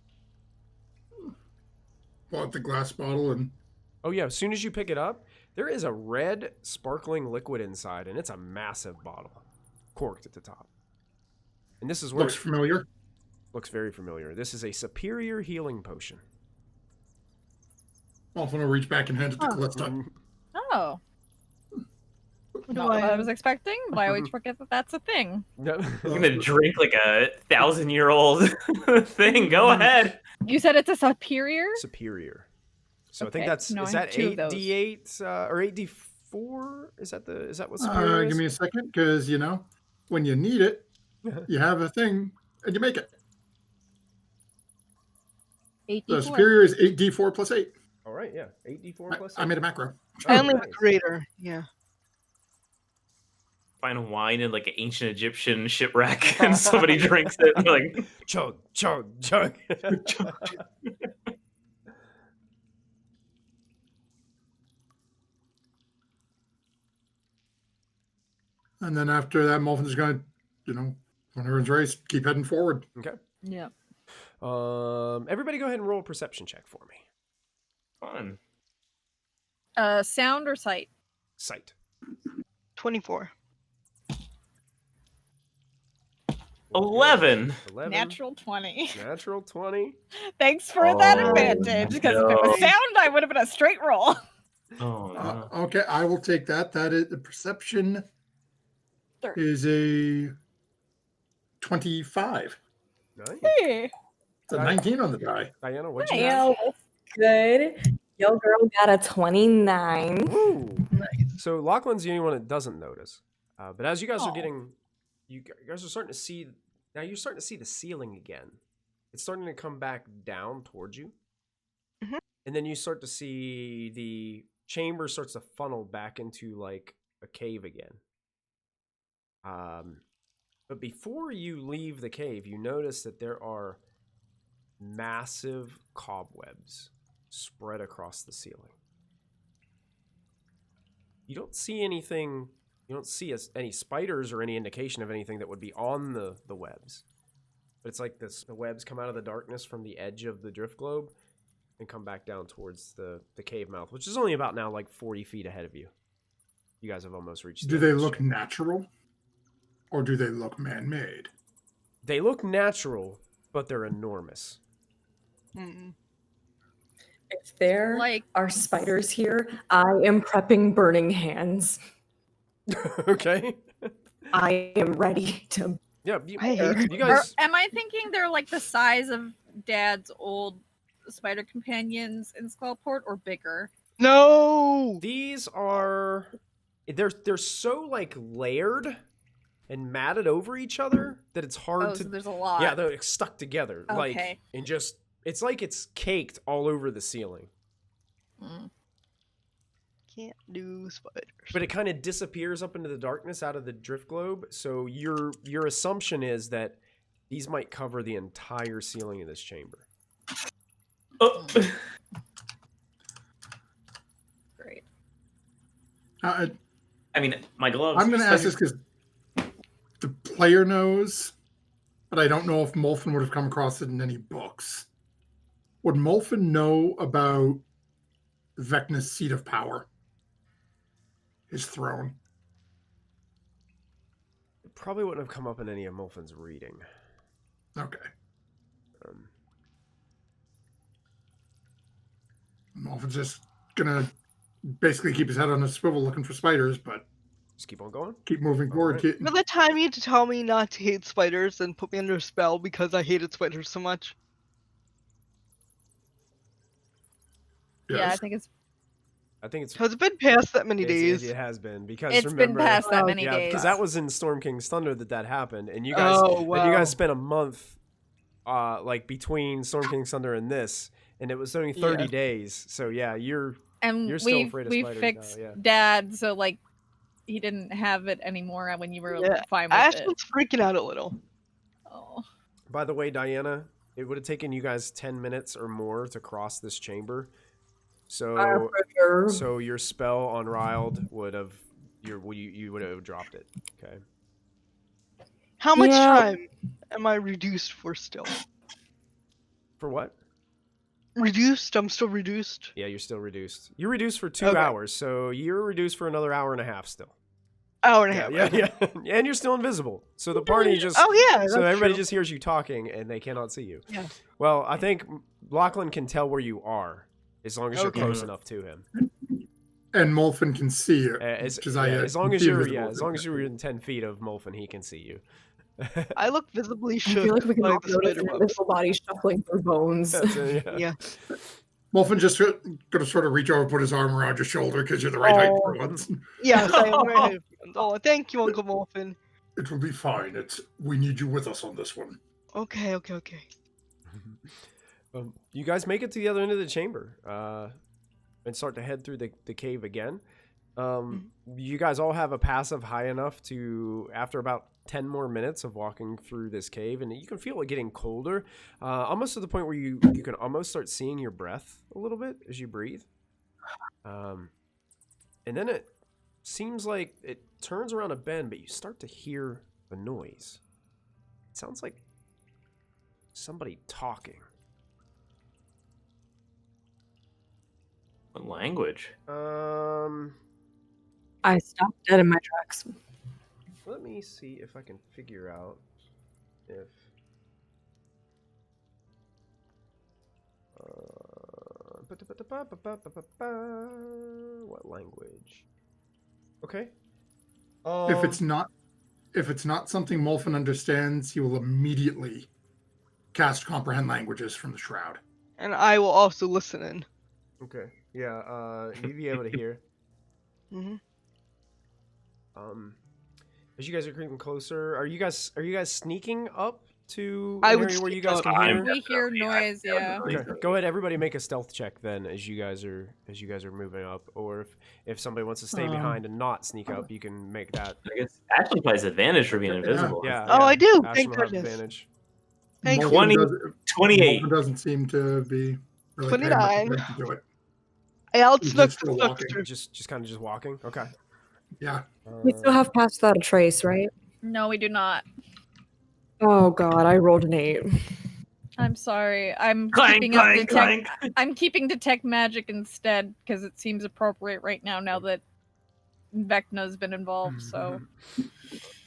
Bought the glass bottle and Oh yeah, as soon as you pick it up, there is a red, sparkling liquid inside, and it's a massive bottle. Corked at the top. And this is where looks familiar. looks very familiar. This is a superior healing potion. Molfin will reach back and hand it to Callista. Mm, Oh. Do Not what I- I was expecting, but I always forget that that's a thing. yep. You're gonna drink like a 1,000-year-old thing. Go ahead. You said it's a superior? Superior. So I think Okay, that's no, is I have that two of those. 8d8 or 8d4? Is that what superior Give is? me a second, because when you need it, you have a thing and you make it. 8d4. The superior is 8d4 plus 8. All right, yeah, 8d4 plus. I made a macro. I only have nice. a greater. Yeah. Find wine in like an ancient Egyptian shipwreck, and somebody drinks it. And they're like, Chug, chug, chug. And then after that, Molfin's going to, when everyone's raised, keep heading forward. Okay. Yeah. Everybody go ahead and roll a perception check for me. Fun. Sound or sight? Sight. 24. 11. 11. Natural 20. Natural 20. Thanks for that Oh, advantage, because if it was no. sound, I would have been a straight roll. Oh, no. Okay, I will take that. That is the perception 30. is a 25. Nice. Hey. It's a 19 on the die. Diana, what'd you have? Yo, what's good? Yo, girl got a 29. Woo. Nice. So Lachlan's the only one that doesn't notice. But as you guys are Aw. getting, you guys are starting to see, now you're starting to see the ceiling again. It's starting to come back down towards you. Mhm. And then you start to see the chamber starts to funnel back into like a cave again. But before you leave the cave, you notice that there are massive cobwebs spread across the ceiling. You don't see anything, you don't see any spiders or any indication of anything that would be on the webs. But it's like this, the webs come out of the darkness from the edge of the drift globe and come back down towards the cave mouth, which is only about now like 40 feet ahead of you. You guys have almost reached Do the they end of the look chamber. natural? Or do they look man-made? They look natural, but they're enormous. Mm. If there Like- are spiders here, I am prepping burning hands. Okay. I am ready to. Yeah, I hate you Or guys. am I thinking they're like the size of Dad's old spider companions in Skullport, or bigger? No! These are they're so like layered and matted over each other that it's hard Oh, to so there's a lot. yeah, they're like, stuck together like Okay. and just it's like it's caked all over the ceiling. Mm. Can't do spiders. But it kind of disappears up into the darkness out of the drift globe. So your assumption is that these might cover the entire ceiling of this chamber. Oh. Great. I mean, my gloves. I'm going to ask this because the player knows, but I don't know if Molfin would have come across it in any books. Would Molfin know about Vecna's seat of power? His throne? It probably wouldn't have come up in any of Molfin's reading. Okay. Um, Molfin's just going to basically keep his head on a swivel looking for spiders, but just keep on going. keep moving All forward. right. By the time you had to tell me not to hate spiders and put me under a spell because I hated spiders so much. Yeah, I Yes. think it's Has it been past that many days? it has been because it's remember, been past that Oh, many yeah, days. because that was in Storm King's Thunder that happened, and you guys Oh, wow. and you guys spent a month, like between Storm King's Thunder and this, and it was only 30 Yeah. days. So yeah, you're and still we afraid of we spiders now, fixed yeah. Dad, so like he didn't have it anymore when you were Yeah, fine with Ash it. was freaking out a little. Oh. By the way, Diana, it would have taken you guys 10 minutes or more to cross this chamber. So so your spell on Riled would have you would have dropped it. Okay. How much Yeah. time am I reduced for still? For what? Reduced? I'm still reduced. Yeah, you're still reduced. You're reduced for 2 Okay. hours, so you're reduced for another hour and a half still. Hour and a Yeah, half. yeah, yeah. And you're still invisible. So the party just Oh yeah. so that's everybody true. just hears you talking and they cannot see you. Yeah. Well, I think Lachlan can tell where you are as long as you're Okay. close enough to him. And Molfin can see you. As, Because yeah, I, as long as see you're invisible. as long as you're within 10 feet of Molfin, he can see you. I look visibly I shook feel like we can by all the notice spider an webs. invisible body shuffling through bones. That's it, yeah. Yeah. Molfin just going to sort of reach over, put his arm around your shoulder because you're the right height for once. Yes, I am right. Oh, thank you, Uncle Molfin. It will be fine. We need you with us on this one. Okay. You guys make it to the other end of the chamber and start to head through the cave again. You guys all have a passive high enough to, after about 10 more minutes of walking through this cave, and you can feel it getting colder, almost to the point where you can almost start seeing your breath a little bit as you breathe. And then seems like it turns around a bend, but you start to hear the noise. It sounds like somebody talking. What language? I stopped dead in my tracks. Let me see if I can figure out if what language? Okay. If it's not something Molfin understands, he will immediately cast comprehend languages from the shroud. And I will also listen in. Okay. Yeah. You'd be able to hear. Mm-hmm. As you guys are creeping closer, are you guys sneaking up to I an would area where you sneak guys up. can hear? We hear noise, yeah. Okay. Go ahead, everybody make a stealth check then as you guys are moving up. Or if somebody wants to stay behind and not sneak up, you can make that. I guess Ashley plays advantage for being invisible. Yeah. Oh, I do. Ashton Thank will have goodness. advantage. Thank you. 20, 28. Molfin doesn't seem to be really paying 29. much attention to it. I outsnuck He's the still walking. structure. Just kind of just walking. Okay. Yeah. We still have passed without a trace, right? No, we do not. Oh god, I rolled an 8. I'm sorry. I'm Clank, keeping up clank, detect. clank. I'm keeping detect magic instead because it seems appropriate right now that Vecna's been involved. So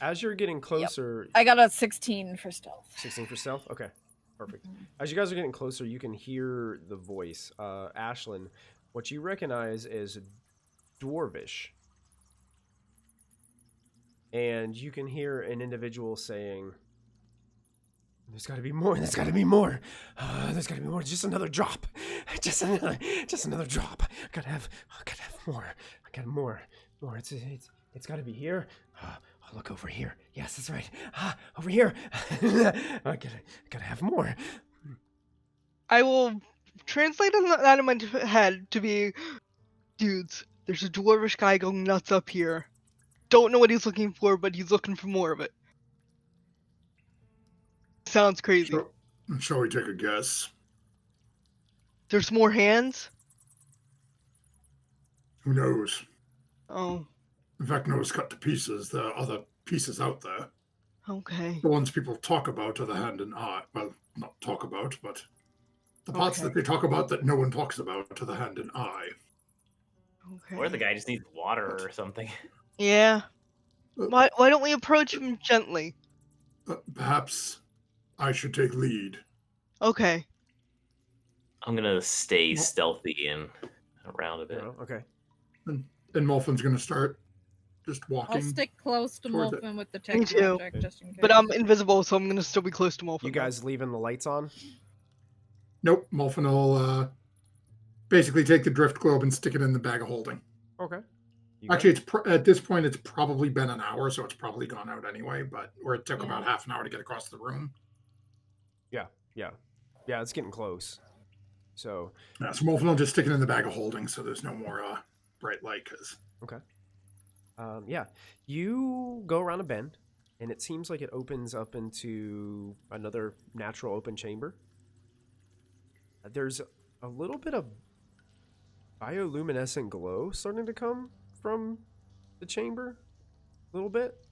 As you're getting closer, I got a 16 for stealth. 16 for stealth? Okay, perfect. As you guys are getting closer, you can hear the voice. Ashlyn, what you recognize is Dwarvish. And you can hear an individual saying, "There's got to be more. There's got to be more. There's got to be more. Just another drop. Just another drop. I gotta have more. I got more. It's got to be here. I'll look over here. Yes, that's right. Over here. I gotta have more." I will translate that in my head to be, dudes, there's a dwarvish guy going nuts up here. Don't know what he's looking for, but he's looking for more of it. Sounds crazy. Shall we take a guess? There's more hands? Who knows? Oh, Vecna was cut to pieces. There are other pieces out there. okay. The ones people talk about are the hand and eye. Well, not talk about, but the parts that they talk about that no one talks about are the hand and eye. Okay. Or the guy just needs water or something. Yeah. Why don't we approach him gently? Perhaps I should take lead. Okay. I'm gonna stay stealthy and around a bit. Okay. And Molfin's going to start just walking. I'll stick close to towards it. Molfin with the Me tech too. magic just in case. But I'm invisible, so I'm gonna still be close to Molfin. You guys leaving the lights on? Nope, Molfin will basically take the drift globe and stick it in the bag of holding. Okay. Actually, it's at this point, it's probably been an hour, so it's probably gone out anyway, or it took Yeah. about half an hour to get across the room. Yeah, it's getting close. So, Yeah, so Molfin will just stick it in the bag of holding so there's no more bright light. yeah, you go around a bend, and it seems like it opens up into another natural open chamber. There's a little bit of bioluminescent glow starting to come from the chamber, a little bit.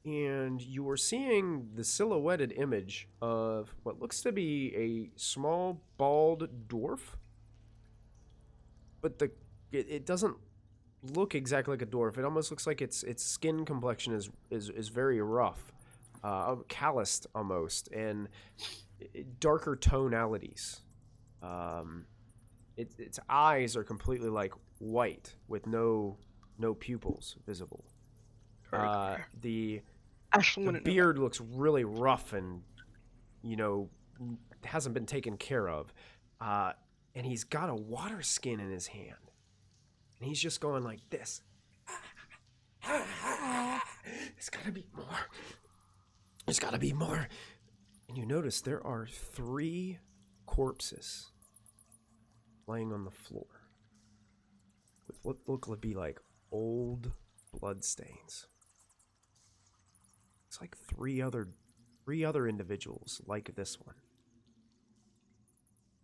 And you are seeing the silhouetted image of what looks to be a small, bald dwarf. But it doesn't look exactly like a dwarf. It almost looks like its skin complexion is very rough, calloused almost, and darker tonalities. Its eyes are completely like white with no pupils visible. The beard looks really rough and hasn't been taken care of, and he's got a water skin in his hand, and he's just going like this. There's gotta be more. There's gotta be more. And you notice there are 3 corpses laying on the floor with what look to be like old blood stains. It's like three other individuals like this one,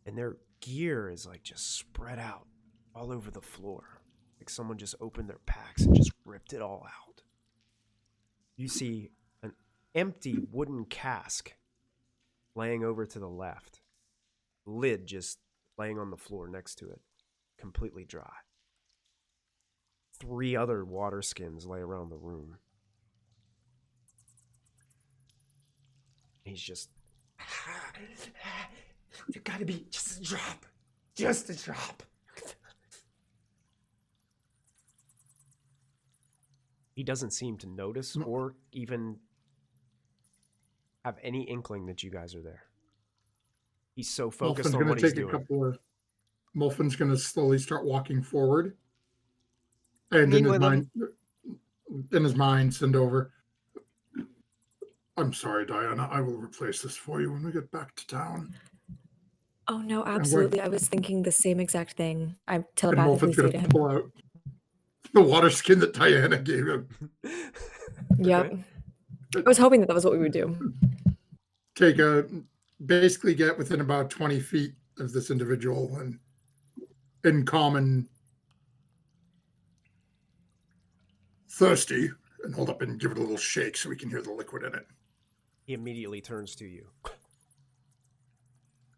and their gear is like just spread out all over the floor. Like someone just opened their packs and just ripped it all out. You see an empty wooden cask laying over to the left. Lid just laying on the floor next to it, completely dry. 3 other water skins lay around the room. He's just... You gotta be just a drop. Just a drop. He doesn't seem to notice or even have any inkling that you guys are there. He's so focused on what he's doing. Molfin's going to slowly start walking forward. And Me in his with mind, send over. I'm sorry, Diana. I will replace this for you when we get back to town. Oh no, absolutely. I was thinking the same exact thing. I And telepathically Molfin's say going to to him. pull out the water skin that Diana gave him. Yep. Okay. I was hoping that was what we would do. Basically get within about 20 feet of this individual and in common thirsty, and hold up and give it a little shake so we can hear the liquid in it. He immediately turns to you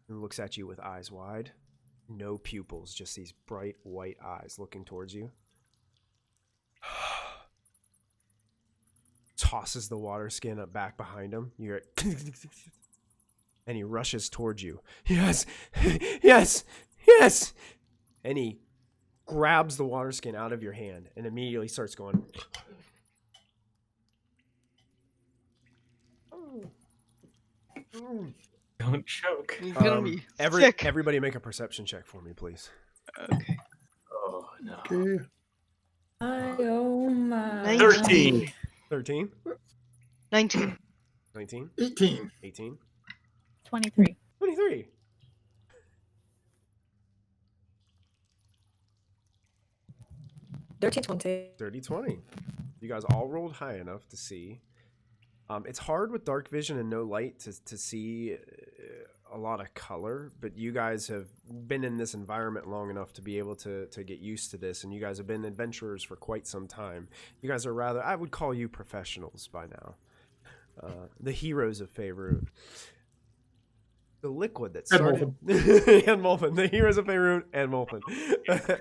and looks at you with eyes wide. No pupils, just these bright white eyes looking towards you. Tosses the water skin up back behind him. You're and he rushes towards you. Yes, yes, yes. And he grabs the water skin out of your hand and immediately starts going. Don't choke. He's gonna be sick. Everybody make a perception check for me, please. Okay. Oh no. Okay. Oh my. 13. 13? 19. 19? 18. 18? 23. 23. Dirty 20. 30, 20. You guys all rolled high enough to see. It's hard with dark vision and no light to see a lot of color, but you guys have been in this environment long enough to be able to get used to this, and you guys have been adventurers for quite some time. You guys are rather, I would call you professionals by now. The heroes of Faerun. The liquid that started... and Molfin. The heroes of Faerun and Molfin.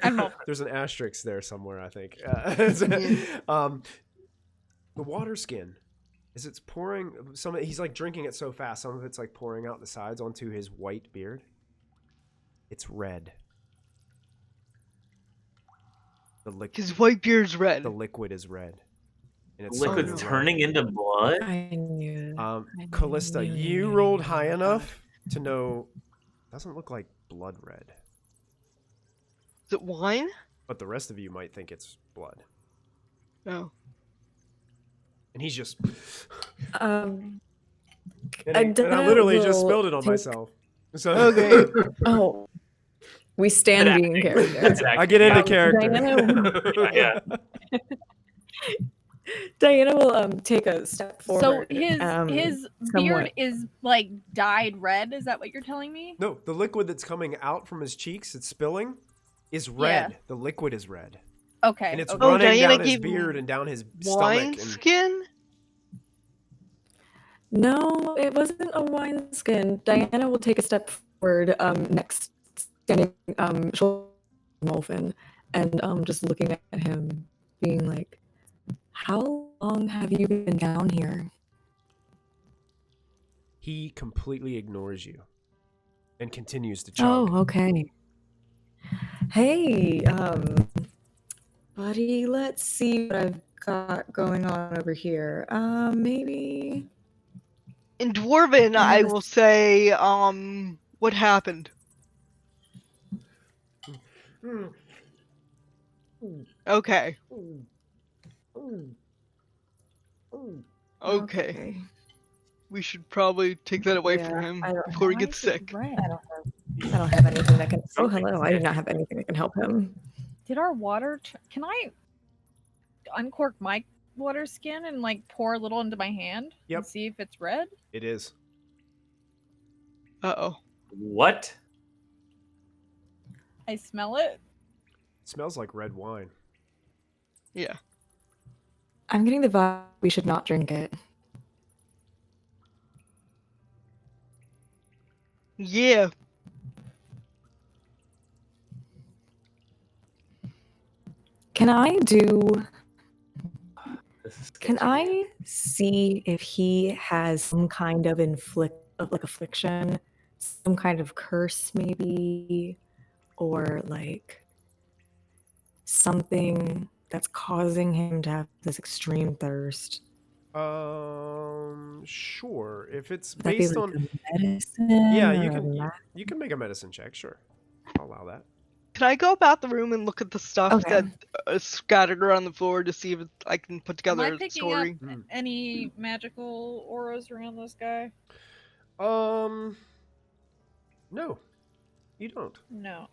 And Molfin. There's an asterisk there somewhere, I think. The water skin. Is it's pouring he's like drinking it so fast, some of it's like pouring out the sides onto his white beard. It's red. His white beard's red. The liquid is red. And it's Liquid turning into blood? I knew. Callista, you rolled high enough to know doesn't look like blood red. Is it wine? But the rest of you might think it's blood. No. And he's just And I literally just spilled it on myself. So Okay. Oh. We stand being character. I get into character. Yeah. Diana will take a step So forward. his somewhat. beard is like dyed red. Is that what you're telling me? No, the liquid that's coming out from his cheeks, it's spilling, is red. Yeah. The liquid is red. Okay. And it's okay. running Diana down his gave beard and down his Wine stomach. And skin? No, it wasn't a wine skin. Diana will take a step forward, next standing shoulder to Molfin, and just looking at him, being like, "How long have you been down here?" he completely ignores you and continues to chug. Oh, okay. Hey, buddy, let's see what I've got going on over here. Maybe. In Dwarven, I will say, what happened? Okay. Okay. We should probably take that away from him before he gets sick. I don't have anything that can. Oh, hello. I do not have anything that can help him. Did our water? Can I uncork my water skin and like pour a little into my hand? Yep. And see if it's red. It is. Uh-oh. What? I smell it. It smells like red wine. Yeah. I'm getting the vibe we should not drink it. Yeah. This is Can sketchy. I see if he has some kind of affliction, some kind of curse maybe, or like something that's causing him to have this extreme thirst? Sure. If it's Would that be based like on, a medicine? yeah, or you a can ma- you can make a medicine check. Sure, I'll allow that. Can I go about the room and look at the stuff Okay. that is scattered around the floor to see if I can put Am together I a picking story? up any magical auras around this guy? No, you don't. No.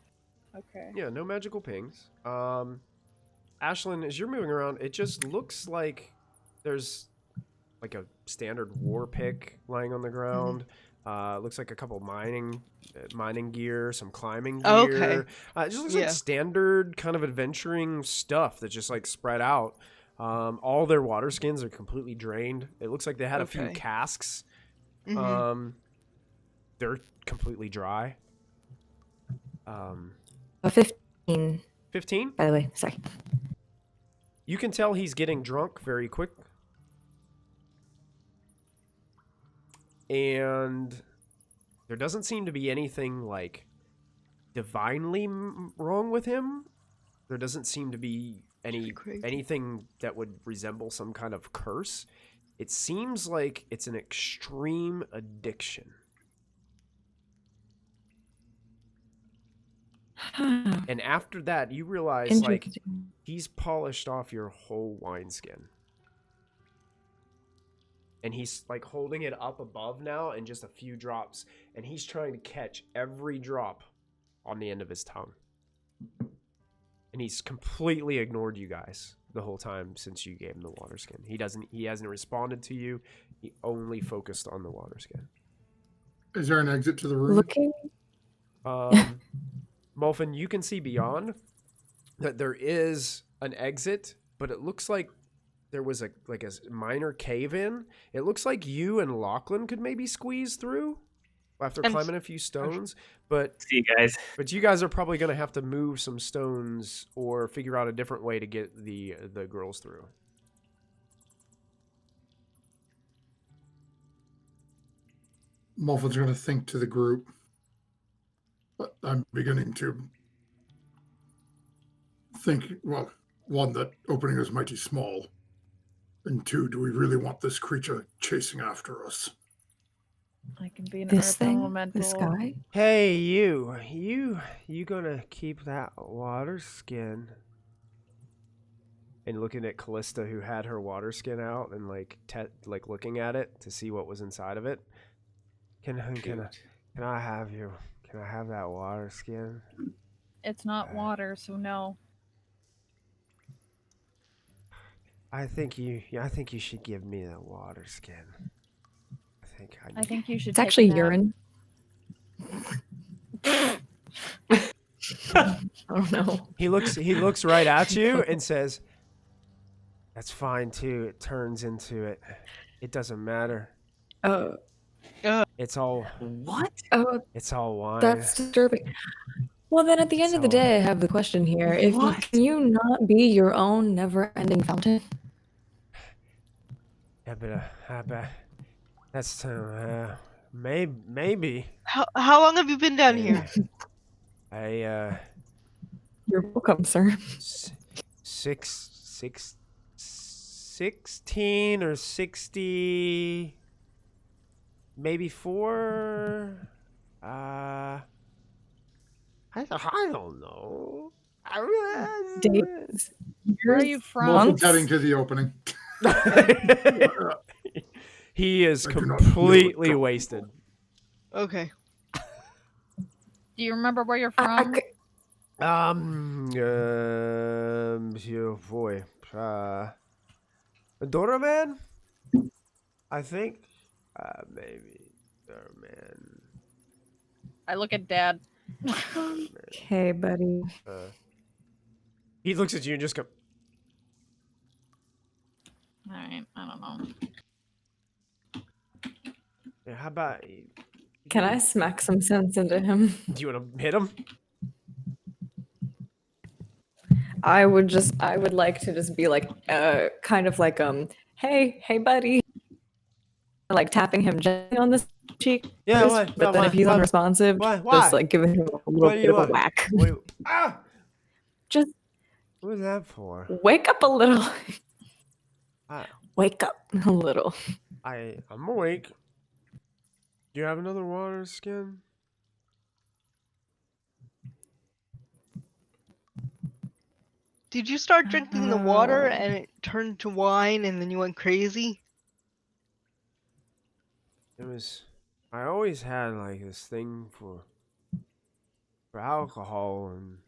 Okay. Yeah, no magical pings. Ashlyn, as you're moving around, it just looks like there's like a standard war pick lying on the ground. Looks like a couple mining gear, some climbing gear. Oh, okay. It just looks Yeah. like standard kind of adventuring stuff that's just like spread out. All their water skins are completely drained. It looks like they had a few Okay. casks. Mhm. They're completely dry. A 15, 15? by the way. Sorry. You can tell he's getting drunk very quick. And there doesn't seem to be anything like divinely wrong with him. There doesn't seem to be anything that would resemble some kind of curse. It seems like it's an extreme addiction. And after that, you realize like Interesting. he's polished off your whole wineskin. And he's like holding it up above now and just a few drops. And he's trying to catch every drop on the end of his tongue. And he's completely ignored you guys the whole time since you gave him the water skin. He hasn't responded to you. He only focused on the water skin. Is there an exit to the room? Looking. Molfin, you can see beyond that there is an exit, but it looks like there was a minor cave in. It looks like you and Lachlan could maybe squeeze through after climbing a few stones, but See you guys. you guys are probably going to have to move some stones or figure out a different way to get the girls through. Molfin's going to think to the group. But I'm beginning to think, well, one, that opening is mighty small. And two, do we really want this creature chasing after us? I can be an This earth thing? elemental. This guy? Hey, you gonna keep that water skin? And looking at Callista, who had her water skin out and like looking at it to see what was inside of it. Can I have that water skin? It's not water, so no. I think you should give me the water skin. I think you should. It's take actually a nap. urine. Oh no. He looks right at you and says, "That's fine too. It turns into it. It doesn't matter. Oh. It's all What? Oh, it's all wine." that's disturbing. Well, then at the end of the So- day, I have the question here. If What? can you not be your own never-ending fountain? Yeah, but that's maybe. How long have you been down here? You're welcome, sir. 16 or 60, maybe 4. I don't know. Days. Where are you from? Molfin's heading to the opening. He is I do not know completely what- wasted. Okay. Do you remember where you're I from? Boy, Doraman? I think, maybe Doraman. I look at Dad. Okay, buddy. He looks at you and just goes, Alright, I don't know. Yeah, how about... Can I smack some sense into him? Do you want to hit him? I would like to just be like, kind of like, hey, buddy. Like tapping him gently on the cheek. Yeah, first, why? But then if he's unresponsive, Why? just like giving him a little What do bit you of a want? whack. Wait, ah! Just What was that for? wake up a little. I, Wake up a little. I'm awake. Do you have another water skin? Did you start drinking the water and it turned to wine and then you went crazy? It was... I always had like this thing for alcohol, and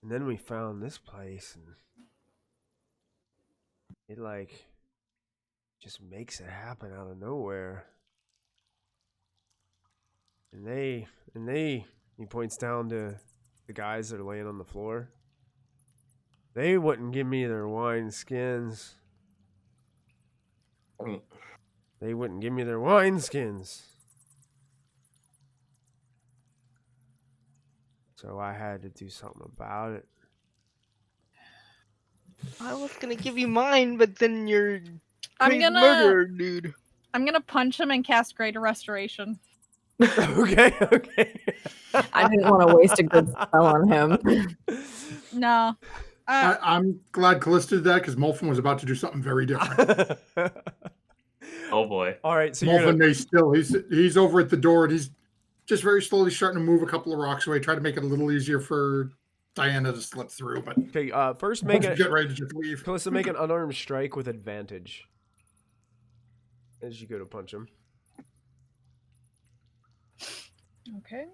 then we found this place, and it like just makes it happen out of nowhere. And he points down to the guys that are laying on the floor. They wouldn't give me their wine skins. They wouldn't give me their wine skins. So I had to do something about it. I was gonna give you mine, but then you're I'm crazy gonna- murderer, dude. I'm gonna punch him and cast Greater Restoration. Okay. I didn't want to waste a good spell on him. No. I'm glad Callista did that because Molfin was about to do something very different. Oh boy. All right, so you're Molfin gonna... may still, he's over at the door and he's just very slowly starting to move a couple of rocks away, try to make it a little easier for Diana to slip through. But Okay, first make Molfin it. get ready to just leave. Calista, make an unarmed strike with advantage as you go to punch him. Okay.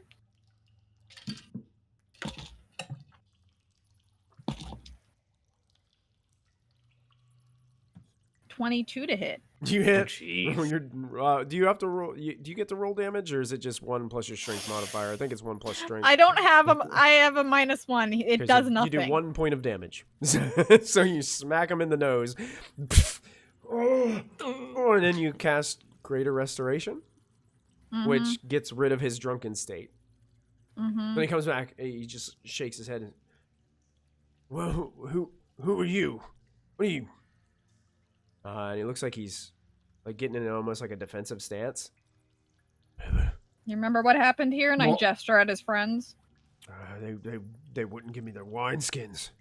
$22 to hit. Do you hit? jeez. When you're, do you have to roll? Do you get to roll damage, or is it just 1 plus your strength modifier? I think it's 1 plus strength. I don't have a. I have a -1. It Okay, does so nothing. You do 1 point of damage. So you smack him in the nose. And then you cast Greater Restoration, which gets rid of his drunken state. When he comes back, he just shakes his head. And, well, who are you? What are you? And he looks like he's like getting in almost like a defensive stance. You remember what happened here? And I Well- gesture at his friends. They wouldn't give me their wine skins.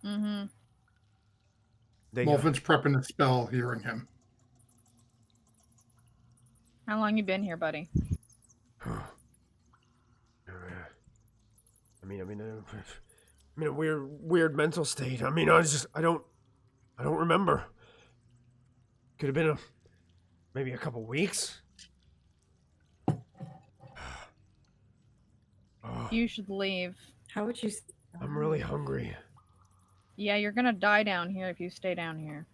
Mm-hmm. They Molfin's prepping a spell, hearing him. How long you been here, buddy? I'm in a weird mental state. I mean, I don't remember. Could have been maybe a couple weeks. You should leave. How would you? I'm really hungry. Yeah, you're gonna die down here if you stay down here.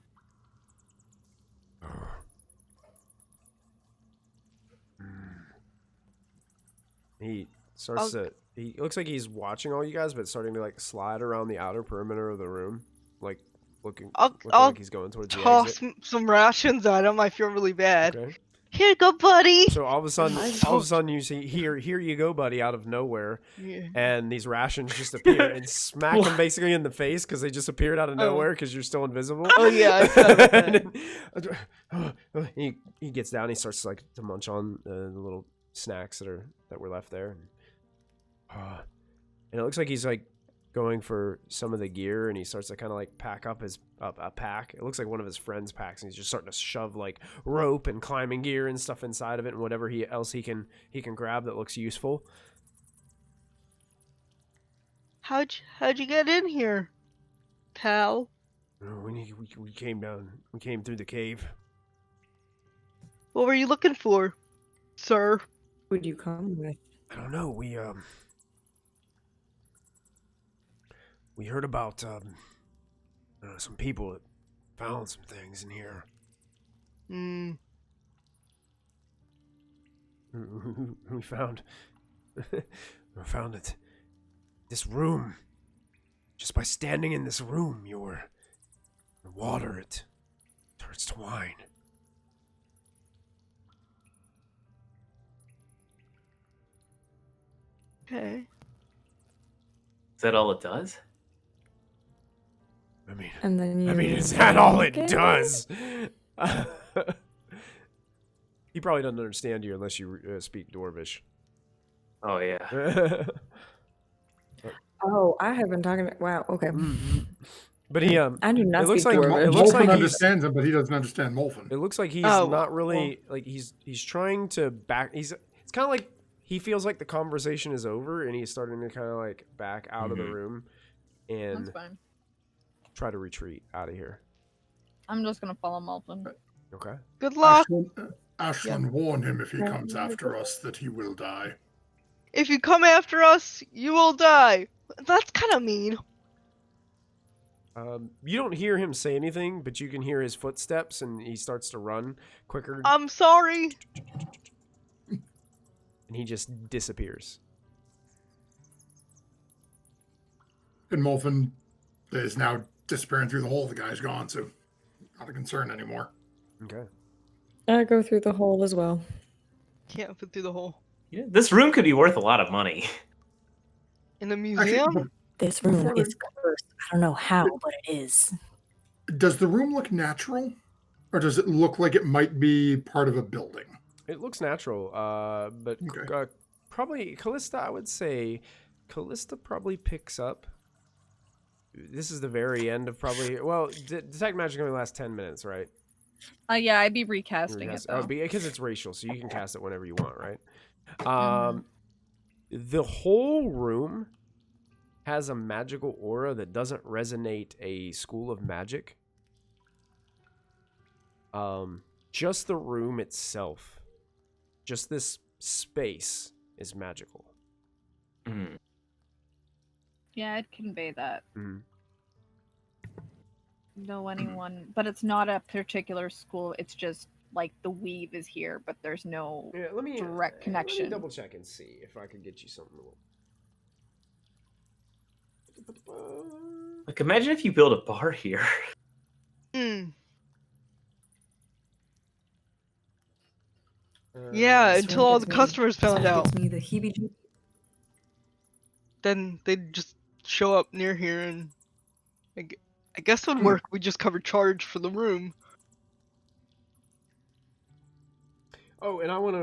He starts to. He looks like he's watching all you guys, but starting to like slide around the outer perimeter of the room, like looking I'll like he's going towards the toss exit. some rations at him. I feel really bad. Okay. Here you go, buddy. So all of a sudden you see here you go, buddy, out of nowhere, Yeah. and these rations just appear and smack him basically in the face because they just appeared out of nowhere because you're still invisible. Oh yeah, I forgot about that. And then, he gets down. He starts like to munch on the little snacks that were left there, and it looks like he's like going for some of the gear, and he starts to kind of like pack up his a pack. It looks like one of his friends packs, and he's just starting to shove like rope and climbing gear and stuff inside of it, and whatever else he can grab that looks useful. How'd you get in here, pal? We came down. We came through the cave. What were you looking for, sir? Would you come with? I don't know. We heard about some people that found some things in here. Hmm. We found it. This room. Just by standing in this room, your water it turns to wine. Okay. Is that all it does? And then you. Is that all it drink does? He probably doesn't understand you unless you speak Dwarvish. Oh yeah. Oh, I have been talking. Wow. Okay. But he I do not it looks speak like Dwarvish. it looks Molfin like he's, understands him, but he doesn't understand Molfin. it looks like he's Oh, not well. really like he's trying to back. It's kind of like he feels like the conversation is over and he's starting to kind of like back out of the room That's and fine. try to retreat out of here. I'm just gonna follow Molfin. Okay. Good luck. Ashlyn, warn him if he comes after us that he will die. If you come after us, you will die. That's kind of mean. You don't hear him say anything, but you can hear his footsteps and he starts to run quicker I'm sorry. and he just disappears. And Molfin is now disappearing through the hole. The guy's gone, so not a concern anymore. Okay. I go through the hole as well. Can't fit through the hole. Yeah, this room could be worth a lot of money. In the museum? Actually, This room Before is the- cursed. I don't know how, but it is. does the room look natural? Or does it look like it might be part of a building? It looks natural, but Okay. probably Callista, I would say Callista probably picks up. This is the very end of probably, well, Detect Magic only lasts 10 minutes, right? Yeah, I'd be recasting it though. Because it's racial, so you can cast it whenever you want, right? Mhm. The whole room has a magical aura that doesn't resonate a school of magic. Just the room itself, just this space is magical. Mm. Yeah, I'd convey that. Mhm. Know anyone, but it's not a particular school. It's just like the weave is here, but there's no. Yeah, let me Direct connection. Let me double check and see if I could get you something. Like, imagine if you build a bar here. Hmm. Yeah, This until room all the gives me- customers this found room out. gives me the heebie-jeebies. Then they'd just show up near here and I guess it would work. We just cover charge for the room. Oh, and I want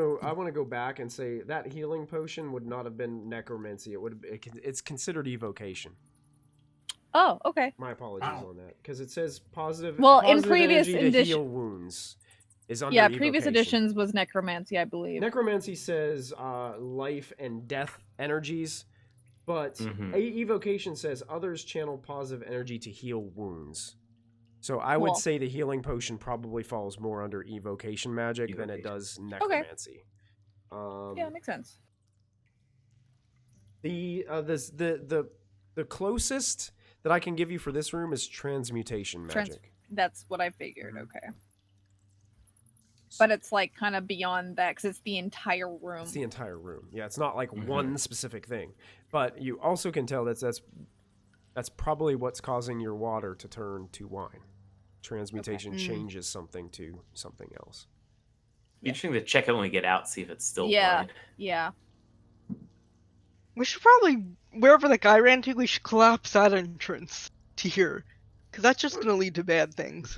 to go back and say that healing potion would not have been necromancy. It's considered evocation. Oh, okay. My apologies Wow. on that, because it says positive. Well, in positive previous energy to edition- heal wounds is under Yeah, previous evocation. editions was necromancy, I believe. Necromancy says life and death energies, but Mhm. evocation says others channel positive energy to heal wounds. So I would Cool. say the healing potion probably falls more under evocation magic than it Evocation. does necromancy. Yeah, makes sense. The closest that I can give you for this room is transmutation magic. That's what I figured. Mhm. Okay. But it's like kind of beyond that because it's the entire room. It's the entire room. Yeah, it's not like Mhm. one specific thing. But you also can tell that's probably what's causing your water to turn to wine. Transmutation Okay. changes something to something else. Be interesting to check it when we get out, see if it's still Yeah. wine. Yeah. We should probably, wherever that guy ran to, we should collapse that entrance to here. Because that's just going to lead to bad things.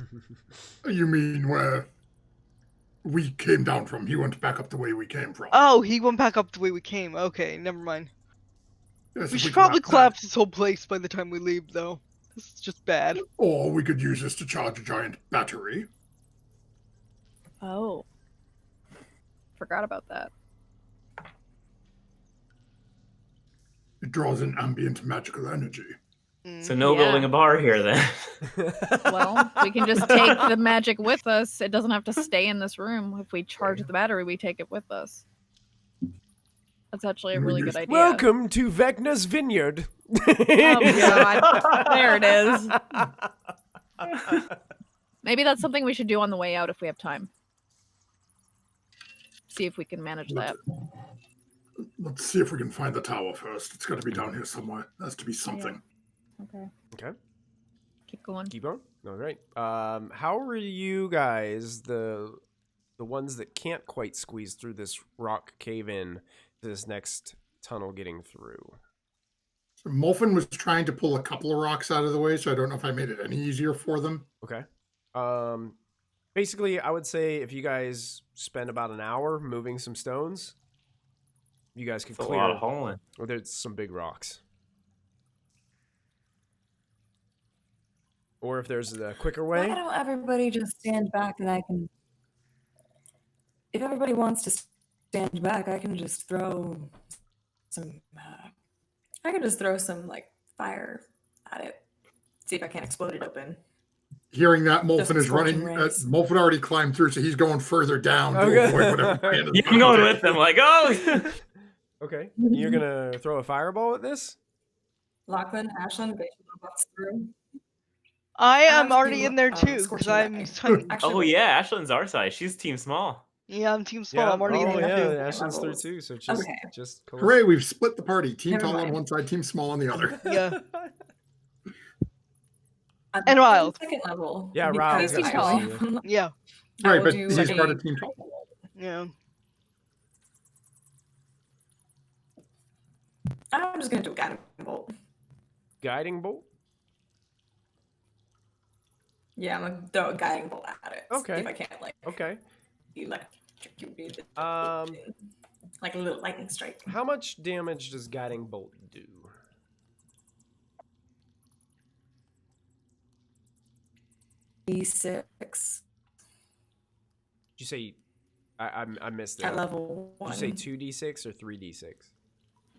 You mean where we came down from? He went back up the way we came from. Oh, he went back up the way we came. Okay, never mind. Yes, We if should can probably map that. collapse this whole place by the time we leave, though. This is just bad. Or we could use this to charge a giant battery. Oh. Forgot about that. It draws in ambient magical energy. So no Yeah. building a bar here then. Well, we can just take the magic with us. It doesn't have to stay in this room. If we charge the battery, we take it with us. That's actually a really good idea. Welcome to Vecna's Vineyard. Oh my god. There it is. Maybe that's something we should do on the way out if we have time. See if we can manage that. Let's see if we can find the tower first. It's got to be down here somewhere. There has to be something. Okay. Okay, Keep going. keep on. All right. How are you guys, the ones that can't quite squeeze through this rock cave in to this next tunnel getting through? So Molfin was trying to pull a couple of rocks out of the way, so I don't know if I made it any easier for them. Okay. Basically, I would say if you guys spend about an hour moving some stones, you guys could It's a clear. lot of holing. Or there's some big rocks. Or if there's a quicker way. Why don't everybody just stand back and I can... If everybody wants to stand back, I can just throw some... I can just throw some, like, fire at it. See if I can explode it open. Hearing that, Just Molfin is running. scorching rays. Molfin already climbed through, so he's going further down to Okay. avoid whatever. plan is Yeah, I'm going being with them. Like, oh. Okay. You're going to throw a fireball at this? Lachlan, Ashlyn, they should go bust through. I am I've already seen, in there too, because scorching I'm ray. trying. Actually, Oh yeah, Ashlyn's our size. She's team small. Yeah, I'm team small. I'm already oh, in there too. yeah. Ashland's through Levels. too, so just Okay. close. Hooray, we've split the party. Team Never tall on mind. one side, team small on the other. Yeah. I'm And on Riled. second level. Yeah, Riled because got I- tall. Yeah. I Right, will but do he's a- part of team tall. Yeah. I'm just gonna do a guiding bolt. Guiding bolt? Yeah, I'm gonna throw a guiding bolt at it. Okay. If I can't, like, Okay. be like, Um, like a little lightning strike. how much damage does guiding bolt do? D6 Did you say I missed at that? level Did 1. you say 2d6 or 3d6?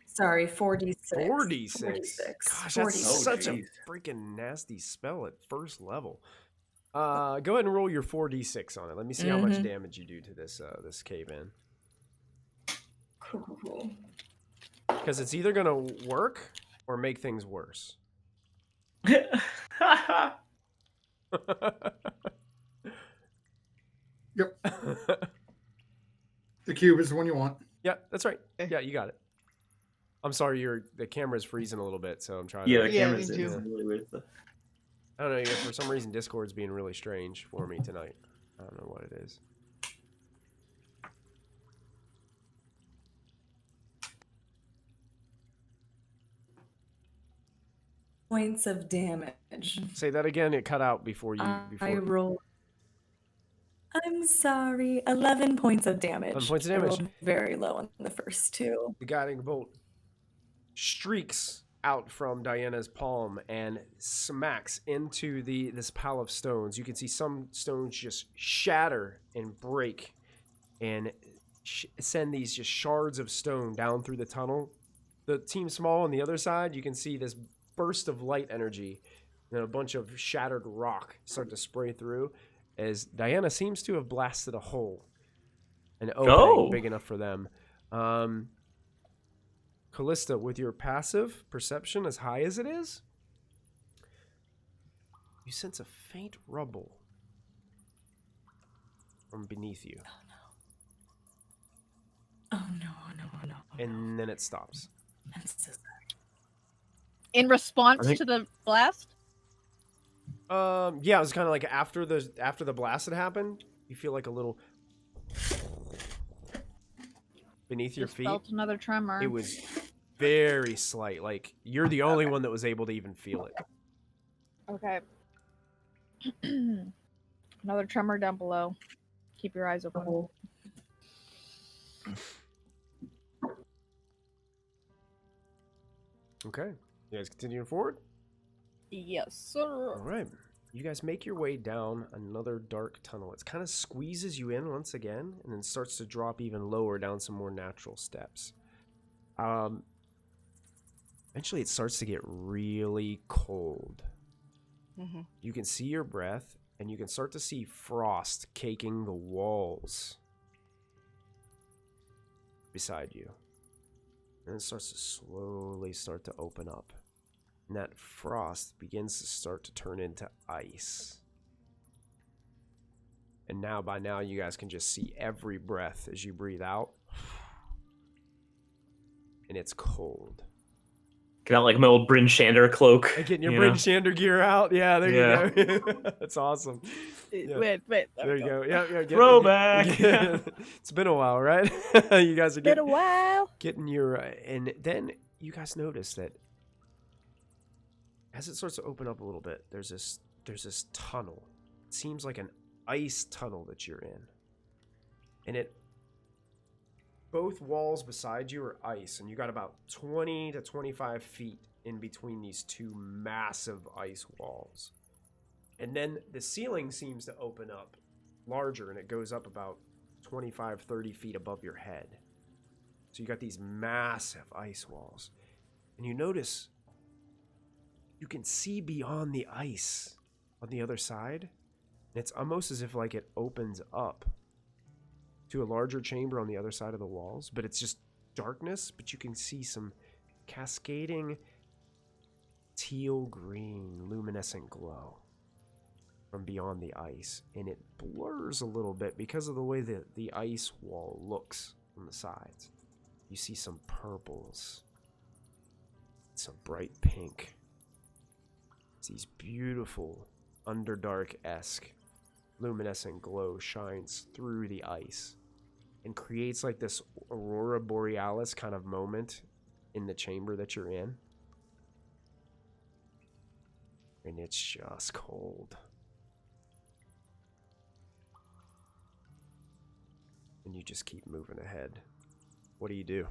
Sorry, 4d6. 4d6. Gosh, that's 4d6. such a jeez. freaking nasty spell at first level. Go ahead and roll your 4d6 on it. Let me see how much Mhm. damage you do to this this cave in. Cool. Because it's either gonna work or make things worse. Yep. The cube is the one you want. Yeah, that's right. Okay. Yeah, you got it. I'm sorry, the camera's freezing a little bit, so I'm trying Yeah, to. the Yeah, camera's me doing too. some really weird stuff. I don't know. Yeah, for some reason, Discord's being really strange for me tonight. I don't know what it is. Points of damage. Say that again. It cut out before you. I roll. I'm sorry. 11 points of damage. 11 points of I damage. rolled very low on the first two. The guiding bolt streaks out from Diana's palm and smacks into this pile of stones. You can see some stones just shatter and break and send these just shards of stone down through the tunnel. The team small on the other side, you can see this burst of light energy and a bunch of shattered rock start to spray through as Diana seems to have blasted a hole, an opening Oh. big enough for them. Callista, with your passive perception as high as it is, you sense a faint rubble from beneath you, Oh no. and then it stops. I'm so sorry. In response I think- to the blast? Yeah, it was kind of like after the blast had happened, you feel like a little beneath your Just feet. felt another tremor. It was very slight. Like you're the only one that was able to even feel it. Okay. Another tremor down below. Keep your eyes open. Okay, you guys continuing forward. Yes, sir. All right. You guys make your way down another dark tunnel. It kind of squeezes you in once again and then starts to drop even lower down some more natural steps. Eventually, it starts to get really cold. Mhm. You can see your breath and you can start to see frost caking the walls beside you. And it starts to slowly start to open up. And that frost begins to start to turn into ice. And by now, you guys can just see every breath as you breathe out. And it's cold. Get out like my old Bryn Shander cloak. Getting your you Bryn know? Shander gear out. Yeah, there you go. That's awesome. Yeah. Wait. There you go. Yeah. Throwback. It's been a while, right? You guys are Been a while. getting your, and then you guys notice that as it starts to open up a little bit, there's this tunnel. It seems like an ice tunnel that you're in, and both walls beside you are ice, and you got about 20 to 25 feet in between these two massive ice walls. And then the ceiling seems to open up larger, and it goes up about 25, 30 feet above your head. So you got these massive ice walls. And you notice you can see beyond the ice on the other side. And it's almost as if like it opens up to a larger chamber on the other side of the walls, but it's just darkness, but you can see some cascading teal green luminescent glow from beyond the ice, and it blurs a little bit because of the way that the ice wall looks on the sides. You see some purples, some bright pink. It's these beautiful Underdark-esque luminescent glow shines through the ice and creates like this aurora borealis kind of moment in the chamber that you're in. And it's just cold. And you just keep moving ahead. What do you do?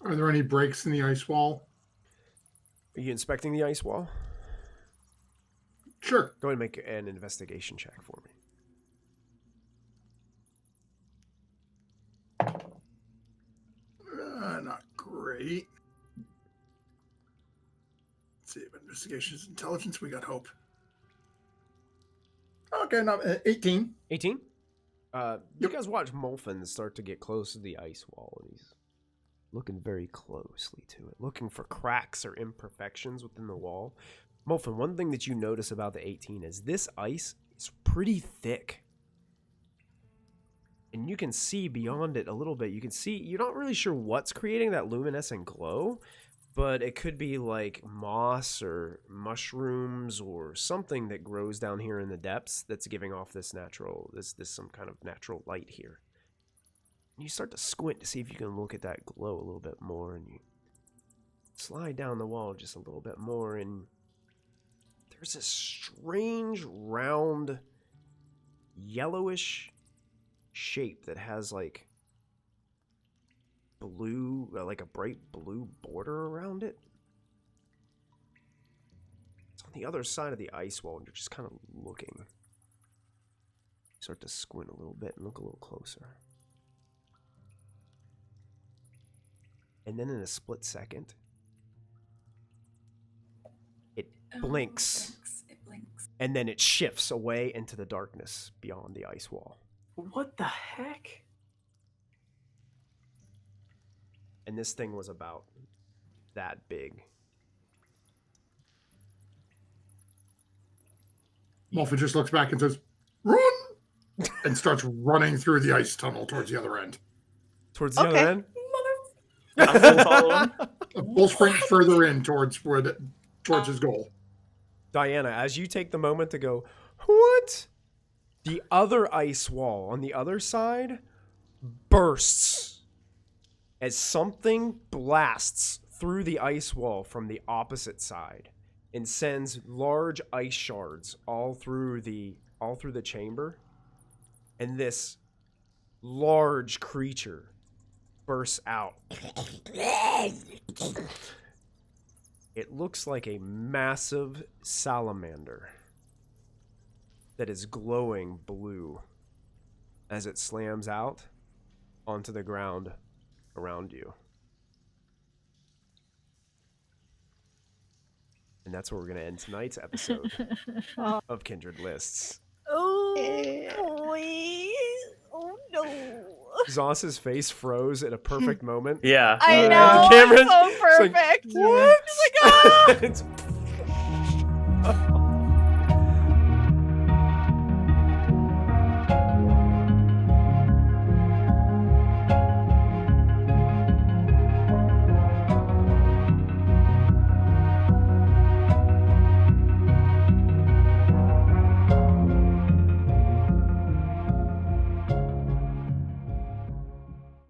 Are there any breaks in the ice wall? Are you inspecting the ice wall? Sure. Go ahead and make an investigation check for me. Not great. Let's see if investigation is intelligence. We got hope. Okay, now 18. 18? You guys watch Molfins start to get close to the ice wall, and he's looking very closely to it, looking for cracks or imperfections within the wall. Molfin, one thing that you notice about the 18 is this ice is pretty thick. And you can see beyond it a little bit. You can see, you're not really sure what's creating that luminescent glow, but it could be like moss or mushrooms or something that grows down here in the depths that's giving off this some kind of natural light here. And you start to squint to see if you can look at that glow a little bit more, and you slide down the wall just a little bit more, and there's this strange round yellowish shape that has like blue, like a bright blue border around it. It's on the other side of the ice wall, and you're just kind of looking. You start to squint a little bit and look a little closer. And then in a split second, it blinks. It blinks. And then it shifts away into the darkness beyond the ice wall. What the heck? And this thing was about that big. Molfin just looks back and says, "Run!" and starts running through the ice tunnel towards the other end. Towards the Okay. other end? I'm still following. We'll sprint further in towards his goal. Diana, as you take the moment to go, what? The other ice wall on the other side bursts as something blasts through the ice wall from the opposite side and sends large ice shards all through the chamber. And this large creature bursts out. It looks like a massive salamander that is glowing blue as it slams out onto the ground around you. And that's where we're going to end tonight's episode of Kindred Lists. Oh, boy. Oh, no. Zoss's face froze at a perfect moment. Yeah. I know. Cameron's So it's like, perfect. what? Oh my God. It's-